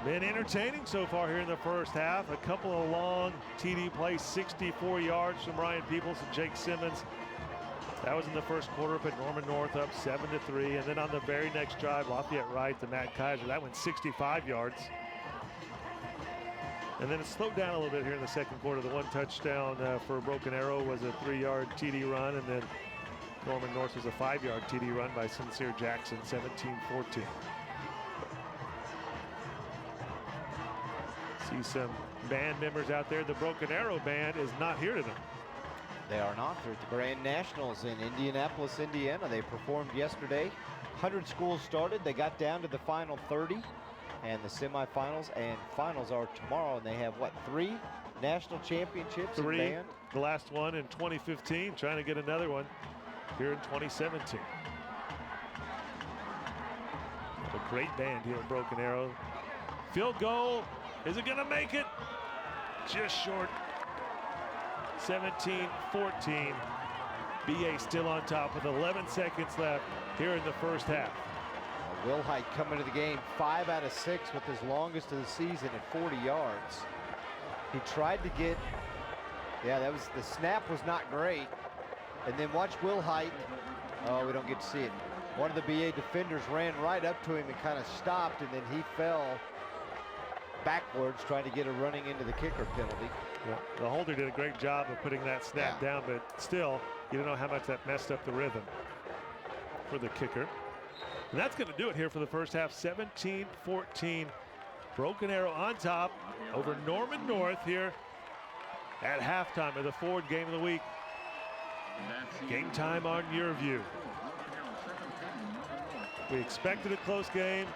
Been entertaining so far here in the first half. A couple of long TD plays, 64 yards from Ryan Peoples and Jake Simmons. That was in the first quarter, put Norman North up 7-3. And then on the very next drive, Lafayette Wright to Matt Kaiser. That went 65 yards. And then it slowed down a little bit here in the second quarter. The one touchdown for Broken Arrow was a 3-yard TD run. And then Norman North was a 5-yard TD run by Sincere Jackson, 17-14. See some band members out there. The Broken Arrow band is not here tonight. They are not. They're at the Grand Nationals in Indianapolis, Indiana. They performed yesterday. 100 schools started. They got down to the final 30, and the semifinals and finals are tomorrow. And they have, what, 3 national championships in band? The last one in 2015, trying to get another one here in 2017. A great band here at Broken Arrow. Field goal. Is it going to make it? Just short. 17-14. BA still on top with 11 seconds left here in the first half. Will Height coming to the game 5 out of 6 with his longest of the season at 40 yards. He tried to get, the snap was not great. And then watch Will Height. Oh, we don't get to see it. One of the BA defenders ran right up to him and kind of stopped, and then he fell backwards trying to get a running into the kicker penalty. Yeah, the holder did a great job of putting that snap down, but still, you don't know how much that messed up the rhythm for the kicker. And that's going to do it here for the first half. 17-14. Broken Arrow on top over Norman North here at halftime of the 4th game of the week. Game Time on YurView. We expected a close game.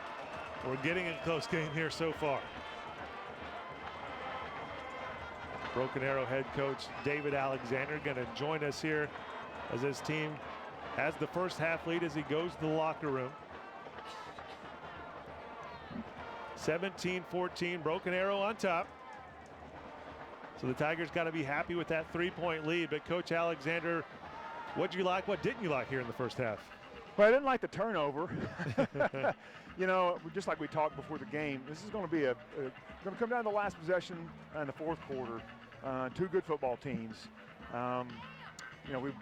We're getting a close game here so far. Broken Arrow head coach David Alexander going to join us here as his team has the first half lead as he goes to the locker room. 17-14, Broken Arrow on top. So the Tigers got to be happy with that 3-point lead. But Coach Alexander, what'd you like? What didn't you like here in the first half? Well, I didn't like the turnover. You know, just like we talked before the game, this is going to be going to come down to the last possession in the 4th quarter. 2 good football teams. You know, we've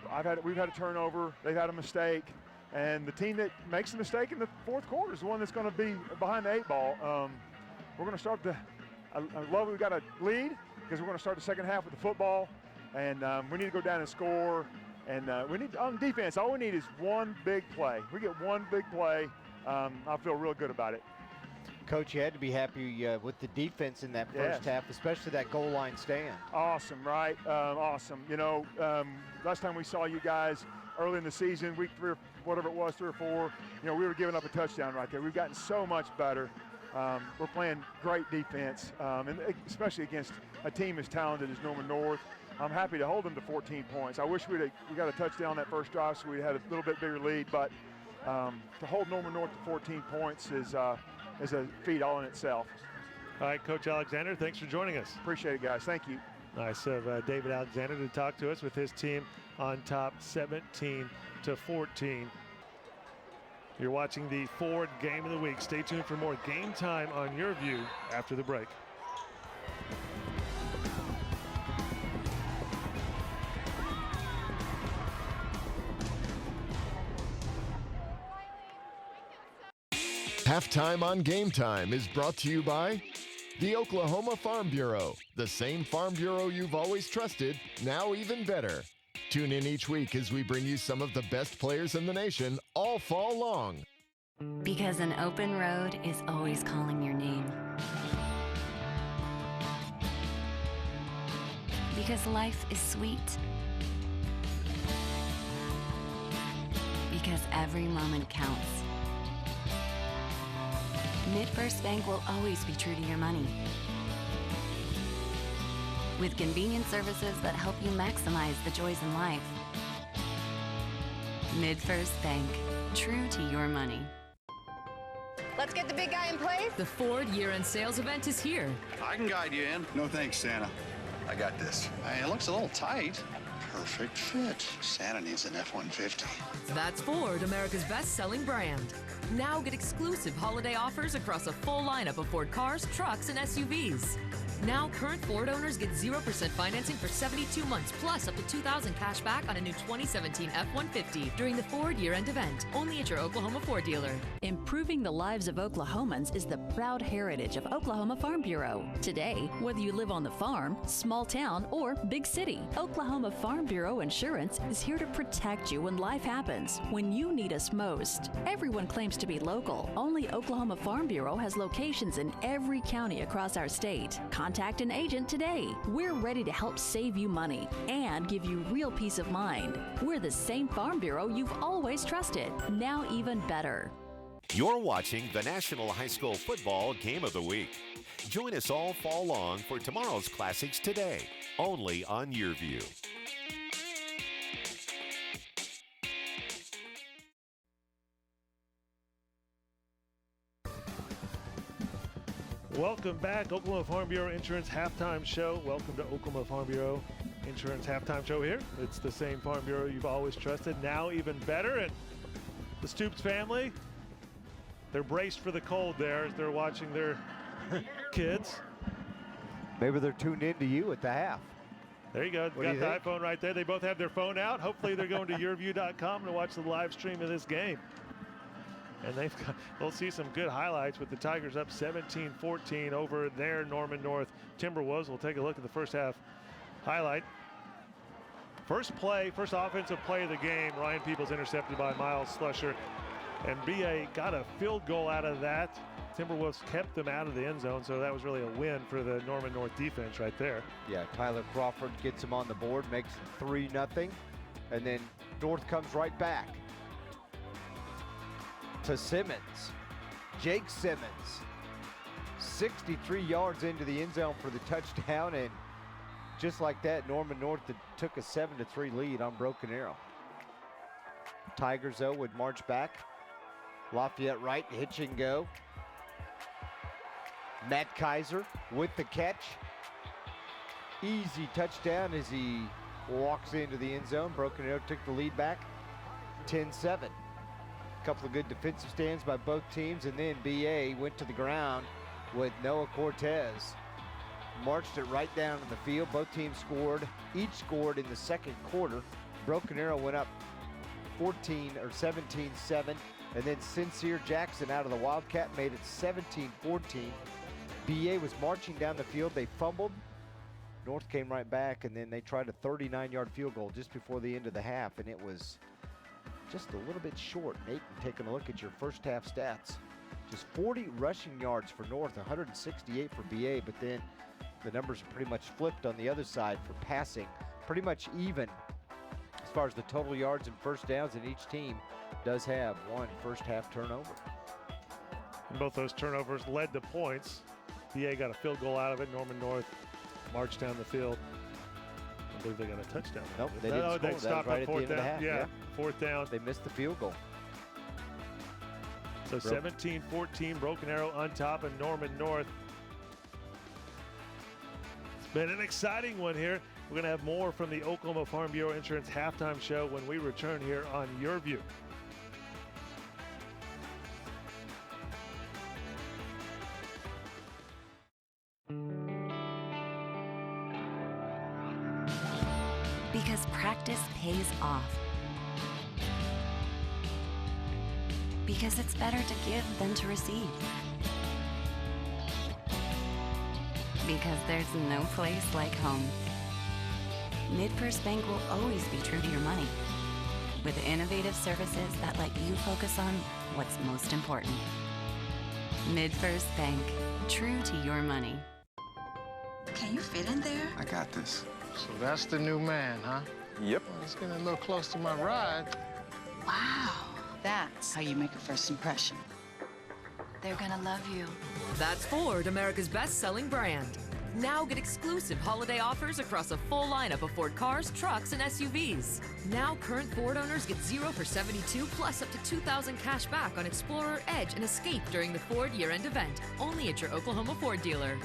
had a turnover. They've had a mistake, and the team that makes the mistake in the 4th quarter is the one that's going to be behind the 8 ball. We're going to start I love we've got a lead because we're going to start the second half with the football, and we need to go down and score. And we need, on defense, all we need is one big play. We get one big play, I feel real good about it. Coach, you had to be happy with the defense in that first half, especially that goal line stand. Awesome, right? Awesome. You know, last time we saw you guys early in the season, week 3 or whatever it was, 3 or 4, you know, we were giving up a touchdown right there. We've gotten so much better. We're playing great defense, and especially against a team as talented as Norman North. I'm happy to hold them to 14 points. I wish we got a touchdown on that first drive so we had a little bit bigger lead, but to hold Norman North to 14 points is a feat all in itself. All right, Coach Alexander, thanks for joining us. Appreciate it, guys. Thank you. Nice of David Alexander to talk to us with his team on top 17-14. You're watching the Ford Game of the Week. Stay tuned for more Game Time on YurView after the break. Halftime on Game Time is brought to you by the Oklahoma Farm Bureau, the same Farm Bureau you've always trusted, now even better. Tune in each week as we bring you some of the best players in the nation all fall long. Because an open road is always calling your name. Because life is sweet. Because every moment counts. MidFirst Bank will always be true to your money. With convenient services that help you maximize the joys in life. MidFirst Bank, true to your money. Let's get the big guy in place. The Ford year-end sales event is here. I can guide you in. No thanks, Santa. I got this. Hey, it looks a little tight. Perfect fit. Santa needs an F-150. That's Ford, America's best-selling brand. Now get exclusive holiday offers across a full lineup of Ford cars, trucks, and SUVs. Now current Ford owners get 0% financing for 72 months, plus up to $2,000 cash back on a new 2017 F-150 during the Ford year-end event, only at your Oklahoma Ford dealer. Improving the lives of Oklahomans is the proud heritage of Oklahoma Farm Bureau. Today, whether you live on the farm, small town, or big city, Oklahoma Farm Bureau Insurance is here to protect you when life happens, when you need us most. Everyone claims to be local. Only Oklahoma Farm Bureau has locations in every county across our state. Contact an agent today. We're ready to help save you money and give you real peace of mind. We're the same Farm Bureau you've always trusted, now even better. You're watching the National High School Football Game of the Week. Join us all fall long for tomorrow's classics today, only on YurView. Welcome back, Oklahoma Farm Bureau Insurance Halftime Show. Welcome to Oklahoma Farm Bureau Insurance Halftime Show here. It's the same Farm Bureau you've always trusted, now even better. And the Stoops family, they're braced for the cold there as they're watching their kids. Maybe they're tuned in to you at the half. There you go. Got the iPhone right there. They both have their phone out. Hopefully they're going to YurView.com to watch the live stream of this game. And we'll see some good highlights with the Tigers up 17-14 over their Norman North Timberwolves. We'll take a look at the first half highlight. First offensive play of the game, Ryan Peoples intercepted by Miles Slusher. And BA got a field goal out of that. Timberwolves kept them out of the end zone, so that was really a win for the Norman North defense right there. Yeah, Tyler Crawford gets him on the board, makes it 3-0, and then North comes right back to Simmons. Jake Simmons, 63 yards into the end zone for the touchdown, and just like that, Norman North took a 7-3 lead on Broken Arrow. Tigers, though, would march back. Lafayette right, hitch and go. Matt Kaiser with the catch. Easy touchdown as he walks into the end zone. Broken Arrow took the lead back, 10-7. Couple of good defensive stands by both teams, and then BA went to the ground with Noah Cortes. Marched it right down to the field. Both teams each scored in the second quarter. Broken Arrow went up 17-7, and then Sincere Jackson out of the Wildcat made it 17-14. BA was marching down the field. They fumbled. North came right back, and then they tried a 39-yard field goal just before the end of the half, and it was just a little bit short. Nate, taking a look at your first half stats. Just 40 rushing yards for North, 168 for BA, but then the numbers are pretty much flipped on the other side for passing. Pretty much even as far as the total yards and first downs, and each team does have one first half turnover. And both those turnovers led to points. BA got a field goal out of it. Norman North march down the field. I believe they got a touchdown. Nope, they didn't score. They stopped right at fourth down. half. Yeah, fourth down. They missed the field goal. So 17-14, Broken Arrow on top of Norman North. It's been an exciting one here. We're going to have more from the Oklahoma Farm Bureau Insurance halftime show when we return here on YurView. Because practice pays off. Because it's better to give than to receive. Because there's no place like home. MidFirst Bank will always be true to your money, with innovative services that let you focus on what's most important. MidFirst Bank, true to your money. Can you fit in there? I got this. So that's the new man, huh? Yep. Well, he's getting a little close to my ride. Wow. That's how you make a first impression. They're gonna love you. That's Ford, America's best-selling brand. Now get exclusive holiday offers across a full lineup of Ford cars, trucks, and SUVs. Now current Ford owners get 0 for 72 plus up to $2,000 cash back on Explorer, Edge, and Escape during the Ford year-end event. Only at your Oklahoma Ford dealer.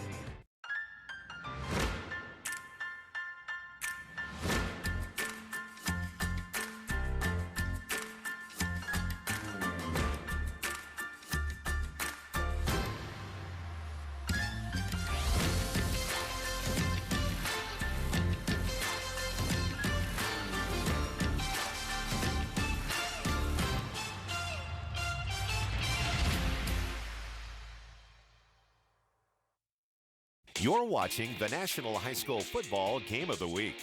You're watching the National High School Football Game of the Week.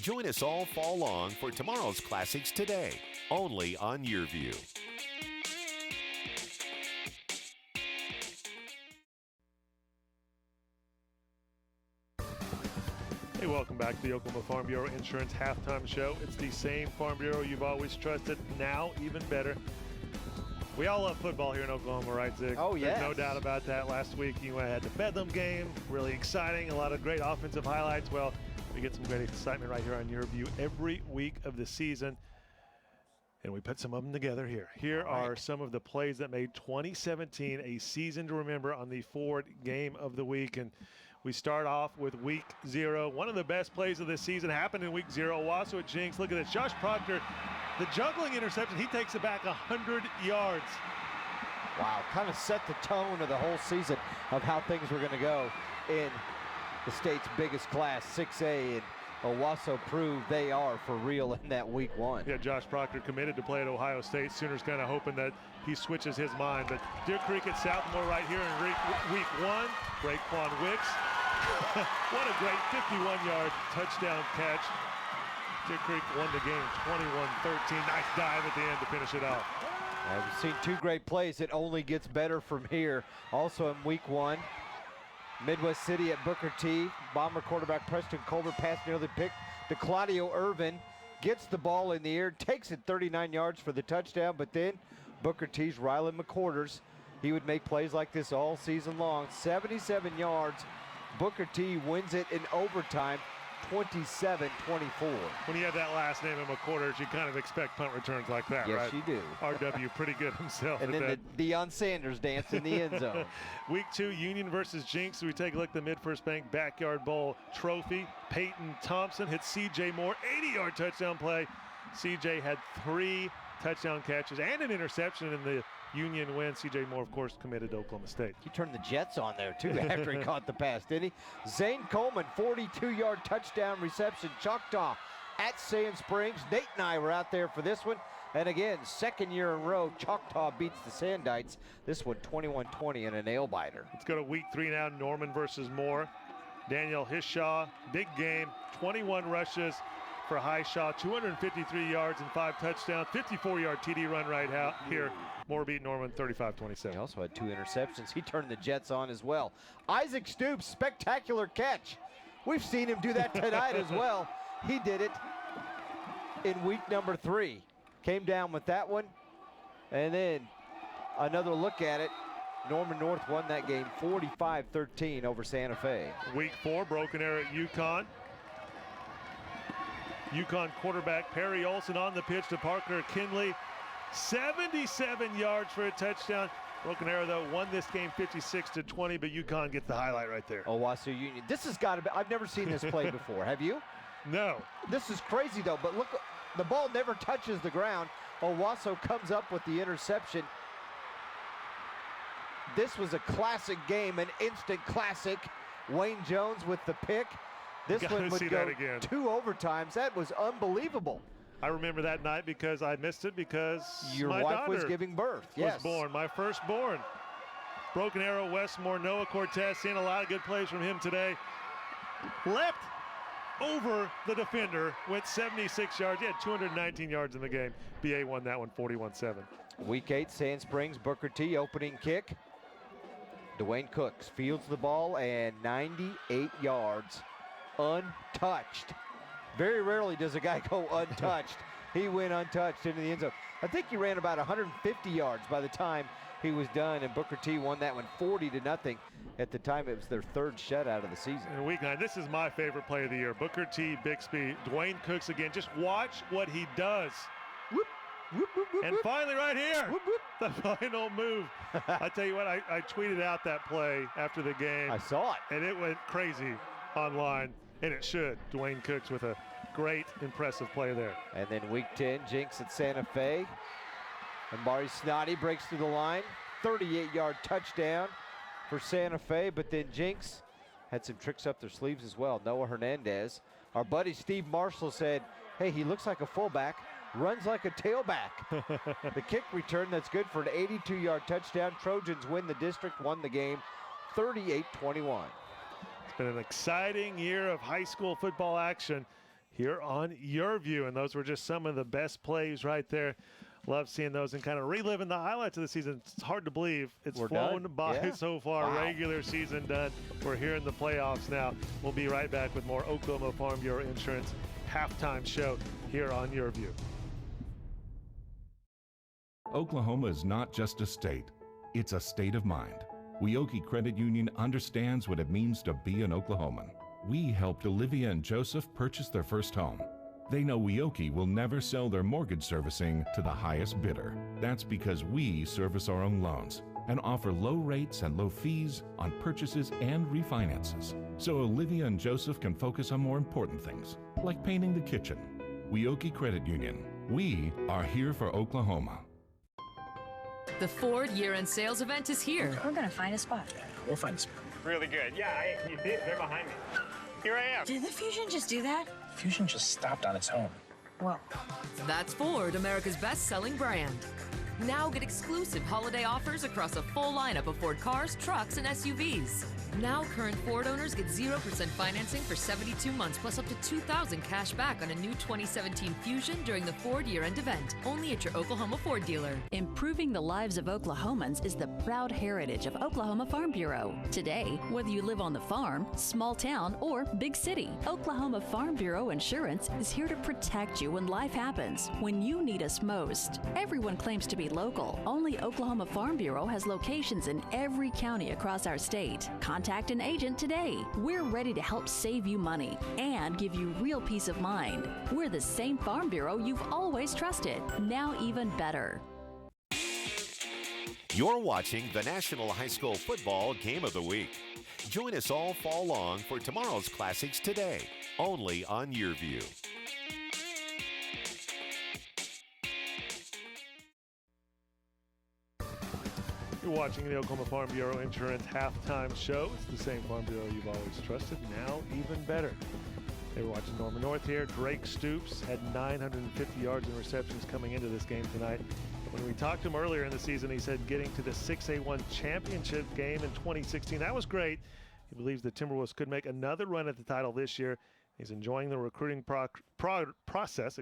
Join us all fall long for tomorrow's classics today, only on YurView. Hey, welcome back to the Oklahoma Farm Bureau Insurance halftime show. It's the same Farm Bureau you've always trusted, now even better. We all love football here in Oklahoma, right, Zig? Oh, yeah. No doubt about that. Last week, you had the Bedlam game. Really exciting. A lot of great offensive highlights. Well, we get some great excitement right here on YurView every week of the season. And we put some of them together here. Here are some of the plays that made 2017 a season to remember on the Ford Game of the Week. And we start off with week 0. One of the best plays of this season happened in week 0. Owasso at Jinx. Look at this. Josh Proctor, the juggling interception, he takes it back 100 yards. Wow, kind of set the tone of the whole season of how things were going to go in the state's biggest class, 6A, and Owasso proved they are for real in that week 1. Yeah, Josh Proctor committed to play at Ohio State. Sooners kind of hoping that he switches his mind. But Deer Creek at Southmore right here in week 1. Raekwon Wicks. What a great 51-yard touchdown catch. Deer Creek won the game 21-13. Nice dive at the end to finish it off. We've seen 2 great plays. It only gets better from here. Also in week 1, Midwest City at Booker T. Bomber quarterback Preston Colbert pass nearly picked to Claudio Irvin. Gets the ball in the air, takes it 39 yards for the touchdown, but then Booker T's Rylan McQuarters, he would make plays like this all season long. 77 yards. Booker T wins it in overtime, 27-24. When you have that last name of McQuarters, you kind of expect punt returns like that, right? Yes, you do. RW pretty good himself. And then the Deion Sanders dance in the end zone. Week 2, Union versus Jinx. We take a look at the MidFirst Bank Backyard Bowl trophy. Peyton Thompson hits C.J. Moore, 80-yard touchdown play. C.J. had 3 touchdown catches and an interception in the Union win. C.J. Moore, of course, committed to Oklahoma State. He turned the Jets on there, too, after he caught the pass, didn't he? Zane Coleman, 42-yard touchdown reception. Choctaw at Sand Springs. Nate and I were out there for this one. And again, second year in a row, Choctaw beats the Sandites. This one, 21-20 in a nail-biter. Let's go to week 3 now, Norman versus Moore. Daniel Hishaw, big game, 21 rushes for Hishaw, 253 yards and 5 touchdowns, 54-yard TD run right out here. Moore beat Norman 35-27. He also had 2 interceptions. He turned the Jets on as well. Isaac Stoops, spectacular catch. We've seen him do that tonight as well. He did it in week number 3. Came down with that one. And then another look at it. Norman North won that game 45-13 over Santa Fe. Week 4, Broken Arrow at UConn. UConn quarterback Perry Olson on the pitch to Parker Kinley. 77 yards for a touchdown. Broken Arrow, though, won this game 56-20, but UConn gets the highlight right there. Owasso Union. This has got to be, I've never seen this play before. Have you? No. This is crazy, though, but look, the ball never touches the ground. Owasso comes up with the interception. This was a classic game, an instant classic. Wayne Jones with the pick. This one would go 2 overtimes. That was unbelievable. I remember that night because I missed it because your my wife daughter was giving birth. Was born, my firstborn. Broken Arrow, Westmore, Noah Cortes, seeing a lot of good plays from him today. Leapt over the defender, went 76 yards. He had 219 yards in the game. BA won that one 41-7. Week 8, Sand Springs, Booker T, opening kick. Dwayne Cooks fields the ball and 98 yards, untouched. Very rarely does a guy go untouched. He went untouched into the end zone. I think he ran about 150 yards by the time he was done, and Booker T won that one 40-0. At the time, it was their 3rd shutout of the season. In week 9, this is my favorite play of the year. Booker T, Bixby, Dwayne Cooks again. Just watch what he does. Whoop, whoop, whoop, whoop, and finally right here, whoop, whoop. The final move. I tell you what, I tweeted out that play after the game. I saw it. And it went crazy online, and it should. Dwayne Cooks with a great, impressive play there. And then week 10, Jinx at Santa Fe. Amari Snoddy breaks through the line. 38-yard touchdown for Santa Fe, but then Jinx had some tricks up their sleeves as well. Noah Hernandez. Our buddy Steve Marshall said, hey, he looks like a fullback, runs like a tailback. The kick return, that's good for an 82-yard touchdown. Trojans win the district, won the game 38-21. It's been an exciting year of high school football action here on YurView, and those were just some of the best plays right there. Love seeing those and kind of reliving the highlights of the season. It's hard to believe it's flown by so far. Wow. Regular season done. We're here in the playoffs now. We'll be right back with more Oklahoma Farm Bureau Insurance halftime show here on YurView. Oklahoma is not just a state, it's a state of mind. Weoki Credit Union understands what it means to be an Oklahoman. We helped Olivia and Joseph purchase their first home. They know Weoki will never sell their mortgage servicing to the highest bidder. That's because we service our own loans and offer low rates and low fees on purchases and refinances. So Olivia and Joseph can focus on more important things, like painting the kitchen. Weoki Credit Union. We are here for Oklahoma. The Ford year-end sales event is here. We're gonna find a spot. We'll find a spot. Really good. Yeah, you did. They're behind me. Here I am. Did the Fusion just do that? Fusion just stopped on its own. Well, That's Ford, America's best-selling brand. Now get exclusive holiday offers across a full lineup of Ford cars, trucks, and SUVs. Now current Ford owners get 0% financing for 72 months plus up to $2,000 cash back on a new 2017 Fusion during the Ford year-end event. Only at your Oklahoma Ford dealer. Improving the lives of Oklahomans is the proud heritage of Oklahoma Farm Bureau. Today, whether you live on the farm, small town, or big city, Oklahoma Farm Bureau Insurance is here to protect you when life happens, when you need us most. Everyone claims to be local. Only Oklahoma Farm Bureau has locations in every county across our state. Contact an agent today. We're ready to help save you money and give you real peace of mind. We're the same Farm Bureau you've always trusted, now even better. You're watching the National High School Football Game of the Week. Join us all fall long for tomorrow's classics today, only on YurView. You're watching the Oklahoma Farm Bureau Insurance halftime show. It's the same Farm Bureau you've always trusted, now even better. They were watching Norman North here. Drake Stoops had 950 yards in receptions coming into this game tonight. When we talked to him earlier in the season, he said getting to the 6A1 championship game in 2016, that was great. He believes the Timberwolves could make another run at the title this year. He's enjoying the recruiting process.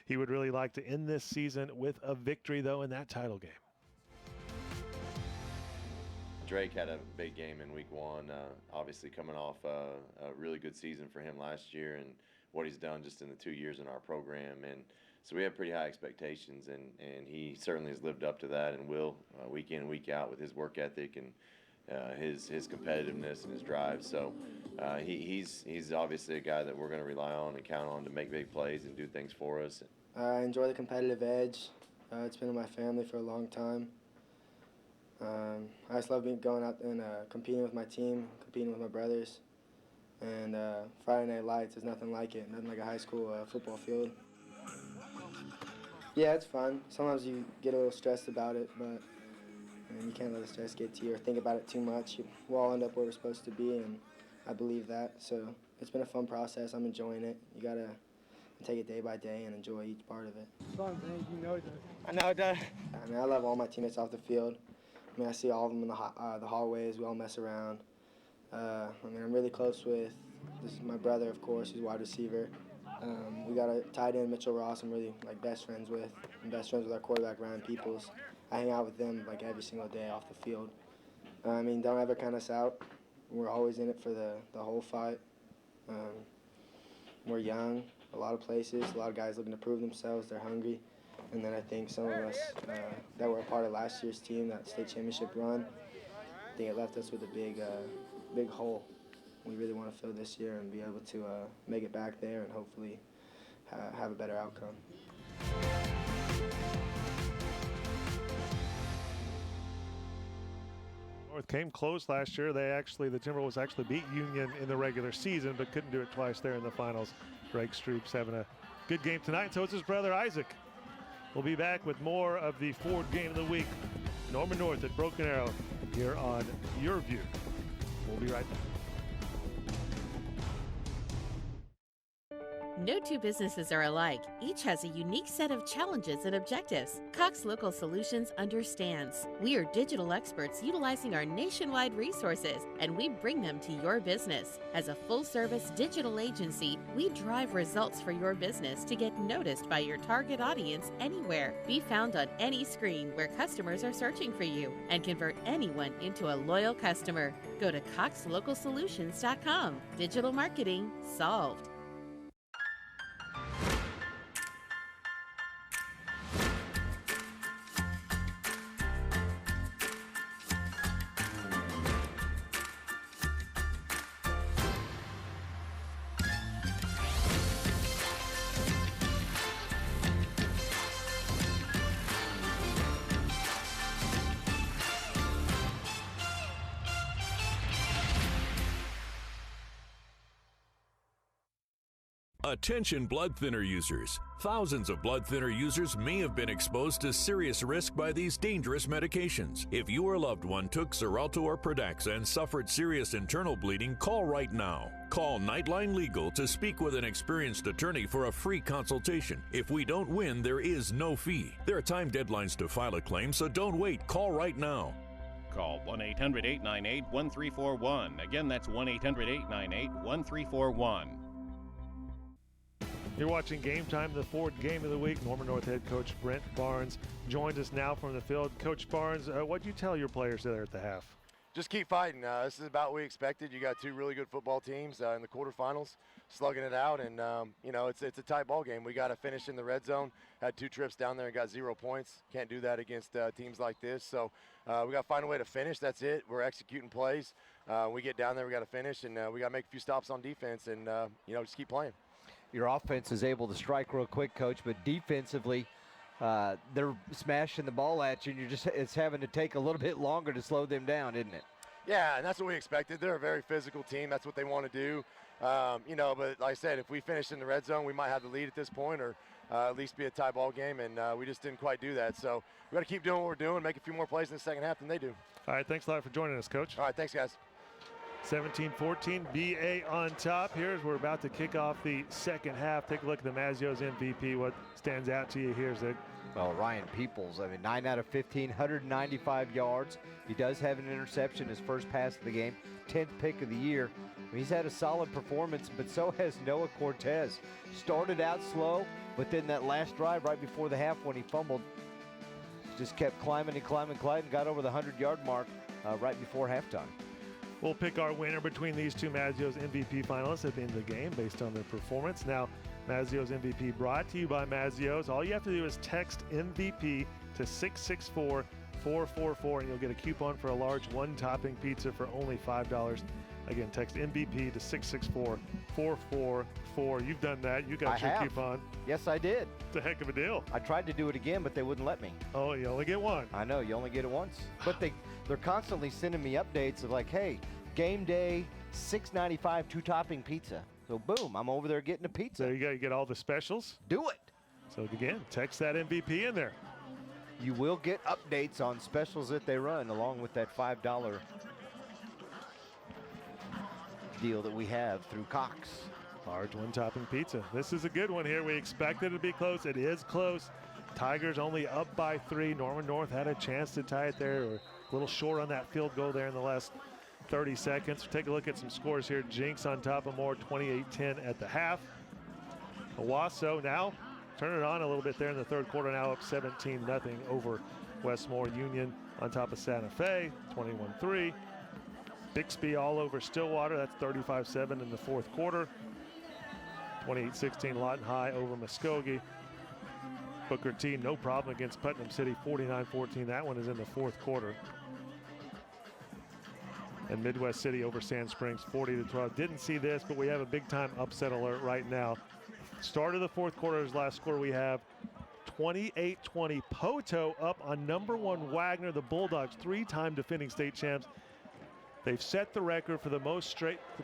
He would really like to end this season with a victory, though, in that title game. Drake had a big game in week 1, obviously coming off a really good season for him last year and what he's done just in the 2 years in our program. And So we have pretty high expectations, and he certainly has lived up to that and will week in and week out with his work ethic and his competitiveness and his drive. So he's obviously a guy that we're going to rely on and count on to make big plays and do things for us. I enjoy the competitive edge. It's been in my family for a long time. I just love going out and competing with my team, competing with my brothers. And Friday Night Lights is nothing like it, nothing like a high school football field. Yeah, it's fun. Sometimes you get a little stressed about it, but you can't let the stress get to you or think about it too much. We'll all end up where we're supposed to be, and I believe that. So it's been a fun process. I'm enjoying it. You got to take it day by day and enjoy each part of it. It's fun, man. You know it does. I know it does. I mean, I love all my teammates off the field. I mean, I see all of them in the hallways. We all mess around. I mean, I'm really close with my brother, of course, who's wide receiver. We got a tight end, Mitchell Ross, I'm really best friends with. I'm best friends with our quarterback, Ryan Peoples. I hang out with them every single day off the field. I mean, don't ever count us out. We're always in it for the whole fight. We're young, a lot of places, a lot of guys looking to prove themselves. They're hungry. And then I think some of us that were a part of last year's team, that state championship run, I think it left us with a big hole. We really want to fill this year and be able to make it back there and hopefully have a better outcome. North came close last year. The Timberwolves actually beat Union in the regular season, but couldn't do it twice there in the finals. Greg Stroop's having a good game tonight, and so is his brother Isaac. We'll be back with more of the Ford Game of the Week. Norman North at Broken Arrow here on YurView. We'll be right back. No two businesses are alike. Each has a unique set of challenges and objectives. Cox Local Solutions understands. We are digital experts utilizing our nationwide resources, and we bring them to your business. As a full-service digital agency, we drive results for your business to get noticed by your target audience anywhere. Be found on any screen where customers are searching for you, and convert anyone into a loyal customer. Go to coxlocalsolutions.com. Digital marketing solved. Attention blood thinner users. Thousands of blood thinner users may have been exposed to serious risk by these dangerous medications. If you or loved one took Xarelto or Pradaxa and suffered serious internal bleeding, call right now. Call Nightline Legal to speak with an experienced attorney for a free consultation. If we don't win, there is no fee. There are time deadlines to file a claim, so don't wait. Call right now. Call 1-800-898-1341. Again, that's 1-800-898-1341. You're watching Game Time, the Ford Game of the Week. Norman North head coach Brent Barnes joins us now from the field. Coach Barnes, what do you tell your players there at the half? Just keep fighting. This is about what we expected. You got two really good football teams in the quarterfinals, slugging it out, and it's a tight ball game. We got to finish in the red zone. Had 2 trips down there and got 0 points. Can't do that against teams like this. So we got to find a way to finish. That's it. We're executing plays. We get down there, we got to finish, and we got to make a few stops on defense, and just keep playing. Your offense is able to strike real quick, Coach, but defensively, they're smashing the ball at you, and it's having to take a little bit longer to slow them down, isn't it? Yeah, and that's what we expected. They're a very physical team. That's what they want to do. But like I said, if we finish in the red zone, we might have the lead at this point, or at least be a tie ball game, and we just didn't quite do that. So we got to keep doing what we're doing, make a few more plays in the second half than they do. All right, thanks a lot for joining us, Coach. All right, thanks, guys. 17-14, BA on top here as we're about to kick off the second half. Take a look at the Mazzio's MVP. What stands out to you here, Zig? Well, Ryan Peoples, 9 out of 15, 195 yards. He does have an interception, his first pass of the game, 10th pick of the year. He's had a solid performance, but so has Noah Cortes. Started out slow, but then that last drive right before the half when he fumbled, just kept climbing and climbing, got over the 100-yard mark right before halftime. We'll pick our winner between these two Mazzio's MVP finalists at the end of the game based on their performance. Now, Mazzio's MVP brought to you by Mazzio's. All you have to do is text MVP to 664-444 and you'll get a coupon for a large one-topping pizza for only $5. Again, text MVP to 664-444. You've done that. You got your coupon. Yes, I did. It's a heck of a deal. I tried to do it again, but they wouldn't let me. Oh, you only get one. I know, you only get it once. But they're constantly sending me updates of like, hey, game day, $6.95 two-topping pizza. So boom, I'm over there getting a pizza. There you go. You get all the specials. Do it. So again, text that MVP in there. You will get updates on specials that they run along with that $5 deal that we have through Cox. Large one-topping pizza. This is a good one here. We expected it to be close. It is close. Tigers only up by 3. Norman North had a chance to tie it there. We're a little short on that field goal there in the last 30 seconds. Take a look at some scores here. Jinx on top of Moore, 28-10 at the half. Owasso now turn it on a little bit there in the third quarter, now up 17-0 over Westmore. Union on top of Santa Fe, 21-3. Bixby all over Stillwater, that's 35-7 in the fourth quarter. 28-16 Lawton High over Muskogee. Booker T, no problem against Putnam City, 49-14. That one is in the fourth quarter. And Midwest City over Sand Springs, 40-12. Didn't see this, but we have a big-time upset alert right now. Start of the fourth quarter is last score we have. 28-20. Poto up on number 1 Wagner. The Bulldogs, 3-time defending state champs. They've set the record for the most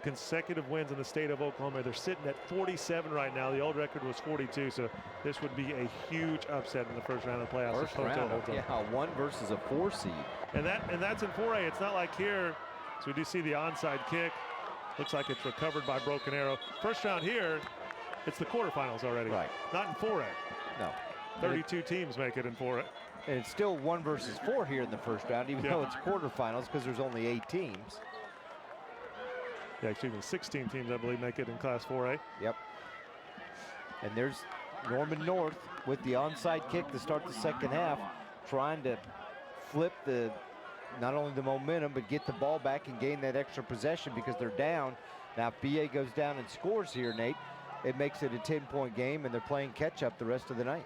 consecutive wins in the state of Oklahoma. They're sitting at 47 right now. The old record was 42, so this would be a huge upset in the first round of the playoffs. First round, yeah, 1 versus a 4 seed. And that's in 4A. It's not like here. So we do see the onside kick. Looks like it's recovered by Broken Arrow. First round here, it's the quarterfinals already. Right. Not in 4A. No. 32 teams make it in 4A. And it's still 1 versus 4 here in the first round, even though it's quarterfinals because there's only 8 teams. Yeah, excuse me, 16 teams, I believe, make it in Class 4A. Yep. And there's Norman North with the onside kick to start the second half, trying to flip not only the momentum, but get the ball back and gain that extra possession because they're down. Now, if BA goes down and scores here, Nate, it makes it a 10-point game, and they're playing catch-up the rest of the night.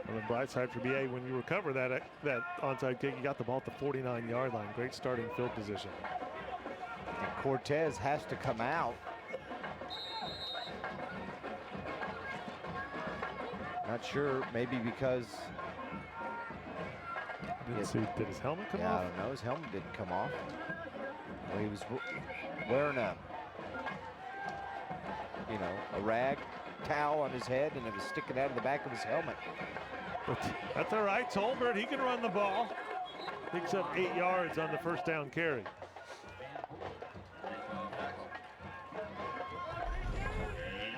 On the bright side for BA, when you recover that onside kick, you got the ball at the 49-yard line. Great starting field position. And Cortes has to come out. Not sure, maybe because... Did his helmet come off? Yeah, I don't know. His helmet didn't come off. Well, he was wearing a rag towel on his head, and it was sticking out of the back of his helmet. But that's all right. Tolbert, he can run the ball. Picks up 8 yards on the first down carry.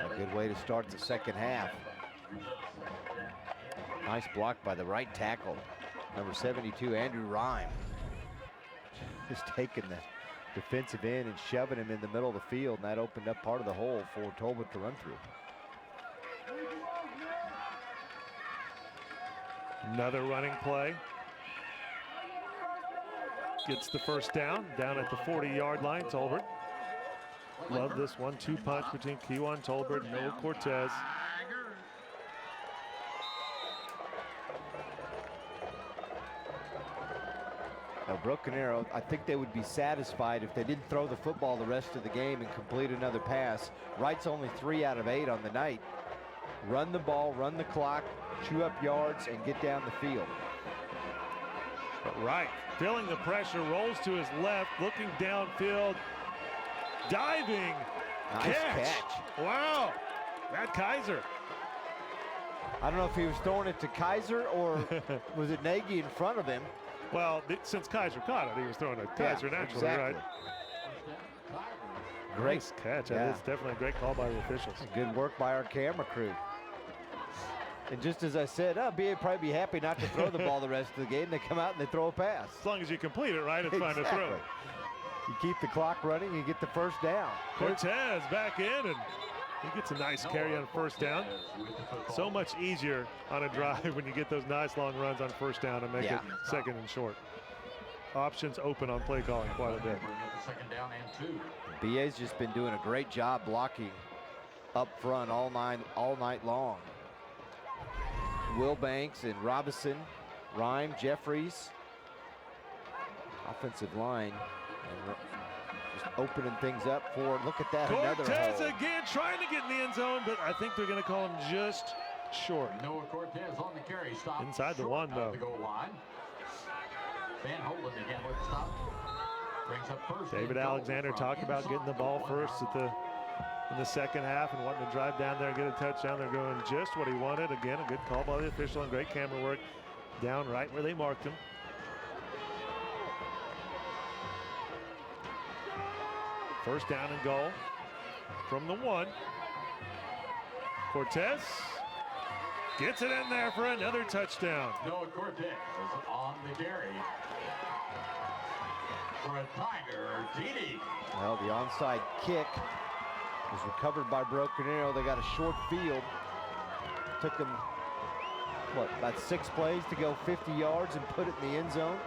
A good way to start the second half. Nice block by the right tackle. Number 72, Andrew Rhyme. Just taking the defensive end and shoving him in the middle of the field, and that opened up part of the hole for Tolbert to run through. Another running play. Gets the first down at the 40-yard line. Tolbert. Love this 1-2 punch between Kewan Tolbert and Noah Cortes. Now, Broken Arrow, I think they would be satisfied if they didn't throw the football the rest of the game and complete another pass. Wright's only 3 out of 8 on the night. Run the ball, run the clock, chew up yards, and get down the field. But Wright, feeling the pressure, rolls to his left, looking downfield, diving. Nice catch. Wow, Matt Kaiser. I don't know if he was throwing it to Kaiser or was it Nagy in front of him. Well, since Kaiser caught it, he was throwing it to Kaiser naturally, exactly. right? Great nice catch. Yeah. It's definitely a great call by the officials. Good work by our camera crew. And just as I said, BA probably be happy not to throw the ball the rest of the game. They come out and they throw a pass. As long as you complete it, right? It's fine to throw. You keep the clock running, you get the first down. Cortes back in, and he gets a nice carry on first down. So much easier on a drive when you get those nice long runs on first down and make it second and short. options open on play calling quite a bit. Second down and 2. BA's just been doing a great job blocking up front all night long. Wilbanks and Robinson, Rhyme, Jeffries, offensive line, and just opening things up for, look at that, another Cortes hole. again trying to get in the end zone, but I think they're going to call him just short. Noah Cortes on the carry, stop Inside the one, though. The goal line. Van Holden again with the stop. Brings up first. David Alexander talked about getting the ball first in the second half and wanting to drive down there and get a touchdown. They're going just what he wanted. Again, a good call by the official and great camera work down right where they marked him. First down and goal from the 1. Cortes gets it in there for another touchdown. Noah Cortes on the carry for a Tiger TD. Well, the onside kick was recovered by Broken Arrow. They got a short field. Took them, what, about 6 plays to go 50 yards and put it in the end zone.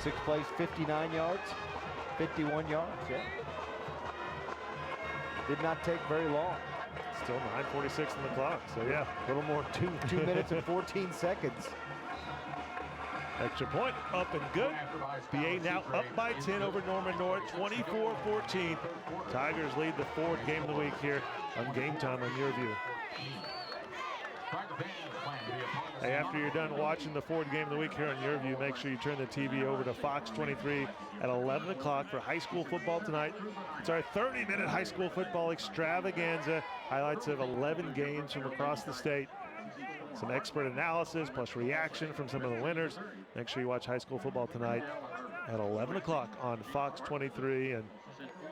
6 plays, 59 yards, 51 yards, yeah. Did not take very long. Still 9:46 on the clock, so yeah, a little more. 2 minutes and 14 seconds. Extra point, up and good. BA now up by 10 over Norman North, 24-14. Tigers lead the Ford game of the week here on Game Time on YurView. Hey, after you're done watching the Ford game of the week here on YurView, make sure you turn the TV over to Fox 23 at 11 o'clock for high school football tonight. It's our 30-minute high school football extravaganza. Highlights of 11 games from across the state. Some expert analysis plus reaction from some of the winners. Make sure you watch high school football tonight at 11 o'clock on Fox 23. And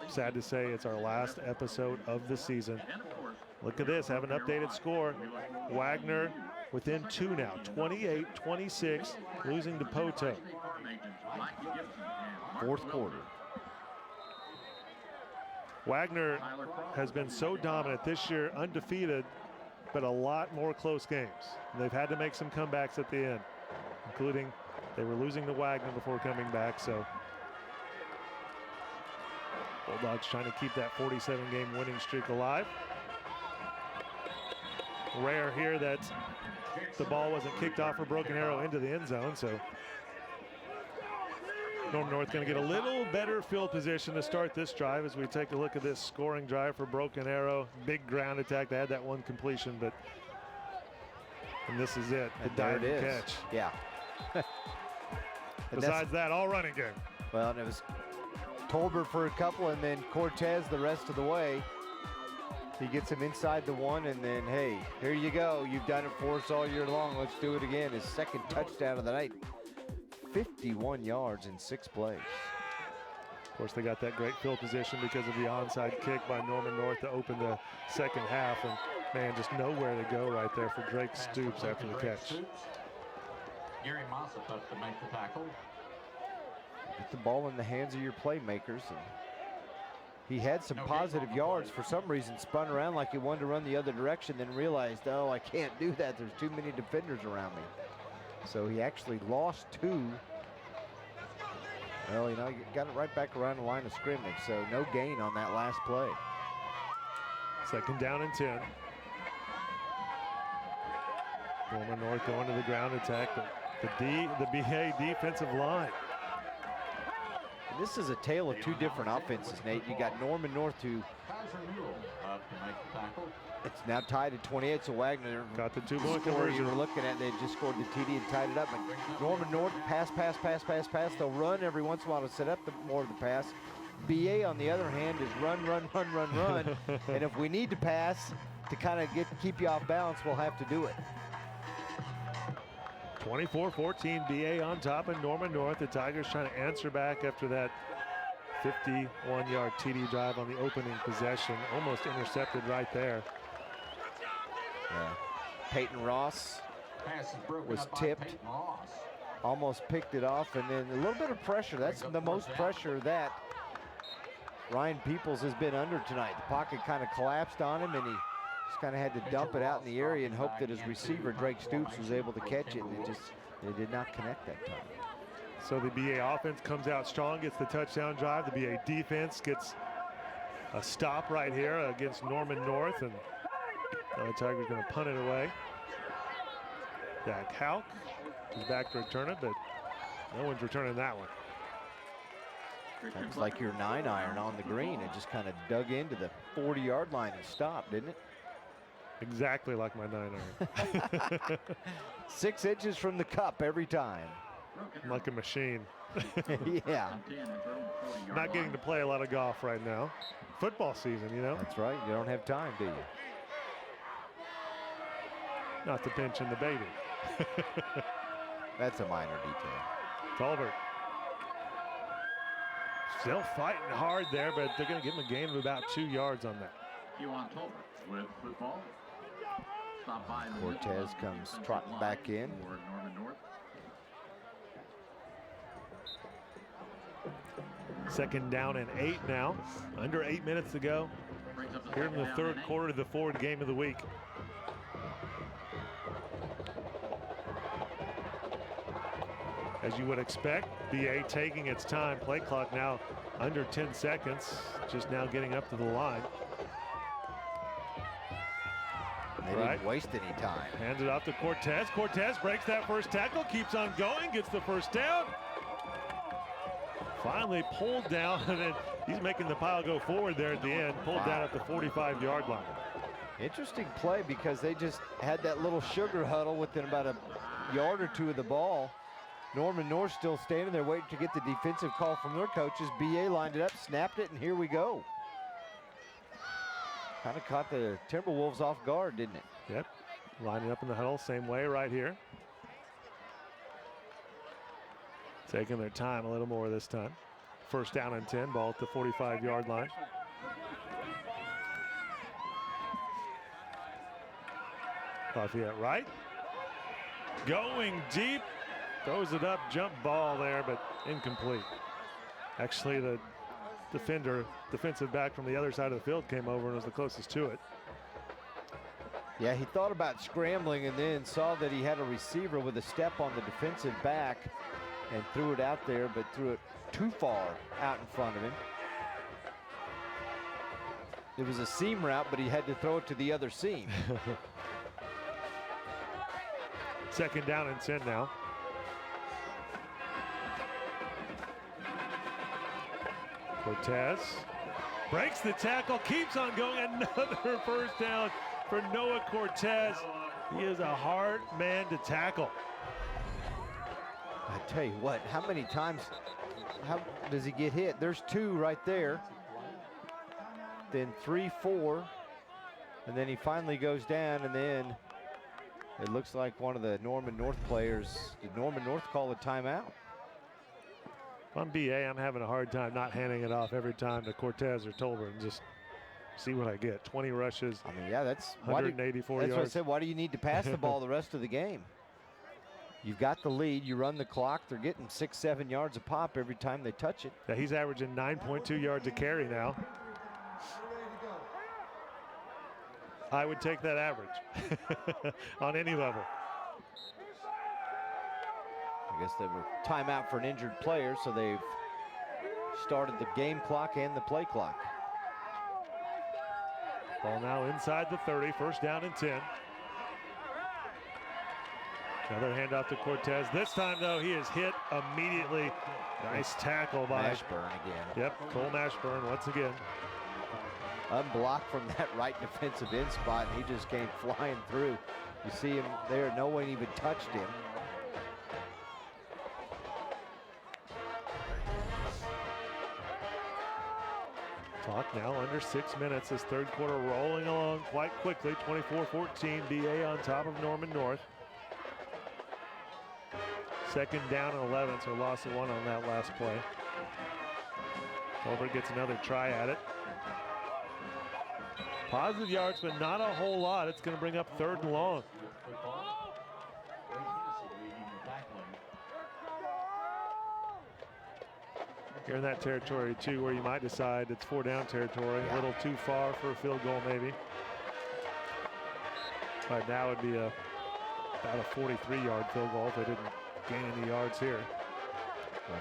sad to say, it's our last episode of the season. Look at this, have an updated score. Wagner within 2 now, 28-26, losing to Poto. Fourth quarter. Wagner has been so dominant this year, undefeated, but a lot more close games. They've had to make some comebacks at the end, including they were losing to Wagner before coming back, so Bulldogs trying to keep that 47-game winning streak alive. Rare here that the ball wasn't kicked off for Broken Arrow into the end zone, so Norman North going to get a little better field position to start this drive as we take a look at this scoring drive for Broken Arrow. Big ground attack. They had that one completion, but and this is it. The dive and catch. Yeah. Besides that, all running game. Well, and it was Tolbert for a couple, and then Cortes the rest of the way. He gets him inside the 1, and then, hey, here you go. You've done it for us all year long. Let's do it again. His second touchdown of the night. 51 yards in 6 plays. Of course, they got that great field position because of the onside kick by Norman North to open the second half. And, man, just nowhere to go right there for Drake Stoops after the catch. Gary Moss up to make the tackle. Get the ball in the hands of your playmakers. And he had some positive yards. For some reason, spun around like he wanted to run the other direction, then realized, oh, I can't do that. There's too many defenders around me. So he actually lost 2. Well, you know, he got it right back around the line of scrimmage, so no gain on that last play. Second down and 10. Norman North going to the ground attack, but the BA defensive line. This is a tale of 2 different offenses, Nate. You got Norman North who it's now tied at 28, so Wagner got the 2-point score conversion. you were looking at. They just scored the TD and tied it up. But Norman North, pass. They'll run every once in a while to set up more of the pass. BA, on the other hand, is run. And if we need to pass to kind of keep you off balance, we'll have to do it. 24-14, BA on top of Norman North. The Tigers trying to answer back after that 51-yard TD drive on the opening possession. Almost intercepted right there. Yeah. Peyton Ross was tipped. Almost picked it off, and then a little bit of pressure. That's the most pressure that Ryan Peoples has been under tonight. The pocket kind of collapsed on him, and he just kind of had to dump it out in the area and hope that his receiver, Drake Stoops, was able to catch it, and it just They did not connect that time. So the BA offense comes out strong, gets the touchdown drive. The BA defense gets a stop right here against Norman North, and the Tigers going to punt it away. Dak Hauk is back to return it, but no one's returning that one. That's like your 9-iron on the green. It just kind of dug into the 40-yard line and stopped, didn't it? Exactly like my 9-iron. 6 inches from the cup every time. Like a machine. Yeah. Not getting to play a lot of golf right now. Football season, you know. That's right. You don't have time, do you? Not to pinch in the baby. That's a minor detail. Tolbert. Still fighting hard there, but they're going to give him a gain of about 2 yards on that. With football. Stop by Cortes comes trotting back in. Second down and 8 now. Under 8 minutes to go. Here in the third quarter of the Ford game of the week. As you would expect, BA taking its time. Play clock now under 10 seconds. Just now getting up to the line. They didn't waste any time. Hands it off to Cortes. Cortes breaks that first tackle, keeps on going, gets the first down. Finally pulled down, and then he's making the pile go forward there at the end. Pulled down at the 45-yard line. Interesting play because they just had that little sugar huddle within about a yard or two of the ball. Norman North still standing there waiting to get the defensive call from their coaches. BA lined it up, snapped it, and here we go. Kind of caught the Timberwolves off guard, didn't it? Yep. Lining up in the huddle, same way right here. Taking their time a little more this time. First down and 10, ball at the 45-yard line. Lafayette right. Going deep. Throws it up, jump ball there, but incomplete. Actually, the defensive back from the other side of the field came over and was the closest to it. Yeah, he thought about scrambling and then saw that he had a receiver with a step on the defensive back and threw it out there, but threw it too far out in front of him. It was a seam route, but he had to throw it to the other seam. Second down and 10 now. Cortes breaks the tackle, keeps on going. Another first down for Noah Cortes. He is a hard man to tackle. I tell you what, how many times, how does he get hit? There's 2 right there. Then 3, 4. And then he finally goes down, and then it looks like one of the Norman North players, did Norman North call a timeout? If I'm BA, I'm having a hard time not handing it off every time to Cortes or Tolbert and just see what I get. 20 rushes. I mean, yeah, that's 184 yards. That's what I said. Why do you need to pass the ball the rest of the game? You've got the lead. You run the clock. They're getting 6, 7 yards a pop every time they touch it. Yeah, he's averaging 9.2 yards a carry now. I would take that average on any level. I guess they were timeout for an injured player, so they've started the game clock and the play clock. Ball now inside the 30, first down and 10. Another handoff to Cortes. This time, though, he is hit immediately. Nice tackle by Mashburn again. Yep, Cole Mashburn once again. Unblocked from that right defensive end spot, and he just came flying through. You see him there, no one even touched him. Clock now under 6 minutes. This third quarter rolling along quite quickly. 24-14, BA on top of Norman North. Second down and 11, so loss of 1 on that last play. Tolbert gets another try at it. Positive yards, but not a whole lot. It's going to bring up third and long. You're in that territory, too, where you might decide it's 4-down territory. A little too far for a field goal, maybe. But now would be about a 43-yard field goal if they didn't gaining the yards here.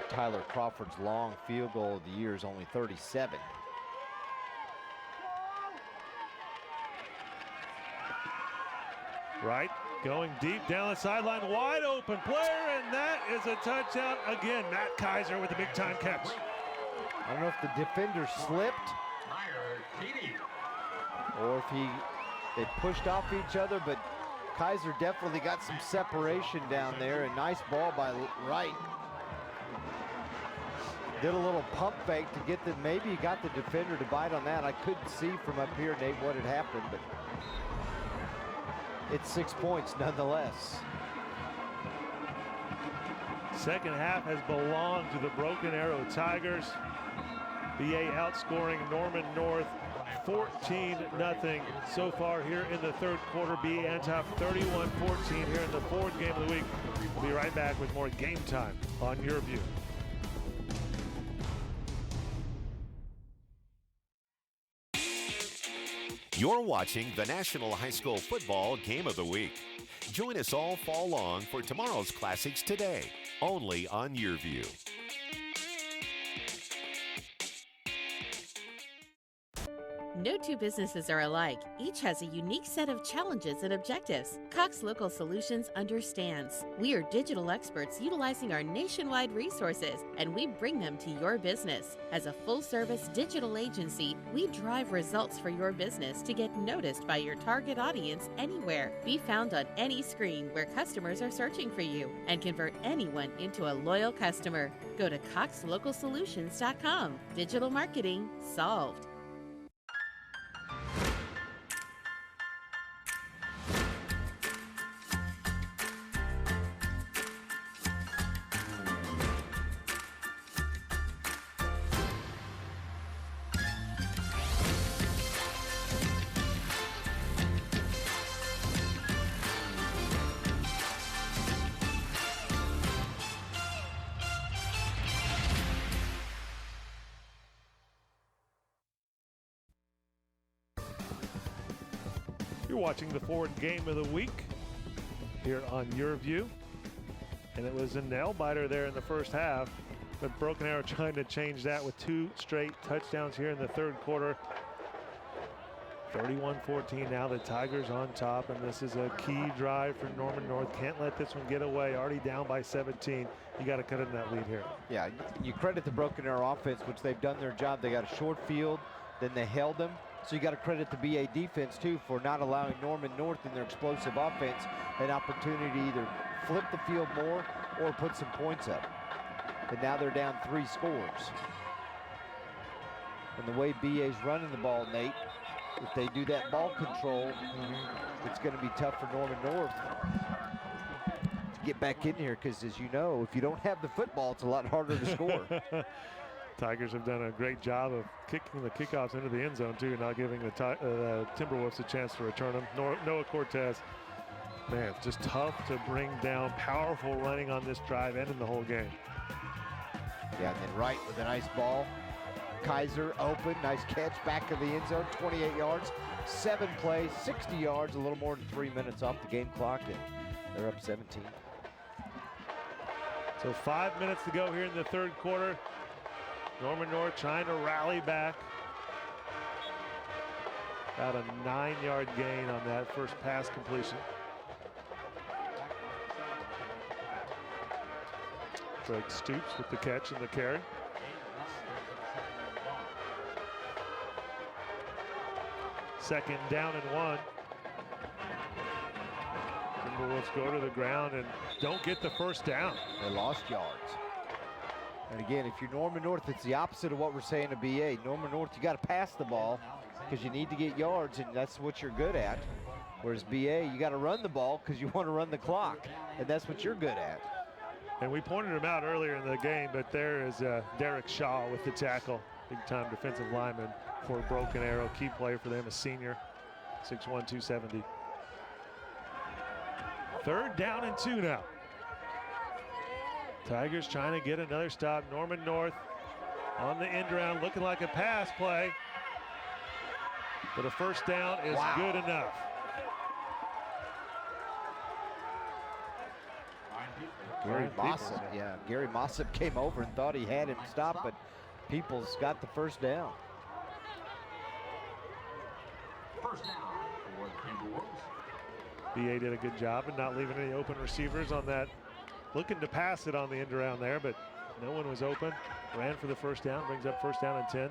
Tyler Crawford's long field goal of the year is only 37. Right, going deep down the sideline, wide open player, and that is a touchdown again. Matt Kaiser with a big time catch. I don't know if the defender slipped or if they pushed off each other, but Kaiser definitely got some separation down there. A nice ball by Wright. Did a little pump fake to get the, maybe he got the defender to bite on that. I couldn't see from up here, Nate, what had happened, but it's 6 points nonetheless. Second half has belonged to the Broken Arrow Tigers. BA outscoring Norman North 14-0 so far here in the third quarter. BA on top 31-14 here in the fourth game of the week. We'll be right back with more Game Time on YurView. You're watching the National High School Football Game of the Week. Join us all fall long for tomorrow's classics today, only on YurView. No two businesses are alike. Each has a unique set of challenges and objectives. Cox Local Solutions understands. We are digital experts utilizing our nationwide resources, and we bring them to your business. As a full-service digital agency, we drive results for your business to get noticed by your target audience anywhere. Be found on any screen where customers are searching for you, and convert anyone into a loyal customer. Go to coxlocalsolutions.com. Digital marketing solved. You're watching the fourth game of the week here on YurView. And it was a nail biter there in the first half, but Broken Arrow trying to change that with 2 straight touchdowns here in the third quarter. 31-14 now, the Tigers on top, and this is a key drive for Norman North. Can't let this one get away. Already down by 17. You got to cut in that lead here. Yeah, you credit the Broken Arrow offense, which they've done their job. They got a short field, then they held them. So you got to credit the BA defense too for not allowing Norman North in their explosive offense an opportunity to either flip the field more or put some points up. But now they're down 3 scores. And the way BA's running the ball, Nate, if they do that ball control, it's going to be tough for Norman North to get back in here, because as you know, if you don't have the football, it's a lot harder to score. Tigers have done a great job of kicking the kickoffs into the end zone too, not giving the Timberwolves a chance to return them. Noah Cortes, man, just tough to bring down. Powerful running on this drive, ending the whole game. Yeah, and then Wright with a nice ball. Kaiser open, nice catch back of the end zone, 28 yards, 7 plays, 60 yards, a little more than 3 minutes off the game clock, and they're up 17. So 5 minutes to go here in the third quarter. Norman North trying to rally back. About a 9-yard gain on that first pass completion. Greg Stoops with the catch and the carry. Second down and 1. Timberwolves go to the ground and don't get the first down. They lost yards. And again, if you're Norman North, it's the opposite of what we're saying to BA. Norman North, you got to pass the ball because you need to get yards, and that's what you're good at. Whereas BA, you got to run the ball because you want to run the clock, and that's what you're good at. And we pointed him out earlier in the game, but there is Derek Shaw with the tackle. Big-time defensive lineman for Broken Arrow. Key player for them, a senior, 6'1", 270. Third down and 2 now. Tigers trying to get another stop. Norman North on the end round, looking like a pass play. But a first down is good enough. Gary Mossop, yeah. Gary Mossop came over and thought he had him stopped, but Peoples got the first down. First down for the Timberwolves. BA did a good job in not leaving any open receivers on that. Looking to pass it on the end around there, but no one was open. Ran for the first down, brings up first down and 10.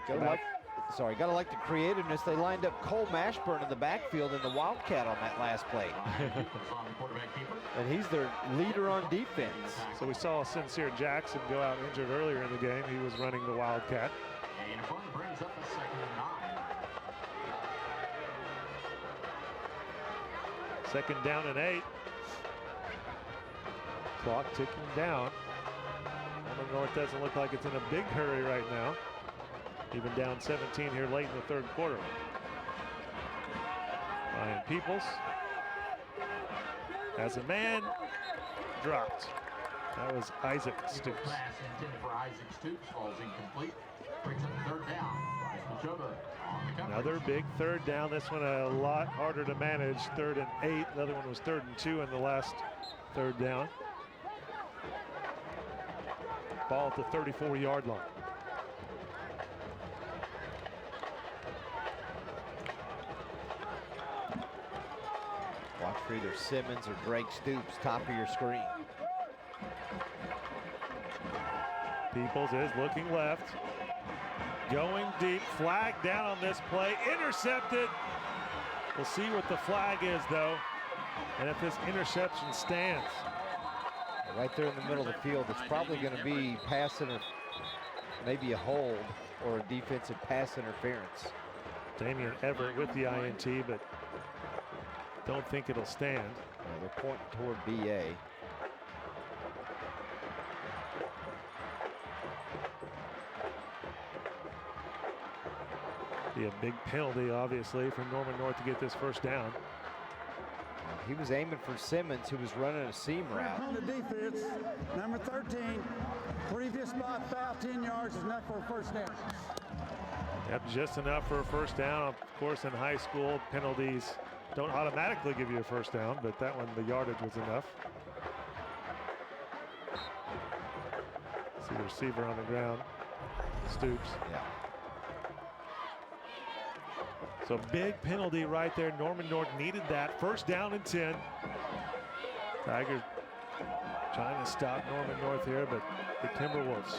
Gotta like the creativeness. They lined up Cole Mashburn in the backfield in the Wildcat on that last play. And he's their leader on defense. So we saw Sincere Jackson go out injured earlier in the game. He was running the Wildcat. And fun brings up a 2nd and 9. 2nd down and 8. Clock ticking down. Norman North doesn't look like it's in a big hurry right now. Even down 17 here late in the 3rd quarter. Ryan Peoples as a man dropped. That was Isaac Stoops. Pass intended for Isaac Stoops falls incomplete. Brings up 3rd down. Bryce Machoba on the coverage. Another big 3rd down. This one a lot harder to manage. 3rd and 8. The other one was 3rd and 2 in the last 3rd down. Ball at the 34-yard line. Watch for either Simmons or Drake Stoops, top of your screen. Peoples is looking left. Going deep, flag down on this play, intercepted. We'll see what the flag is though, and if this interception stands. Right there in the middle of the field, it's probably going to be pass maybe a hold or a defensive pass interference. Damian Everett with the INT, but don't think it'll stand. Yeah, they're pointing toward BA. Be a big penalty, obviously, for Norman North to get this first down. He was aiming for Simmons, who was running a seam route. On the defense, number 13, previous spot, foul 10 yards is enough for a first down. Yep, just enough for a first down. Of course, in high school, penalties don't automatically give you a first down, but that one, the yardage was enough. See the receiver on the ground, Stoops. Yeah. So big penalty right there. Norman North needed that. First down and 10. Tigers trying to stop Norman North here, but the Timberwolves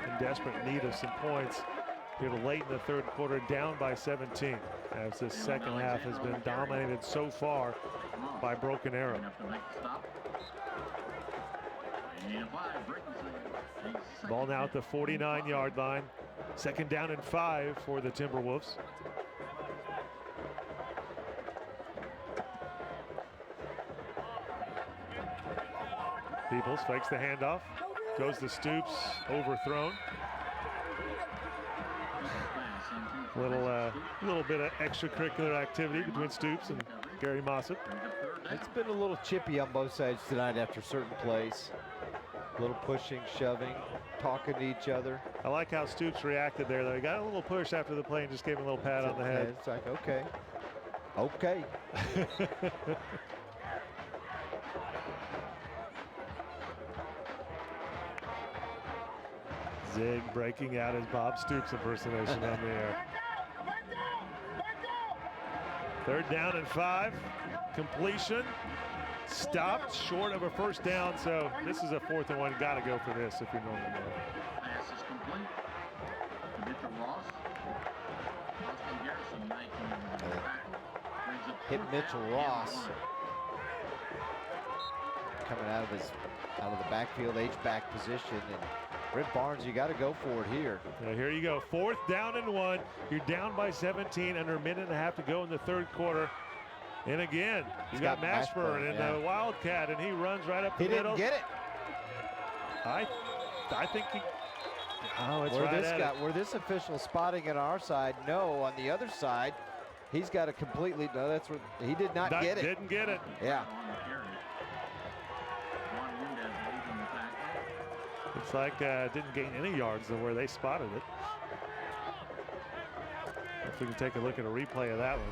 in desperate need of some points here late in the 3rd quarter, down by 17, as this second half has been dominated so far by Broken Arrow. Ball now at the 49-yard line. 2nd down and 5 for the Timberwolves. Peoples fakes the handoff, goes to Stoops, overthrown. Little bit of extracurricular activity between Stoops and Gary Mossop. It's been a little chippy on both sides tonight after certain plays. A little pushing, shoving, talking to each other. I like how Stoops reacted there, though. He got a little push after the play and just gave him a little pat on the head. It's like, okay. Okay. Zig breaking out his Bob Stoops impersonation on the air. 3rd down and 5. Completion. Stopped short of a first down, so this is a 4th and 1. Got to go for this if you're Norman North. Pass is complete to Mitchell Ross. Austin Garrison making the tackle. Hit Mitchell Ross. Coming out of the backfield, H-back position, and Britt Barnes, you got to go for it here. Yeah, here you go. 4th down and 1. You're down by 17, under a minute and a half to go in the 3rd quarter. And again, he's got Mashburn in the Wildcat, and he runs right up the middle. He didn't get it. I think he. Oh, it's right at it. Where this official spotting it on our side, no. On the other side, he's got a completely. No, that's where he did not get it. Didn't get it. Yeah. Looks like didn't gain any yards than where they spotted it. If we can take a look at a replay of that one.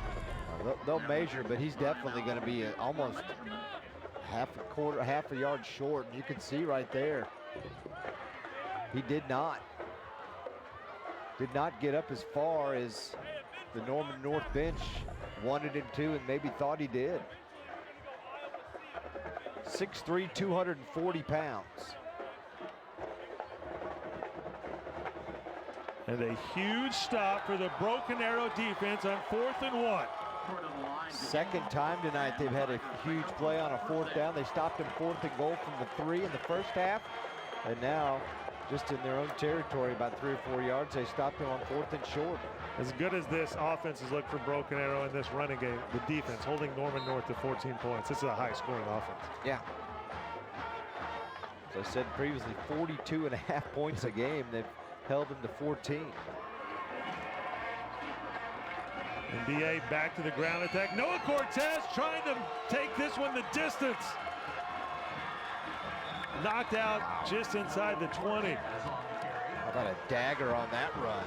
They'll measure, but he's definitely going to be almost half a yard short. You can see right there, he did not get up as far as the Norman North bench wanted him to and maybe thought he did. 6'3", 240 pounds. And a huge stop for the Broken Arrow defense on 4th and 1. Second time tonight they've had a huge play on a 4th down. They stopped him 4th and goal from the 3 in the first half. And now, just in their own territory, about 3 or 4 yards, they stopped him on 4th and short. As good as this offense has looked for Broken Arrow in this running game, the defense holding Norman North to 14 points. This is a high-scoring offense. Yeah. As I said previously, 42.5 points a game. They've held them to 14. And BA back to the ground attack. Noah Cortes trying to take this one the distance. Knocked out just inside the 20. How about a dagger on that run?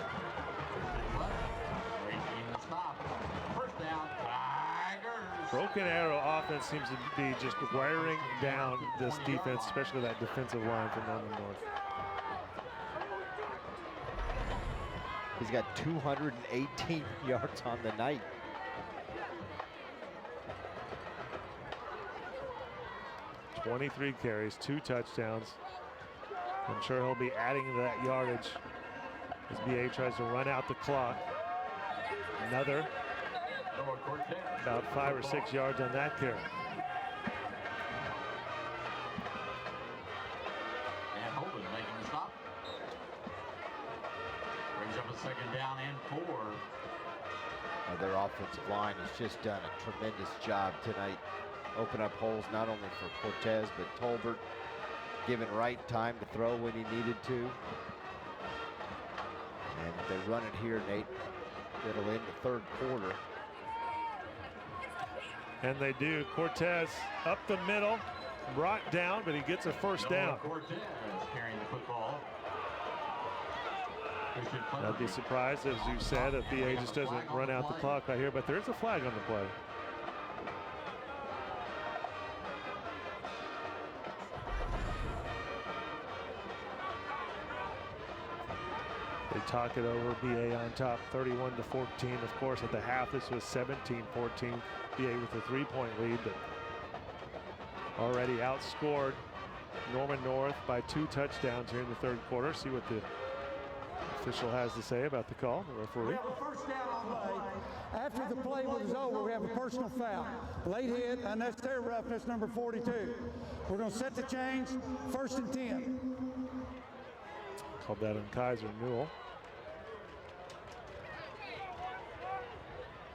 Broken Arrow offense seems to be just wearing down this defense, especially that defensive line from Norman North. He's got 218 yards on the night. "23 carries, 2 touchdowns. I'm sure he'll be adding to that yardage as BA tries to run out the clock. Another about 5 or 6 yards on that carry. And Holden making the stop. Brings up a 2nd down and 4. Their offensive line has just done a tremendous job tonight. Open up holes not only for Cortes, but Tolbert, given Wright time to throw when he needed to. And they run it here, Nate. It'll end the 3rd quarter. And they do. Cortes up the middle, brought down, but he gets a 1st down. Cortes carrying the football. I'd be surprised, as you said, if BA just doesn't run out the clock right here, but there's a flag on the play. They talk it over. BA on top, 31-14. Of course, at the half, this was 17-14. BA with a 3-point lead, but already outscored Norman North by 2 touchdowns here in the 3rd quarter. See what the official has to say about the call, the referee. We have a 1st down on play. After the play was over, we have a personal foul. Late hit, unnecessary roughness, number 42. We're going to set the change, 1st and 10. Called that on Kaiser Newell.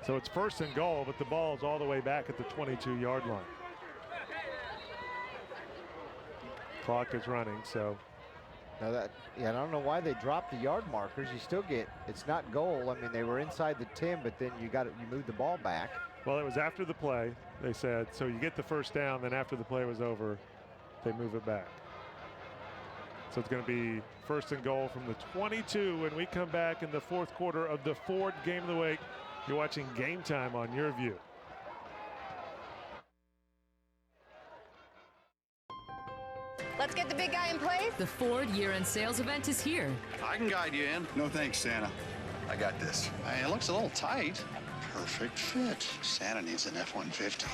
So it's 1st and goal, but the ball is all the way back at the 22-yard line. Clock is running, so. Now I don't know why they dropped the yard markers. You still get, it's not goal. I mean, they were inside the 10, but then you moved the ball back. Well, it was after the play, they said. So you get the 1st down, then after the play was over, they move it back. So it's going to be 1st and goal from the 22 when we come back in the 4th quarter of the Ford Game of the Week. You're watching Game Time on YurView. Let's get the big guy in place. The Ford year-end sales event is here. I can guide you in. No thanks, Santa. I got this. Hey, it looks a little tight. Perfect fit. Santa needs an F-150.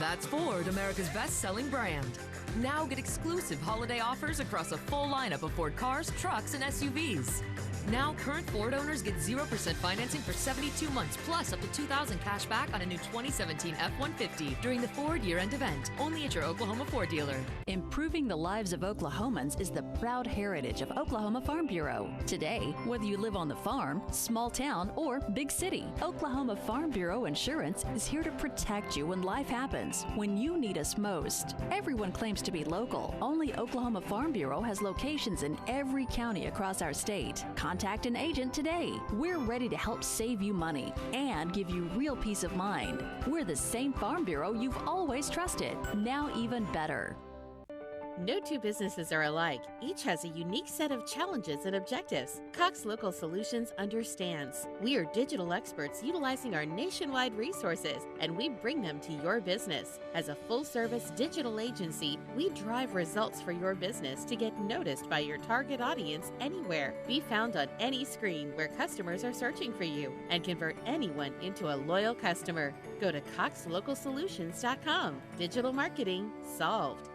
That's Ford, America's best-selling brand. Now get exclusive holiday offers across a full lineup of Ford cars, trucks, and SUVs. Now, current Ford owners get 0% financing for 72 months, plus up to $2,000 cash back on a new 2017 F-150 during the Ford year-end event, only at your Oklahoma Ford dealer. Improving the lives of Oklahomans is the proud heritage of Oklahoma Farm Bureau. Today, whether you live on the farm, small town, or big city, Oklahoma Farm Bureau Insurance is here to protect you when life happens, when you need us most. Everyone claims to be local. Only Oklahoma Farm Bureau has locations in every county across our state. Contact an agent today. We're ready to help save you money and give you real peace of mind. We're the same Farm Bureau you've always trusted, now even better. No two businesses are alike. Each has a unique set of challenges and objectives. Cox Local Solutions understands. We are digital experts utilizing our nationwide resources, and we bring them to your business. As a full-service digital agency, we drive results for your business to get noticed by your target audience anywhere. Be found on any screen where customers are searching for you, and convert anyone into a loyal customer. Go to coxlocalsolutions.com. Digital marketing solved.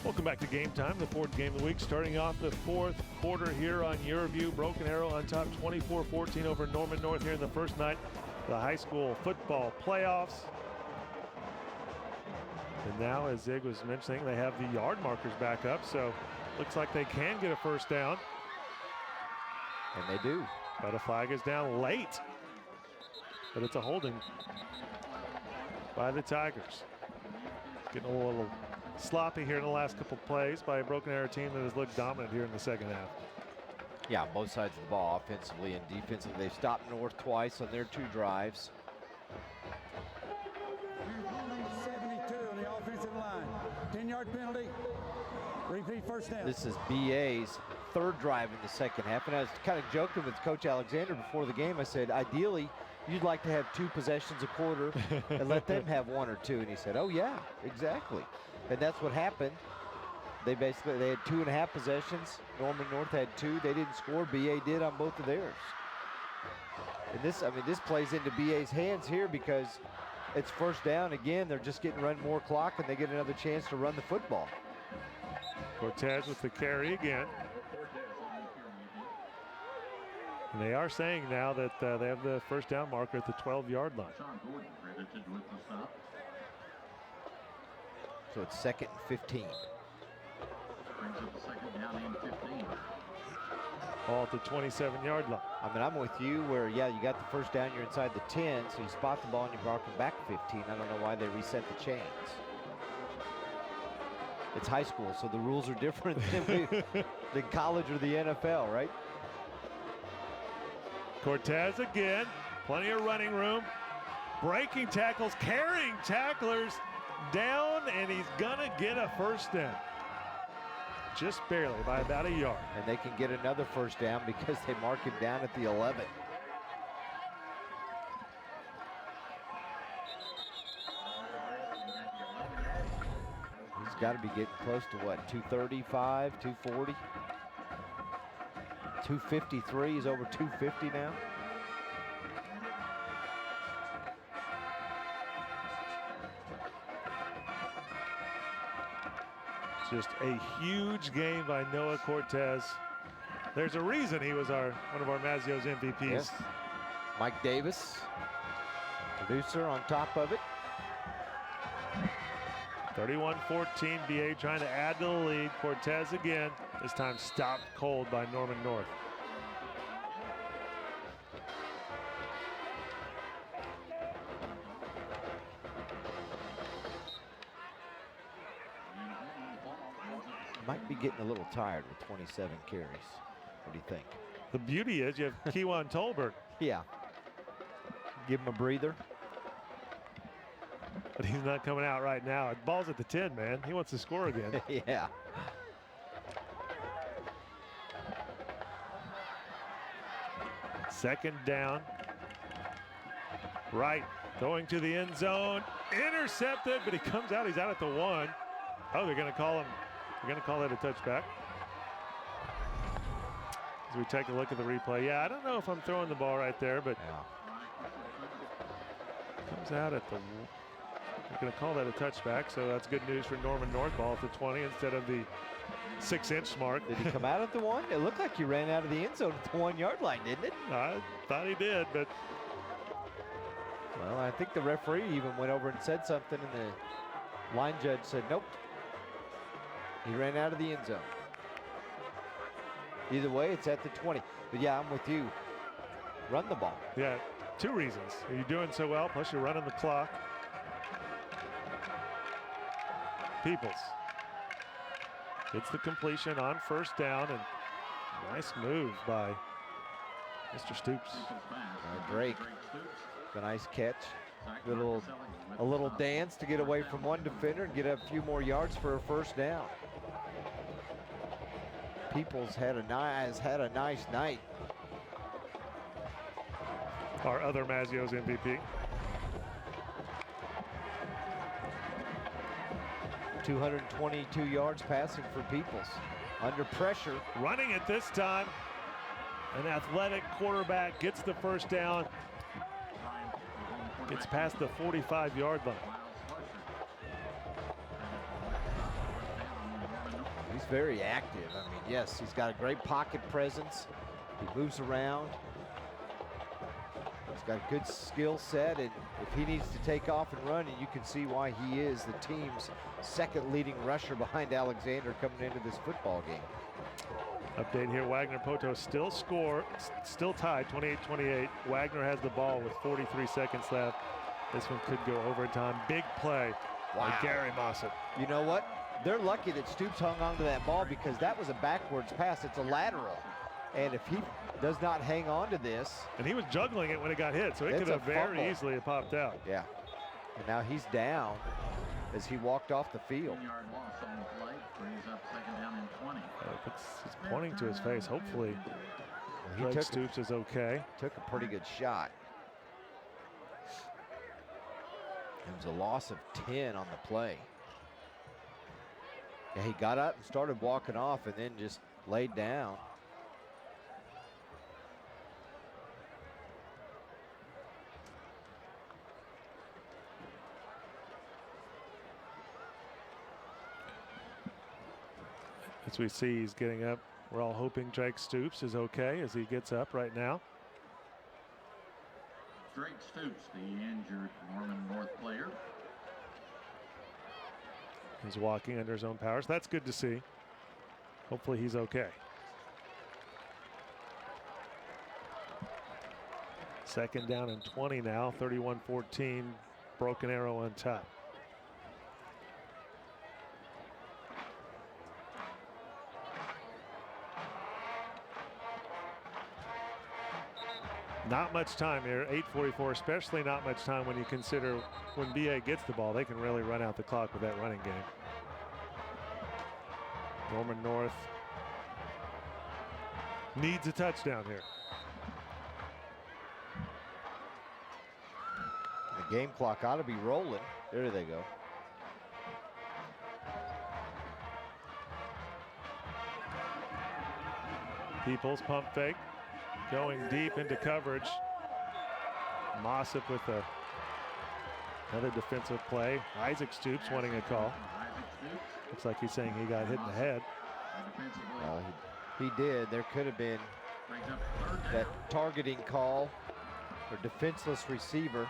Welcome back to Game Time, the fourth game of the week. Starting off the fourth quarter here on YurView. Broken Arrow on top 24-14 over Norman North here in the first night of the high school football playoffs. And now, as Zig was mentioning, they have the yard markers back up, so looks like they can get a first down. And they do. But a flag is down late. But it's a holding by the Tigers. Getting a little sloppy here in the last couple plays by a Broken Arrow team that has looked dominant here in the second half. Yeah, both sides of the ball, offensively and defensively. They've stopped North twice on their 2 drives. 72 on the offensive line. 10-yard penalty. Repeat first down. This is BA's 3rd drive in the second half. And I was kind of joking with Coach Alexander before the game. I said, ideally, you'd like to have 2 possessions a quarter and let them have 1 or 2. And he said, oh, yeah, exactly. And that's what happened. They had 2.5 possessions. Norman North had 2. They didn't score. BA did on both of theirs. And this plays into BA's hands here because it's first down again. They're just getting run more clock, and they get another chance to run the football. Cortes with the carry again. And they are saying now that they have the first down marker at the 12-yard line. So it's 2nd and 15. Ball at the 27-yard line. I mean, I'm with you where, yeah, you got the first down, you're inside the 10, so you spot the ball and you mark them back 15. I don't know why they reset the chains. It's high school, so the rules are different than college or the NFL, right? Cortes again, plenty of running room. Breaking tackles, carrying tacklers down, and he's gonna get a first down. Just barely, by about a yard. And they can get another first down because they mark him down at the 11. He's got to be getting close to what, 235, 240? 253, he's over 250 now. Just a huge game by Noah Cortes. There's a reason he was one of our Mazzio's MVPs. Yes. Mike Davis, producer on top of it. 31-14, BA trying to add to the lead. Cortes again, this time stopped cold by Norman North. Might be getting a little tired with 27 carries. What do you think? The beauty is you have Kewan Tolbert. Yeah. Give him a breather. But he's not coming out right now. Ball's at the 10, man. He wants to score again. Yeah. Second down. Right, going to the end zone. Intercepted, but he comes out. He's out at the 1. Oh, they're going to call him. They're going to call that a touchback. As we take a look at the replay. Yeah, I don't know if I'm throwing the ball right there, but comes out at the. They're going to call that a touchback, so that's good news for Norman North. Ball at the 20 instead of the 6-inch mark. Did he come out at the 1? It looked like he ran out of the end zone at the 1-yard line, didn't it? I thought he did, but. Well, I think the referee even went over and said something, and the line judge said, nope. He ran out of the end zone. Either way, it's at the 20. But yeah, I'm with you. Run the ball. Yeah, 2 reasons. You're doing so well, plus you're running the clock. Peoples gets the completion on first down, and nice move by Mr. Stoops. Drake, a nice catch. A little dance to get away from one defender and get a few more yards for a first down. Peoples has had a nice night. Our other Mazzio's MVP. 222 yards passing for Peoples. Under pressure. Running it this time. An athletic quarterback gets the first down. Gets past the 45-yard line. He's very active. I mean, yes, he's got a great pocket presence. He moves around. He's got a good skill set, and if he needs to take off and run, and you can see why he is the team's second leading rusher behind Alexander coming into this football game. Update here, Wagner Poto still tied 28-28. Wagner has the ball with 43 seconds left. This one could go overtime. Big play by Gary Mossop. You know what? They're lucky that Stoops hung on to that ball because that was a backwards pass. It's a lateral. And if he does not hang on to this. And he was juggling it when it got hit, so it could have very easily popped out. Yeah. And now he's down as he walked off the field. He's pointing to his face. Hopefully, Stoops is okay. Took a pretty good shot. It was a loss of 10 on the play. Yeah, he got up and started walking off and then just laid down. As we see, he's getting up. We're all hoping Drake Stoops is okay as he gets up right now. Drake Stoops, the injured Norman North player. He's walking under his own powers. That's good to see. Hopefully he's okay. Second down and 20 now, 31-14, Broken Arrow on top. Not much time here, 8:44, especially not much time when you consider when BA gets the ball, they can really run out the clock with that running game. Norman North needs a touchdown here. The game clock ought to be rolling. There they go. Peoples pump fake. Going deep into coverage. Mossop with another defensive play. Isaac Stoops wanting a call. Looks like he's saying he got hit in the head. He did. There could have been that targeting call or defenseless receiver.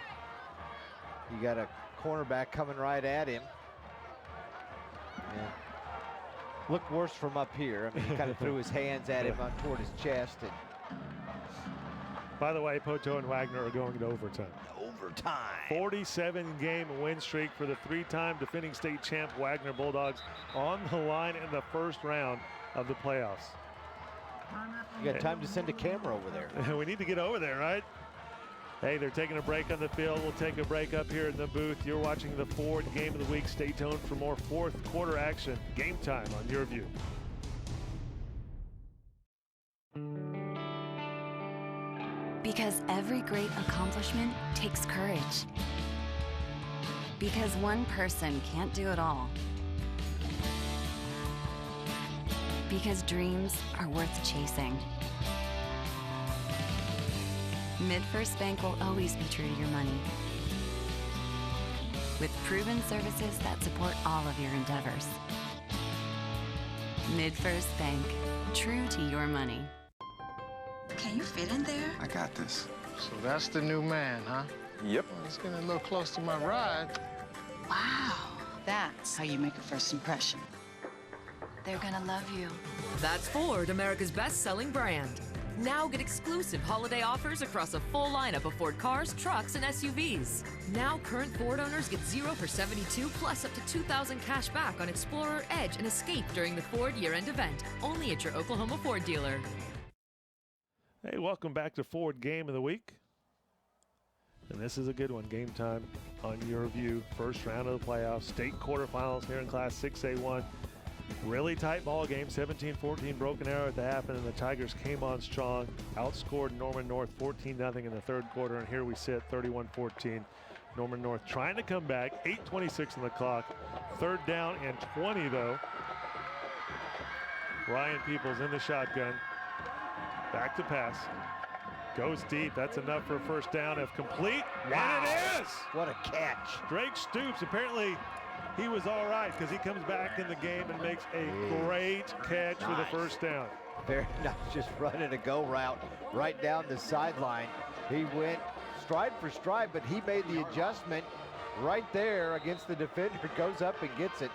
You got a cornerback coming right at him. Yeah. Looked worse from up here. I mean, he kind of threw his hands at him toward his chest. And by the way, Poto and Wagner are going to overtime. Overtime. 47-game win streak for the three-time defending state champ Wagner Bulldogs on the line in the first round of the playoffs. You got time to send a camera over there. We need to get over there, right? Hey, they're taking a break on the field. We'll take a break up here in the booth. You're watching the Ford Game of the Week. Stay tuned for more fourth quarter action. Game time on YurView. Because every great accomplishment takes courage. Because one person can't do it all. Because dreams are worth chasing. MidFirst Bank will always be true to your money. With proven services that support all of your endeavors. MidFirst Bank, true to your money. Can you fit in there? I got this. So that's the new man, huh? Yep. Well, he's getting a little close to my ride. Wow, that's how you make a first impression. They're gonna love you. That's Ford, America's best-selling brand. Now get exclusive holiday offers across a full lineup of Ford cars, trucks, and SUVs. Now current Ford owners get 0 for 72 plus up to $2,000 cash back on Explorer, Edge, and Escape during the Ford year-end event. Only at your Oklahoma Ford dealer. Hey, welcome back to Ford Game of the Week. And this is a good one. Game time on YurView. First round of the playoffs. State quarterfinals here in Class 6A1. Really tight ball game. 17-14 Broken Arrow at the half, and then the Tigers came on strong. Outscored Norman North 14-0 in the third quarter, and here we sit 31-14. Norman North trying to come back. 8:26 on the clock. Third down and 20 though. Ryan Peoples in the shotgun. Back to pass. Goes deep. That's enough for a first down if complete. Wow. And it is! What a catch. Drake Stoops, apparently he was all right because he comes back in the game and makes a great catch for the first down. Very nice, just running a go route right down the sideline. He went stride for stride, but he made the adjustment right there against the defender, goes up and gets it.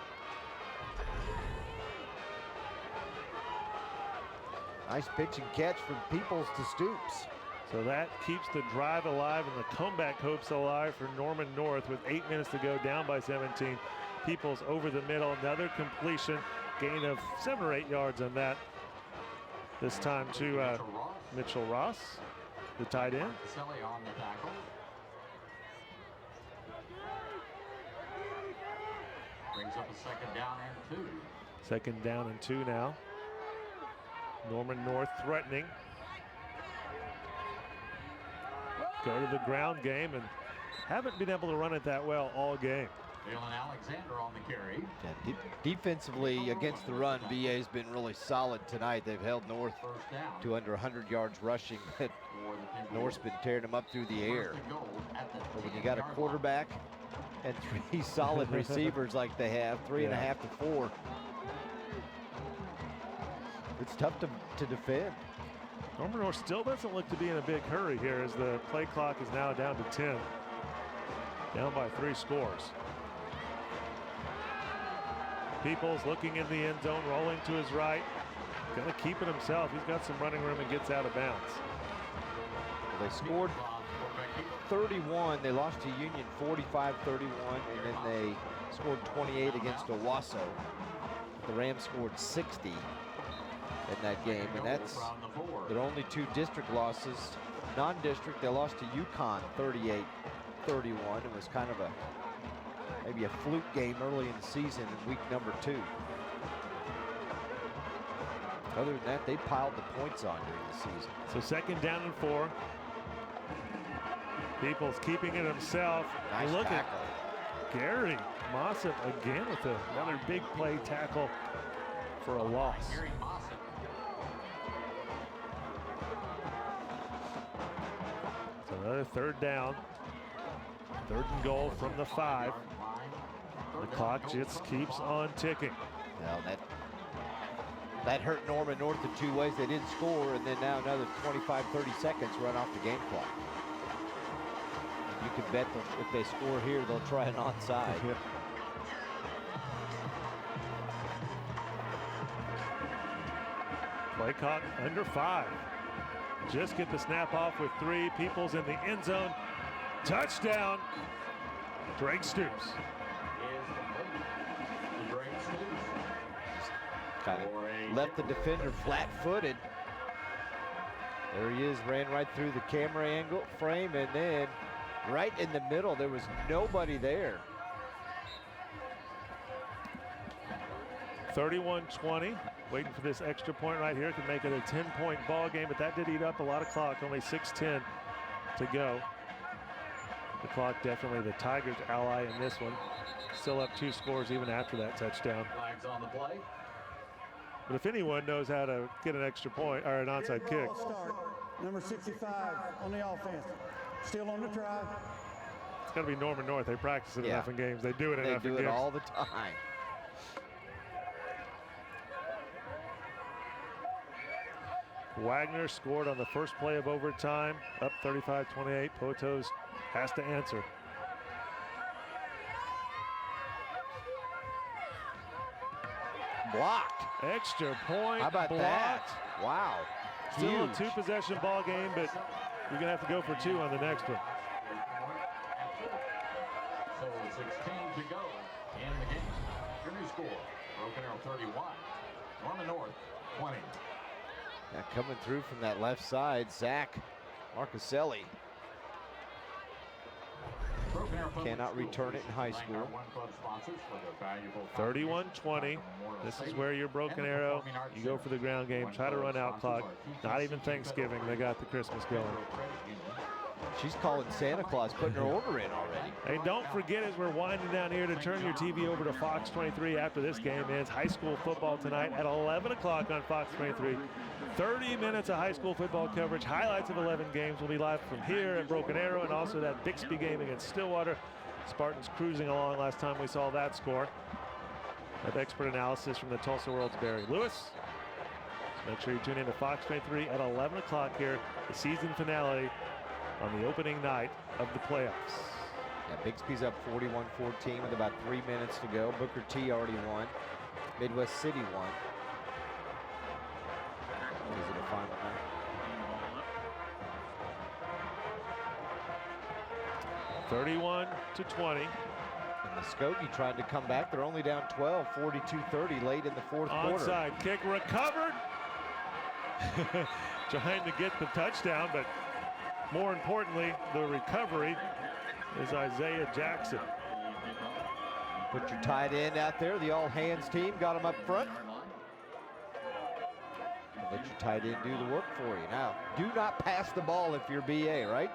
Nice pitch and catch from Peoples to Stoops. So that keeps the drive alive and the comeback hopes alive for Norman North with 8 minutes to go, down by 17. Peoples over the middle, another completion, gain of 7 or 8 yards on that. This time to Mitchell Ross, the tight end. Brings up a second down and 2. Second down and 2 now. Norman North threatening. Go to the ground game and haven't been able to run it that well all game. Jalen Alexander on the carry. Yeah, defensively against the run, VA has been really solid tonight. They've held North to under 100 yards rushing. North's been tearing them up through the air. But when you got a quarterback and 3 solid receivers like they have, 3.5 to 4, it's tough to defend. Norman North still doesn't look to be in a big hurry here as the play clock is now down to 10. Down by 3 scores. Peoples looking in the end zone, rolling to his right. Gonna keep it himself. He's got some running room and gets out of bounds. Well, they scored 31. They lost to Union 45-31, and then they scored 28 against Owasso. The Rams scored 60 in that game, and that's their only 2 district losses. Non-district, they lost to UConn 38-31. It was kind of maybe a fluke game early in the season in week number 2. Other than that, they piled the points on during the season. So second down and 4. Peoples keeping it himself. Nice Look tackle. At Gary Mossop again with another big play tackle for a loss. So another third down. 3rd and goal from the 5. The clock just keeps on ticking. Well, that hurt Norman North in 2 ways. They didn't score, and then now another 25-30 seconds run off the game clock. You can bet that if they score here, they'll try an onside. Play clock under 5. Just get the snap off with 3. Peoples in the end zone. Touchdown, Drake Stoops. Kind of left the defender flat-footed. There he is, ran right through the camera angle frame, and then right in the middle, there was nobody there. 31-20, waiting for this extra point right here. Could make it a 10-point ball game, but that did eat up a lot of clock. Only 6:10 to go. The clock definitely the Tigers' ally in this one. Still up 2 scores even after that touchdown. Flags on the play. But if anyone knows how to get an extra point or an onside kick. Start. Number 65 on the offense. Still on the try. It's got to be Norman North. They practice it enough in games. They do it enough in games. They do it all the time. Wagner scored on the first play of overtime, up 35-28. Potos has to answer. Blocked. Extra point. How about blocked. that? Wow. Still Huge. a 2-possession ball game, but you're going to have to go for 2 on the next one. So 16 to go in the game. Your new score, Broken Arrow 31, Norman North 20. Now coming through from that left side, Zach Marcuselli. Cannot return it in high school. 31-20. This is where you're Broken Arrow. You go for the ground game, try to run out clock. Not even Thanksgiving, they got the Christmas going. She's calling Santa Claus, putting her order in already. Hey, don't forget as we're winding down here to turn your TV over to Fox 23 after this game ends. High school football tonight at 11 o'clock on Fox 23. 30 minutes of high school football coverage. Highlights of 11 games will be live from here at Broken Arrow, and also that Bixby game against Stillwater. Spartans cruising along last time we saw that score. With expert analysis from the Tulsa World's Barry Lewis. So make sure you tune in to Fox 23 at 11 o'clock here, the season finale on the opening night of the playoffs. Yeah, Bixby's up 41-14 with about 3 minutes to go. Booker T already won. Midwest City won. Is it a final now? 31-20. And Muskogee tried to come back. They're only down 12, 42-30 late in the fourth quarter. Onside kick recovered. Trying to get the touchdown, but more importantly, the recovery is Isaiah Jackson. Put your tight end out there. The all-hands team got him up front. Let your tight end do the work for you. Now, do not pass the ball if you're BA, right?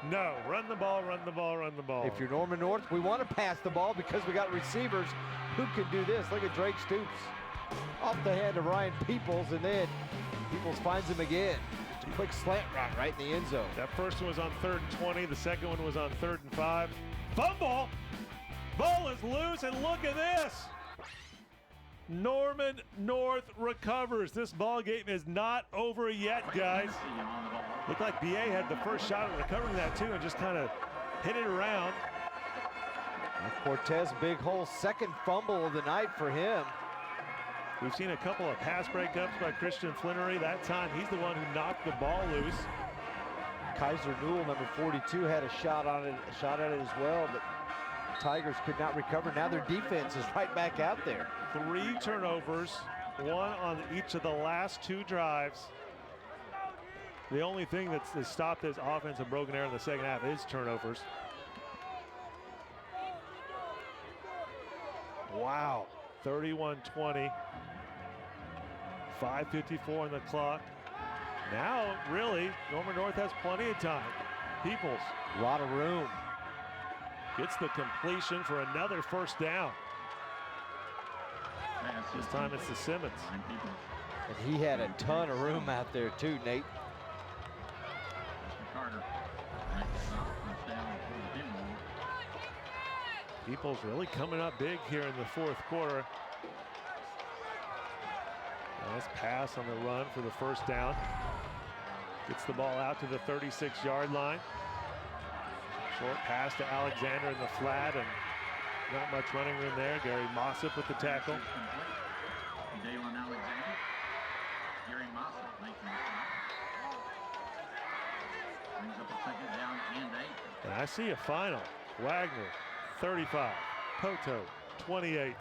No, run the ball, run the ball, run the ball. If you're Norman North, we want to pass the ball because we got receivers who can do this. Look at Drake Stoops off the hand of Ryan Peoples, and then Peoples finds him again. Just a quick slant route right in the end zone. That first one was on 3rd and 20. The second one was on 3rd and 5. Fumble! Ball is loose, and look at this. Norman North recovers. This ball game is not over yet, guys. Looked like BA had the first shot at recovering that too and just kind of hit it around. And Cortes, big hole, second fumble of the night for him. We've seen a couple of pass breakups by Christian Flinnery. That time, he's the one who knocked the ball loose. Kaiser Newell, number 42, had a shot at it as well, but Tigers could not recover. Now their defense is right back out there. 3 turnovers, 1 on each of the last 2 drives. The only thing that's stopped this offense of Broken Arrow in the second half is turnovers. Wow, 31-20. 5:54 on the clock. Now, really, Norman North has plenty of time. Peoples. A lot of room. Gets the completion for another first down. This time it's to Simmons. And he had a ton of room out there too, Nate. Peoples really coming up big here in the fourth quarter. Nice pass on the run for the first down. Gets the ball out to the 36-yard line. Short pass to Alexander in the flat, and not much running room there. Gary Mossop with the tackle. And I see a final. Wagner, 35. Poto, 28.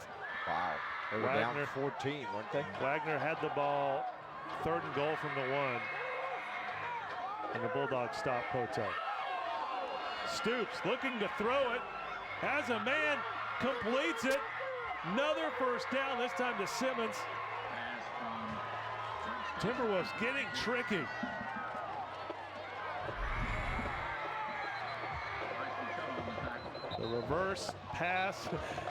Wow. They were down 14, weren't they? Wagner had the ball, 3rd and goal from the 1. And the Bulldogs stop Poto. Stoops looking to throw it. Has a man, completes it. Another first down, this time to Simmons. Timberwolves getting tricky. The reverse pass,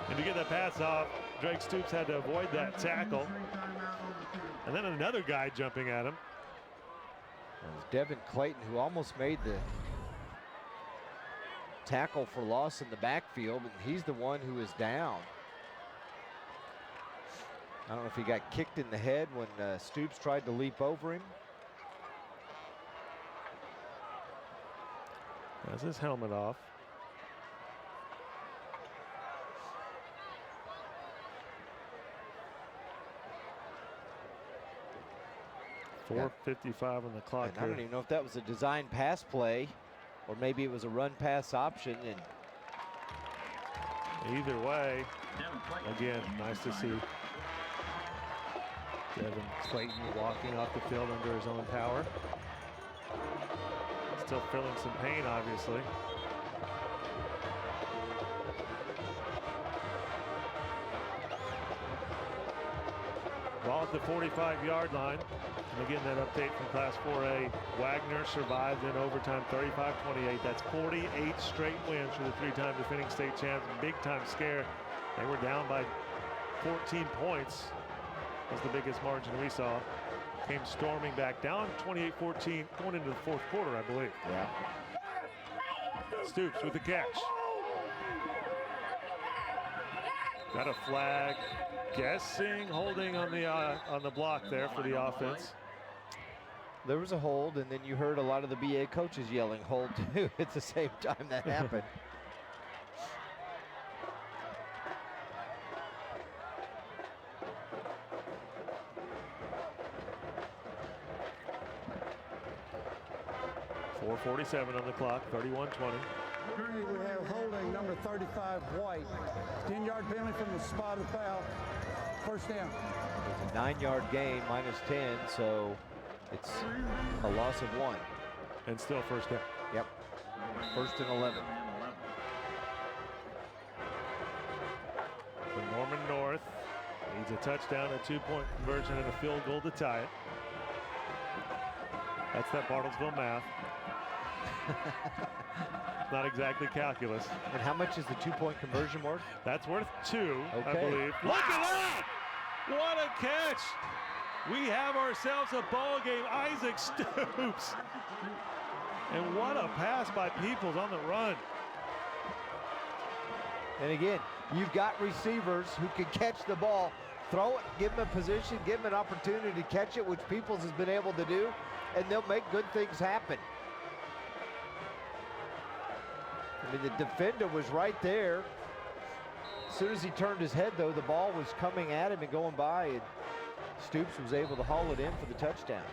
and to get the pass off, Drake Stoops had to avoid that tackle. And then another guy jumping at him. It was Devin Clayton who almost made the tackle for loss in the backfield, and he's the one who is down. I don't know if he got kicked in the head when Stoops tried to leap over him. Has his helmet off. .455 on the clock. And I don't even know if that was a design pass play or maybe it was a run pass option. And either way, again, nice to see Devin Clayton walking off the field under his own power. Still feeling some pain, obviously. Ball at the 45-yard line. And again, that update from Class 4A. Wagner survived in overtime 35-28. That's 48 straight wins for the three-time defending state champs. Big time scare. They were down by 14 points. Was the biggest margin we saw. Came storming back down 28-14 going into the fourth quarter, I believe. Yeah. Stoops with the catch. Got a flag. Guessing holding on the block there for the offense. There was a hold, and then you heard a lot of the BA coaches yelling hold too at the same time that happened. .447 on the clock, 31-20. We have holding number 35, White. 10-yard penalty from the spot of the foul. First down. It's a 9-yard gain, -10, so it's a loss of 1. And still first down. Yep. First and 11. For Norman North needs a touchdown, a 2-point conversion, and a field goal to tie it. That's that Bartlesville math. Not exactly calculus. And how much is the 2-point conversion worth? That's worth 2, okay. I believe. Wow. Look at that! What a catch! We have ourselves a ball game. Isaac Stoops. And what a pass by Peoples on the run. And again, you've got receivers who can catch the ball, throw it, give them a position, give them an opportunity to catch it, which Peoples has been able to do, and they'll make good things happen. I mean, the defender was right there. As soon as he turned his head, though, the ball was coming at him and going by, and Stoops was able to haul it in for the touchdown.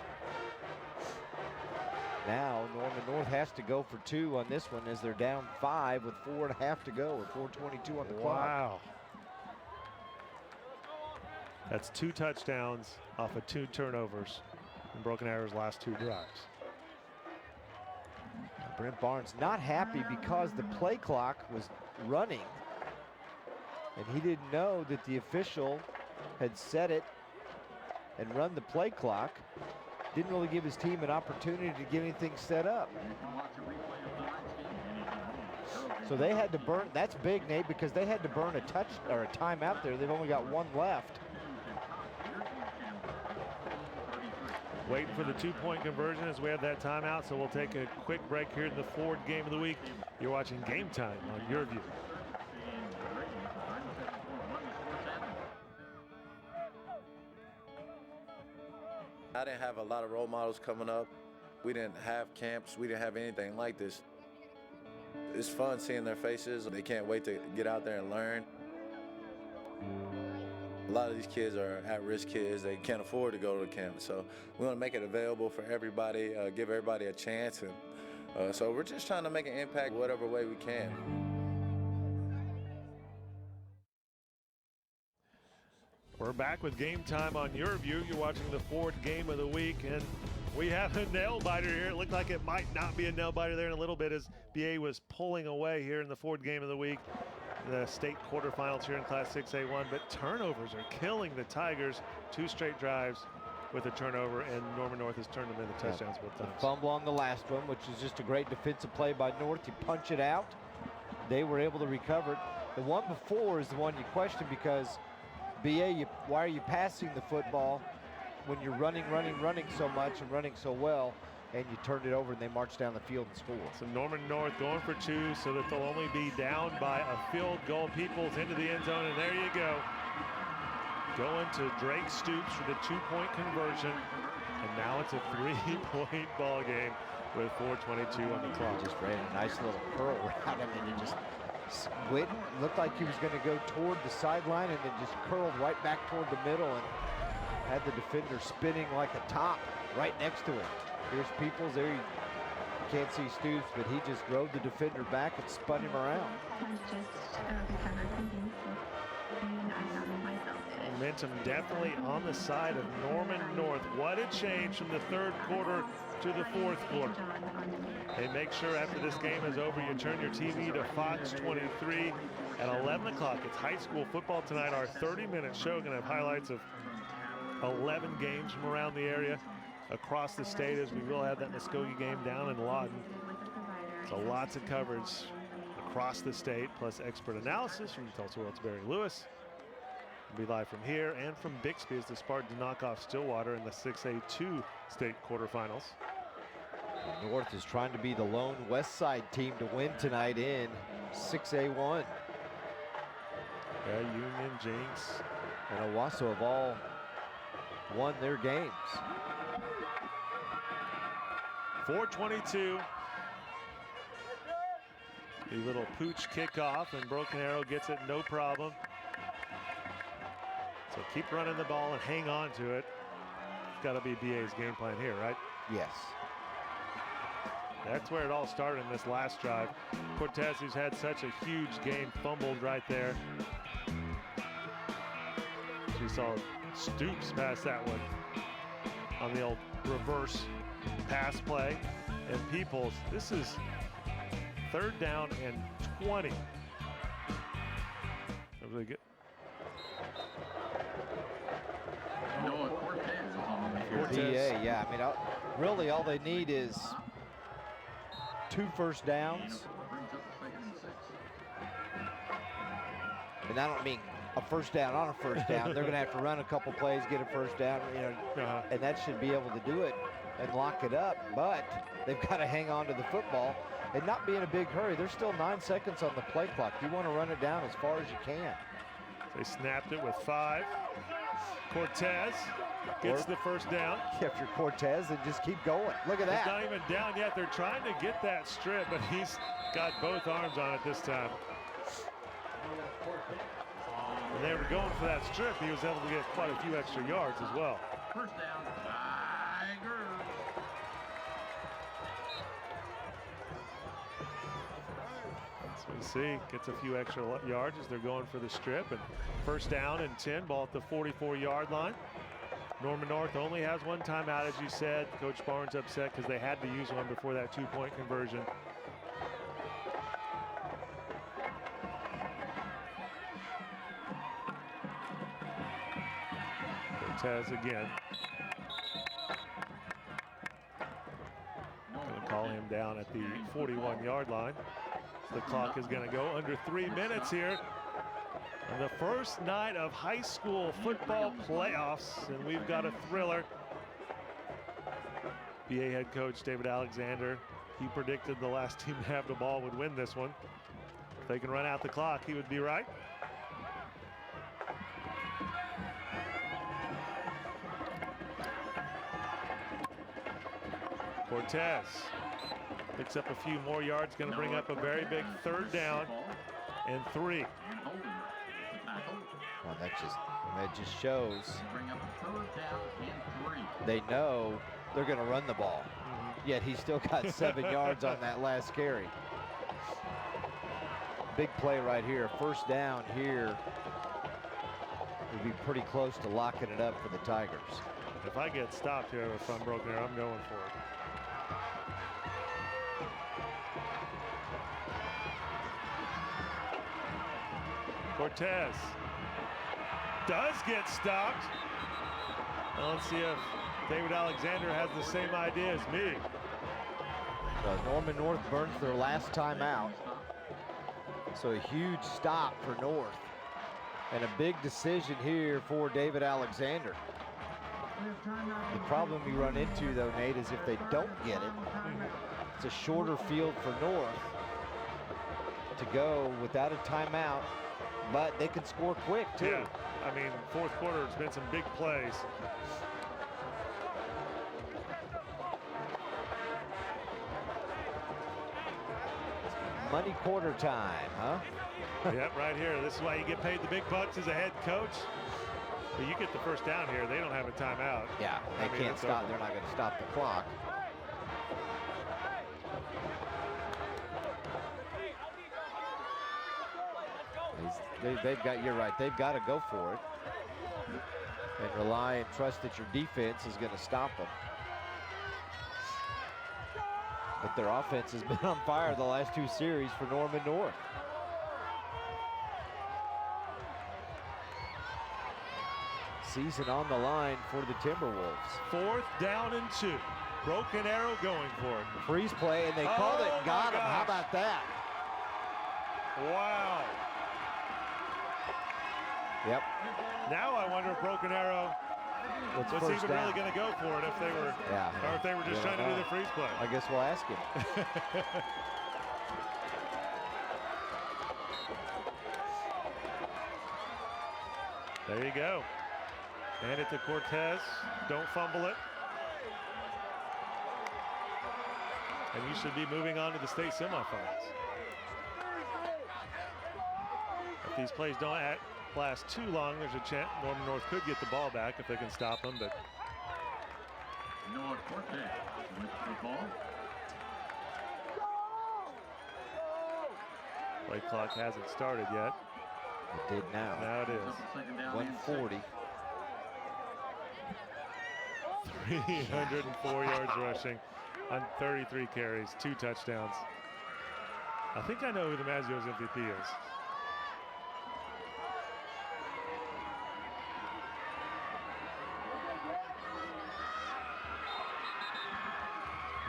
Now, Norman North has to go for 2 on this one as they're down 5 with 4.5 to go, or 4:22 on the clock. Wow. That's 2 touchdowns off of 2 turnovers in Broken Arrow's last 2 drives. Brent Barnes not happy because the play clock was running, and he didn't know that the official had set it and run the play clock. Didn't really give his team an opportunity to get anything set up. So they had to burn. That's big, Nate, because they had to burn a timeout there. They've only got 1 left. Waiting for the 2-point conversion as we have that timeout, so we'll take a quick break here in the Ford Game of the Week. You're watching Game Time on YurView. I didn't have a lot of role models coming up. We didn't have camps. We didn't have anything like this. It's fun seeing their faces. They can't wait to get out there and learn. A lot of these kids are at-risk kids. They can't afford to go to camp. So we want to make it available for everybody, give everybody a chance. And so we're just trying to make an impact whatever way we can. We're back with Game Time on YurView. You're watching the Ford Game of the Week, and we have a nail biter here. It looked like it might not be a nail biter there in a little bit as BA was pulling away here in the Ford Game of the Week. The state quarterfinals here in Class 6A1, but turnovers are killing the Tigers. 2 straight drives with a turnover, and Norman North has turned them into touchdowns both times. A fumble on the last one, which is just a great defensive play by North. You punch it out. They were able to recover it. The one before is the one you question because BA, why are you passing the football when you're running so much and running so well? And you turned it over and they marched down the field and scored. So Norman North going for 2 so that they'll only be down by a field goal. Peoples into the end zone, and there you go. Going to Drake Stoops for the 2-point conversion. And now it's a 3-point ball game with 4:22 on the clock. Just ran a nice little curl route. I mean, it just went, looked like he was going to go toward the sideline and then just curled right back toward the middle and had the defender spinning like a top right next to him. Here's Peoples there. You can't see Stoops, but he just drove the defender back and spun him around. Momentum definitely on the side of Norman North. What a change from the third quarter to the fourth quarter. They make sure after this game is over, you turn your TV to Fox 23 at 11 o'clock. It's high school football tonight. Our 30-minute show going to have highlights of 11 games from around the area across the state, as we will have that Muskogee game down in Lawton. So lots of coverage across the state, plus expert analysis from Tulsa World's Barry Lewis. We'll be live from here and from Bixby as the Spartans knock off Stillwater in the 6A2 state quarterfinals. North is trying to be the lone West Side team to win tonight in 6A1. Yeah, Union, Jinx, and Owasso have all won their games. 4:22. The little pooch kickoff, and Broken Arrow gets it no problem. So keep running the ball and hang on to it. It's got to be BA's game plan here, right? Yes. That's where it all started in this last drive. Cortes, who's had such a huge game, fumbled right there. She saw Stoops pass that one on the old reverse pass play. And Peoples, this is 3rd down and 20. Really good. Cortes. Yeah, I mean, really all they need is 2 first downs. And I don't mean a first down on a first down. They're going to have to run a couple plays, get a first down, you know, and that should be able to do it and lock it up. But they've got to hang on to the football and not be in a big hurry. There's still 9 seconds on the play clock. You want to run it down as far as you can. They snapped it with 5. Cortes gets the first down. If you're Cortes, then just keep going. Look at that. It's not even down yet. They're trying to get that strip, but he's got both arms on it this time. When they were going for that strip, he was able to get quite a few extra yards as well. First down, Tigers. So we see, gets a few extra yards as they're going for the strip, and first down and 10, ball at the 44-yard line. Norman North only has 1 timeout, as you said. Coach Barnes upset because they had to use one before that 2-point conversion. Cortes again. Going to call him down at the 41-yard line. The clock is going to go under 3 minutes here on the first night of high school football playoffs, and we've got a thriller. BA head coach David Alexander, he predicted the last team to have the ball would win this one. If they can run out the clock, he would be right. Cortes picks up a few more yards, going to bring up a very big 3rd down and 3. Well, that just shows they know they're going to run the ball. Yet he still got 7 yards on that last carry. Big play right here. First down here would be pretty close to locking it up for the Tigers. If I get stopped here if I'm broken here, I'm going for it. Cortes does get stopped. Let's see if David Alexander has the same idea as me. Norman North burns their last timeout. So a huge stop for North. And a big decision here for David Alexander. The problem you run into, though, Nate, is if they don't get it, it's a shorter field for North to go without a timeout. But they can score quick, too. Yeah, I mean, 4th quarter, it's been some big plays. Money quarter time, huh? Yep, right here. This is why you get paid the big bucks as a head coach. But you get the first down here. They don't have a timeout. Yeah, they can't stop. They're not going to stop the clock. they've got, you're right, they've got to go for it and rely and trust that your defense is going to stop them. But their offense has been on fire the last 2 series for Norman North. Season on the line for the Timberwolves. 4th down and 2. Broken Arrow going for it. Freeze play, and they called it and got him. How about that? Wow. Yep. Now I wonder if Broken Arrow was even really going to go for it if they were, or if they were just trying to do the freeze play. I guess we'll ask him. There you go. Hand it to Cortes. Don't fumble it. And you should be moving on to the state semifinals. If these plays don't last too long, there's a chance Norman North could get the ball back if they can stop them. But Noah Cortes with the ball. play clock hasn't started yet. It did now. Now it is. 140. 304 yards rushing on 33 carries, 2 touchdowns. I think I know who the Mazzio's MVP is.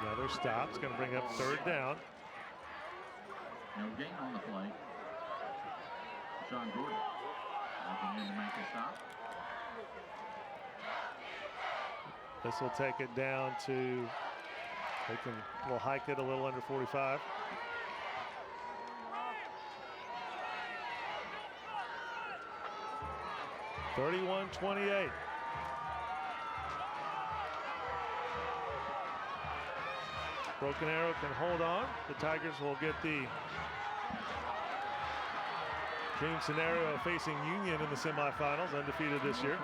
Another stop. It's going to bring up 3rd down. No gain on the play. Sean Gordon looking in to make the stop. This will take it down to, we'll hike it a little under 45. (31-28). Broken Arrow can hold on. The Tigers will get the dream scenario of facing Union in the semifinals, undefeated this year.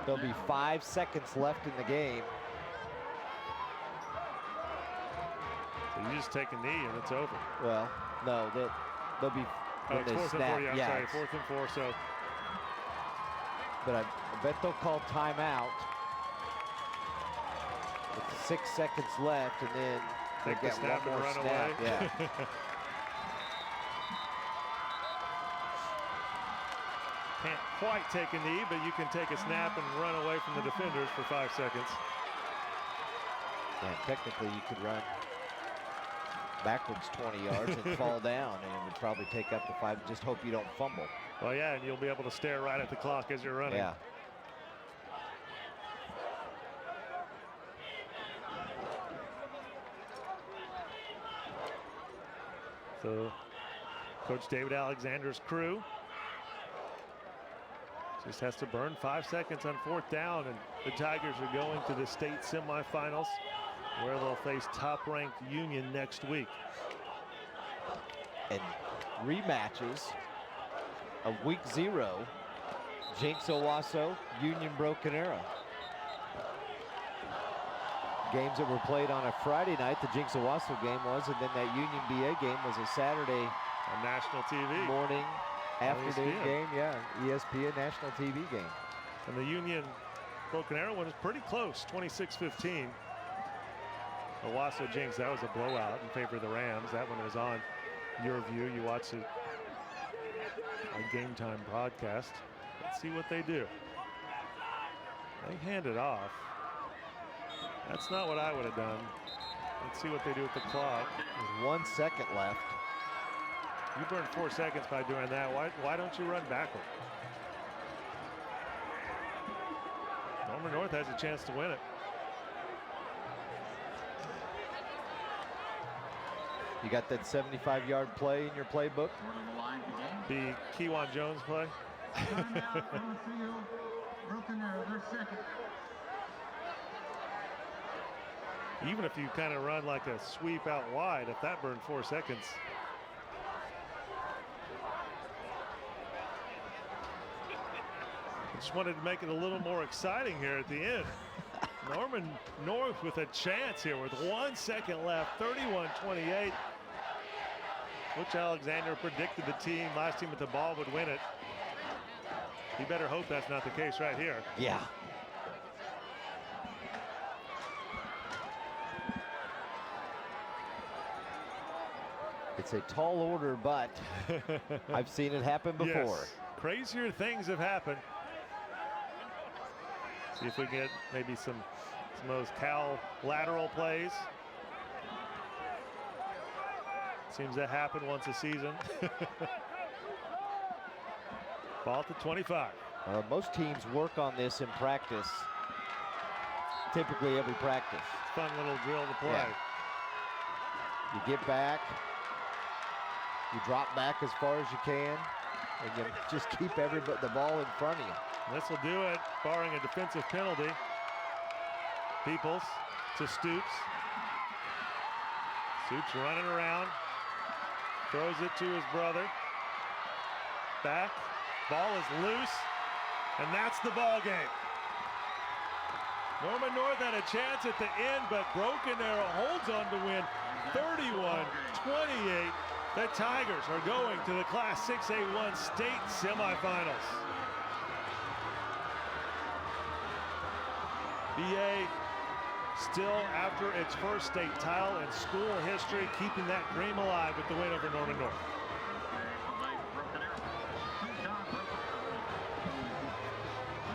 There'll be 5 seconds left in the game. So you just take a knee and it's over. Well, no, they'll be when it's they 4th snap. and 4. Yeah, I'm sorry, 4th and 4. So, but I bet they'll call timeout with 6 seconds left, and then take the snap one and more run snap. away. Yeah. Can't quite take a knee, but you can take a snap and run away from the defenders for 5 seconds. Yeah, technically you could run backwards 20 yards and fall down, and it would probably take up to 5. Just hope you don't fumble. Well, yeah, and you'll be able to stare right at the clock as you're running. Yeah. So, Coach David Alexander's crew just has to burn 5 seconds on 4th down, and the Tigers are going to the state semifinals, where they'll face top-ranked Union next week. And rematches of week 0, Jinx Owasso, Union Broken Arrow. Games that were played on a Friday night, the Jinx Owasso game was, and then that Union BA game was a Saturday on national TV morning, afternoon ESPN. game, yeah, ESPN national TV game. And the Union Broken Arrow one is pretty close, 26-15. Owasso Jinx, that was a blowout in favor of the Rams. That one was on YurView. You watch it on Game Time broadcast. Let's see what they do. They hand it off. That's not what I would have done. Let's see what they do with the clock. There's 1 second left. You burned 4 seconds by doing that. Why don't you run backward? Norman North has a chance to win it. You got that 75-yard play in your playbook? The Kewan Jones play. Broken Arrow, they're second. Even if you kind of run like a sweep out wide, if that burned 4 seconds. I just wanted to make it a little more exciting here at the end. Norman North with a chance here with 1 second left, 31-28. Coach Alexander predicted the last team with the ball would win it. You better hope that's not the case right here. Yeah. It's a tall order, but I've seen it happen before. Yes. Crazier things have happened. See if we get maybe some of those Cal lateral plays. Seems to happen once a season. Ball to 25. Most teams work on this in practice. Typically every practice. Fun little drill to play. Yeah. You get back. You drop back as far as you can. And you just keep the ball in front of you. This will do it, barring a defensive penalty. Peoples to Stoops. Stoops running around. Throws it to his brother. Back. Ball is loose. And that's the ball game. Norman North had a chance at the end, but Broken Arrow holds on to win 31-28. The Tigers are going to the Class 6A1 state semifinals. BA still after its first state title in school history, keeping that dream alive with the win over Norman North.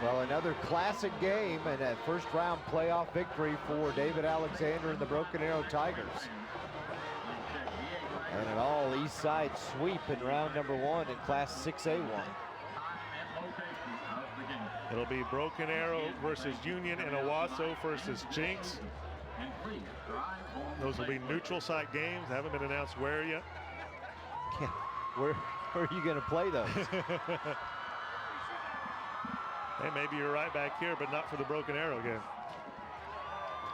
Well, another classic game and a first round playoff victory for David Alexander and the Broken Arrow Tigers. And an all east side sweep in round number 1 in Class 6A1. It'll be Broken Arrow versus Union and Owasso versus Jinx. Those will be neutral site games. Haven't been announced where yet. Yeah. Where are you going to play those? Hey, maybe you're right back here, but not for the Broken Arrow game.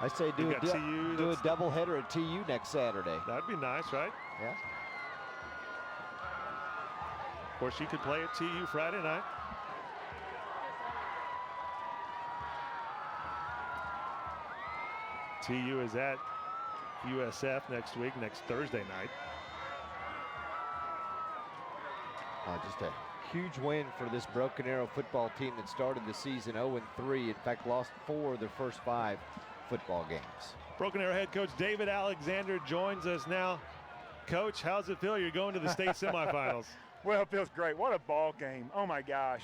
I say do a doubleheader at TU next Saturday. That'd be nice, right? Yeah. Of course, you could play at TU Friday night. TU is at USF next week, next Thursday night. Just a huge win for this Broken Arrow football team that started the season 0-3. In fact, lost 4 of their first 5 football games. Broken Arrow head coach David Alexander joins us now. Coach, how's it feel? You're going to the state semifinals. Well, it feels great. What a ball game. Oh, my gosh.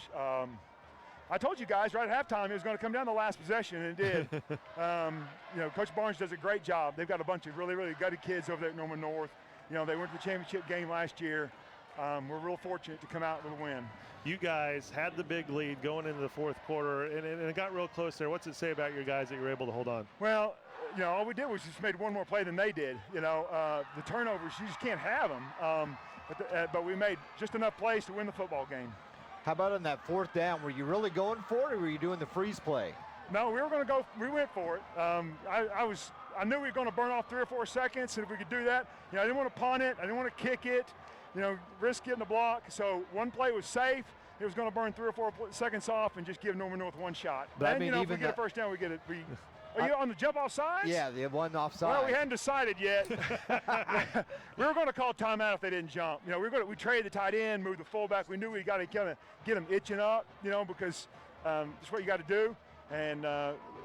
I told you guys right at halftime it was going to come down to the last possession, and it did. You know, Coach Barnes does a great job. They've got a bunch of really, really gutted kids over there at Norman North. You know, they went to the championship game last year. We're real fortunate to come out with a win. You guys had the big lead going into the fourth quarter, and it got real close there. What's it say about your guys that you were able to hold on? Well, you know, all we did was just made one more play than they did. You know, the turnovers, you just can't have them. But we made just enough plays to win the football game. How about on that 4th down? Were you really going for it, or were you doing the freeze play? No, we were going to go. We went for it. I knew we were going to burn off 3 or 4 seconds, and if we could do that, you know, I didn't want to punt it. I didn't want to kick it. You know, risk getting the block. So one play was safe. It was going to burn 3 or 4 seconds off and just give Norman North one shot. But and I mean, you know, even if we get a first down, we get it. Are you on the jump off sides? Yeah, the one offside. Well, we hadn't decided yet. We were going to call timeout if they didn't jump. You know, we traded the tight end, moved the fullback. We knew we got to get them itching up, you know, because that's what you got to do. And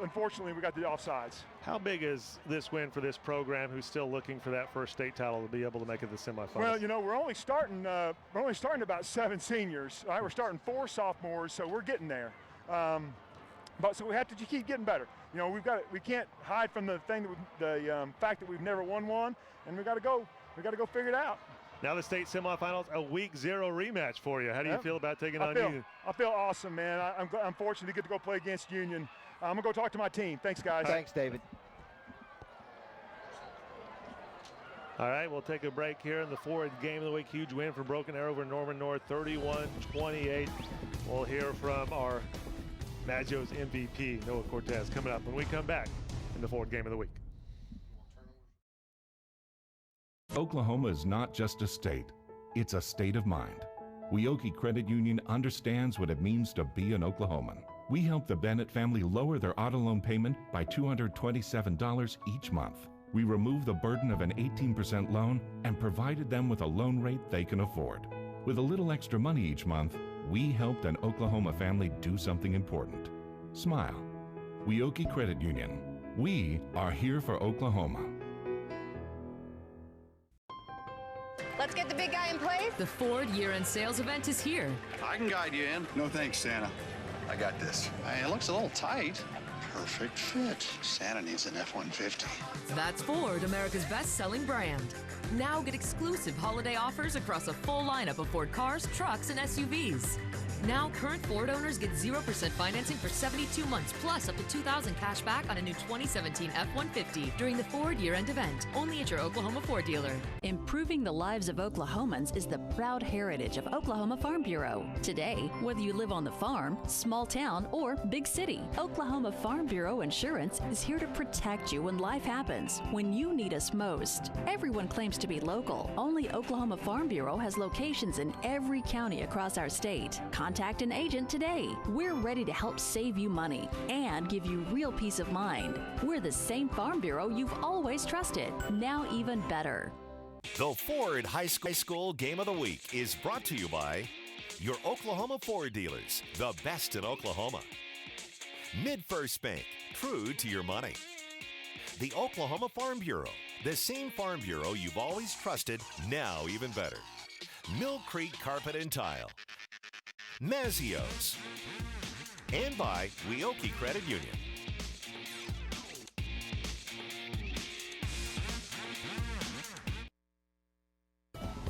unfortunately, we got the offsides. How big is this win for this program, who's still looking for that first state title, to be able to make it to the semifinals? Well, you know, we're only starting about 7 seniors. All right, we're starting 4 sophomores, so we're getting there. But so we have to keep getting better. You know, we can't hide from the fact that we've never won one, and we got to go figure it out. Now the state semifinals, a week 0 rematch for you. How do you feel about taking on Union? I feel awesome, man. I'm fortunate to get to go play against Union. I'm gonna go talk to my team. Thanks, guys. Thanks, David. All right, we'll take a break here in the 4th game of the week. Huge win for Broken Arrow over Norman North, 31-28. We'll hear from our Maggio's MVP, Noah Cortes, coming up when we come back in the 4th game of the week. Oklahoma is not just a state, it's a state of mind. Weoki Credit Union understands what it means to be an Oklahoman. We help the Bennett family lower their auto loan payment by $227 each month. We remove the burden of an 18% loan and provided them with a loan rate they can afford. With a little extra money each month, we helped an Oklahoma family do something important. Smile. Wyoke Credit Union. We are here for Oklahoma. Let's get the big guy in place. The Ford year-end sales event is here. I can guide you in. No thanks, Santa. I got this. Hey, it looks a little tight. Perfect fit. Santa needs an F-150. That's Ford, America's best-selling brand. Now get exclusive holiday offers across a full lineup of Ford cars, trucks, and SUVs. Now current Ford owners get 0% financing for 72 months, plus up to $2,000 cash back on a new 2017 F-150 during the Ford year-end event, only at your Oklahoma Ford dealer. Improving the lives of Oklahomans is the proud heritage of Oklahoma Farm Bureau. Today, whether you live on the farm, small town, or big city, Oklahoma Farm Bureau Insurance is here to protect you when life happens, when you need us most. Everyone claims to be local. Only Oklahoma Farm Bureau has locations in every county across our state. Contact an agent today. We're ready to help save you money and give you real peace of mind. We're the same Farm Bureau you've always trusted, now even better. The Ford High School Game of the Week is brought to you by your Oklahoma Ford dealers, the best in Oklahoma. Mid-First Bank, true to your money. The Oklahoma Farm Bureau, the same Farm Bureau you've always trusted, now even better. Mill Creek Carpet and Tile. Mazio's. And by Wyoke Credit Union.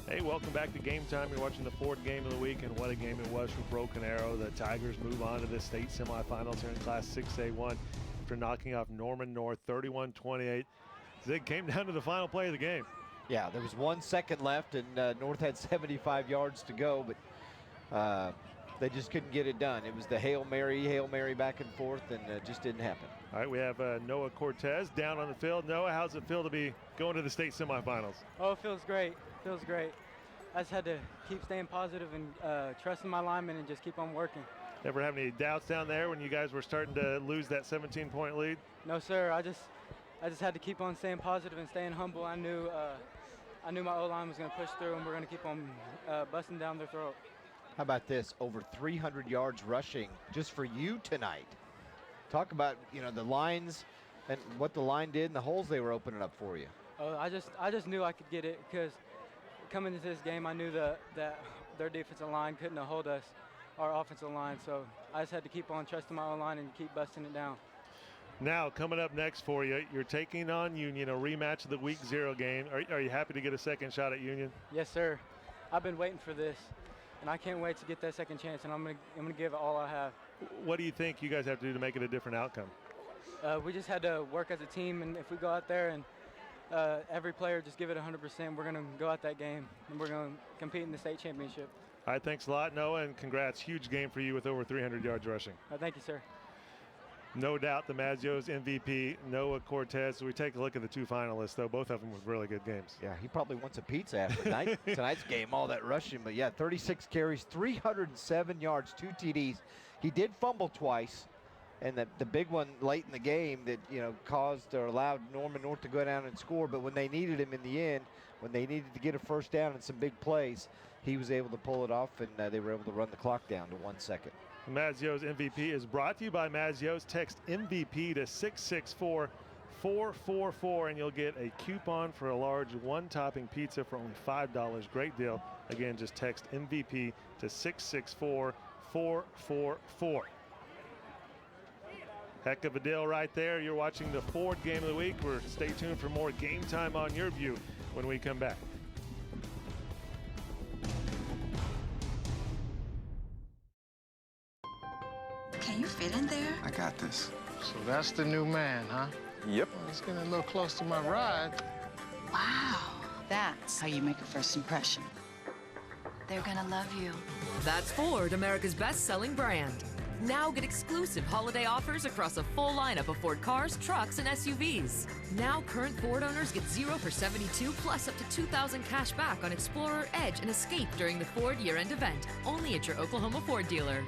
Hey, welcome back to Game Time. You're watching the Ford Game of the Week, and what a game it was for Broken Arrow. The Tigers move on to the state semifinals here in Class 6A1 after knocking off Norman North 31-28. It came down to the final play of the game. Yeah, there was 1 second left, and North had 75 yards to go, but they just couldn't get it done. It was the Hail Mary back and forth, and it just didn't happen. All right, we have Noah Cortes down on the field. Noah, how's it feel to be going to the state semifinals? Oh, it feels great. Feels great. I just had to keep staying positive and trusting my linemen and just keep on working. Ever have any doubts down there when you guys were starting to lose that 17-point lead? No, sir. I just had to keep on staying positive and staying humble. I knew my O-line was going to push through, and we're going to keep on busting down their throat. How about this? Over 300 yards rushing just for you tonight. Talk about, the lines and what the line did and the holes they were opening up for you. Oh, I just knew I could get it, because coming into this game, I knew that their defensive line couldn't hold us, our offensive line. So I just had to keep on trusting my own line and keep busting it down. Now, coming up next for you, you're taking on Union, a rematch of the Week 0 game. Are you happy to get a second shot at Union? Yes, sir. I've been waiting for this, and I can't wait to get that second chance, and I'm gonna give it all I have. What do you think you guys have to do to make it a different outcome? We just had to work as a team, and if we go out there and every player just give it 100%, we're going to go out that game, and we're going to compete in the state championship. All right, thanks a lot, Noah, and congrats. Huge game for you with over 300 yards rushing. Thank you, sir. No doubt the Mazio's MVP, Noah Cortes. We take a look at the two finalists, though. Both of them with really good games. Yeah, he probably wants a pizza after tonight's game, all that rushing. But, yeah, 36 carries, 307 yards, 2 TDs. He did fumble twice, and the big one late in the game that, caused or allowed Norman North to go down and score. But when they needed him in the end, when they needed to get a first down and some big plays, he was able to pull it off, and they were able to run the clock down to 1 second. Mazio's MVP is brought to you by Mazio's. Text MVP to 664-444, and you'll get a coupon for a large one-topping pizza for only $5. Great deal. Again, just text MVP to 664-444. Heck of a deal right there. You're watching the Ford Game of the Week. Stay tuned for more Game Time on YurView when we come back. Can you fit in there? I got this. So that's the new man, huh? Yep. Well, it's getting a little close to my ride. Wow. That's how you make a first impression. They're gonna love you. That's Ford, America's best-selling brand. Now get exclusive holiday offers across a full lineup of Ford cars, trucks, and SUVs. Now current Ford owners get 0 for 72, plus up to $2,000 cash back on Explorer, Edge, and Escape during the Ford year-end event, only at your Oklahoma Ford dealer.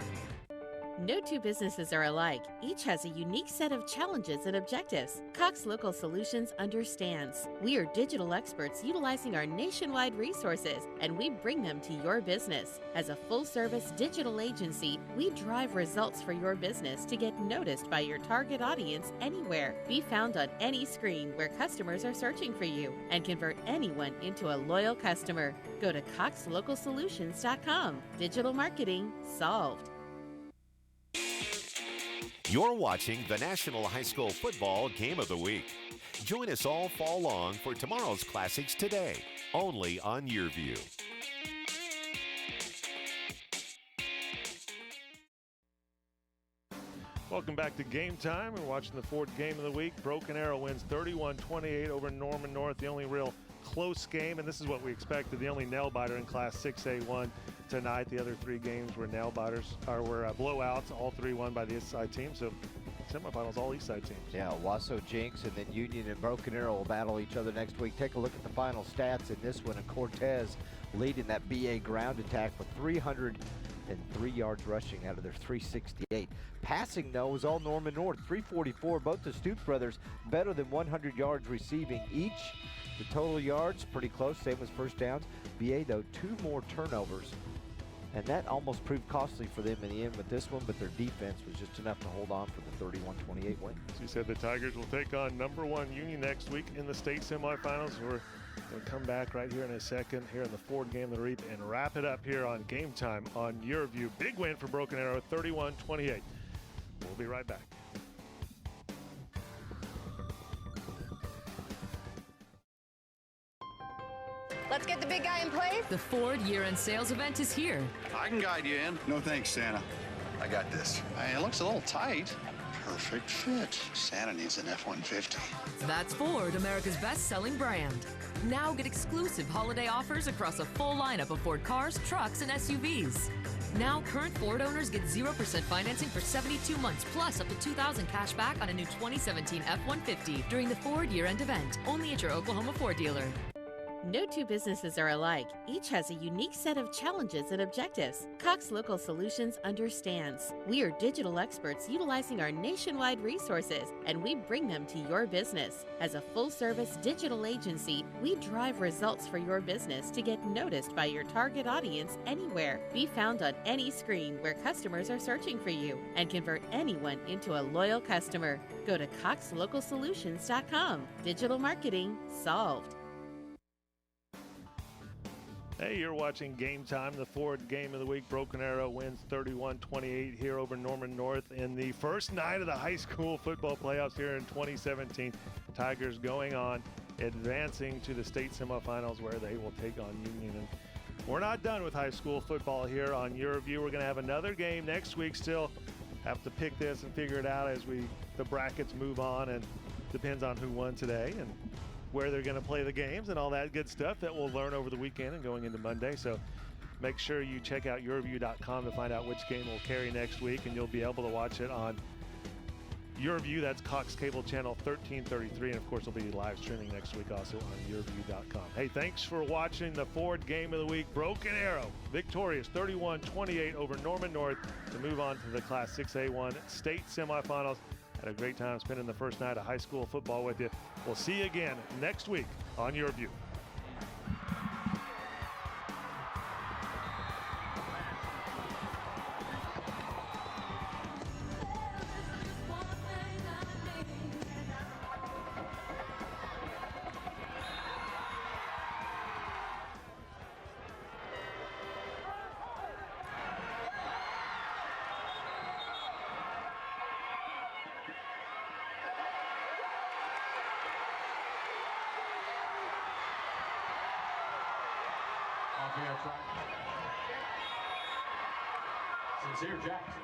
No two businesses are alike. Each has a unique set of challenges and objectives. Cox Local Solutions understands. We are digital experts utilizing our nationwide resources, and we bring them to your business. As a full-service digital agency, we drive results for your business to get noticed by your target audience anywhere. Be found on any screen where customers are searching for you, and convert anyone into a loyal customer. Go to coxlocalsolutions.com. Digital marketing solved. You're watching the National High School Football Game of the Week. Join us all fall long for tomorrow's classics today, only on YurView. Welcome back to Game Time. We're watching the fourth game of the week. Broken Arrow wins 31-28 over Norman North, the only real close game, and this is what we expected, the only nail-biter in Class 6A1 tonight. The other three games were nail-biters, or were blowouts, all three won by the East Side team, so semifinals all East Side teams. Yeah, Wasso Jinx and then Union and Broken Arrow will battle each other next week. Take a look at the final stats in this one, and Cortes leading that BA ground attack with 303 yards rushing out of their 368. Passing, though, was all Norman North, 344. Both the Stoops brothers better than 100 yards receiving each. The total yards, pretty close, same as first downs. BA, though, 2 more turnovers. And that almost proved costly for them in the end with this one, but their defense was just enough to hold on for the 31-28 win. As you said, the Tigers will take on #1 Union next week in the state semifinals. We're going to come back right here in a second here in the fourth game of the week and wrap it up here on Game Time on YurView. Big win for Broken Arrow, 31-28. We'll be right back. Let's get the big guy in place. The Ford year-end sales event is here. I can guide you in. No thanks, Santa. I got this. Hey, it looks a little tight. Perfect fit. Santa needs an F-150. That's Ford, America's best-selling brand. Now get exclusive holiday offers across a full lineup of Ford cars, trucks, and SUVs. Now current Ford owners get 0% financing for 72 months, plus up to $2,000 cash back on a new 2017 F-150 during the Ford year-end event, only at your Oklahoma Ford dealer. No two businesses are alike. Each has a unique set of challenges and objectives. Cox Local Solutions understands. We are digital experts utilizing our nationwide resources, and we bring them to your business. As a full-service digital agency, we drive results for your business to get noticed by your target audience anywhere. Be found on any screen where customers are searching for you, and convert anyone into a loyal customer. Go to coxlocalsolutions.com. Digital marketing solved. Hey, you're watching Game Time, the fourth game of the week. Broken Arrow wins 31-28 here over Norman North in the first night of the high school football playoffs here in 2017. Tigers going on, advancing to the state semifinals where they will take on Union. And we're not done with high school football here on YurView. We're going to have another game next week. Still have to pick this and figure it out as the brackets move on, and depends on who won today and where they're going to play the games and all that good stuff that we'll learn over the weekend and going into Monday. So make sure you check out YurView.com to find out which game will carry next week, and you'll be able to watch it on YurView. That's Cox Cable Channel 1333, and of course it'll be live streaming next week also on YurView.com. Hey, thanks for watching the fourth game of the week. Broken Arrow victorious 31-28 over Norman North to move on to the Class 6A1 state semifinals. Had a great time spending the first night of high school football with you. We'll see you again next week on YurView. Sincere Jackson.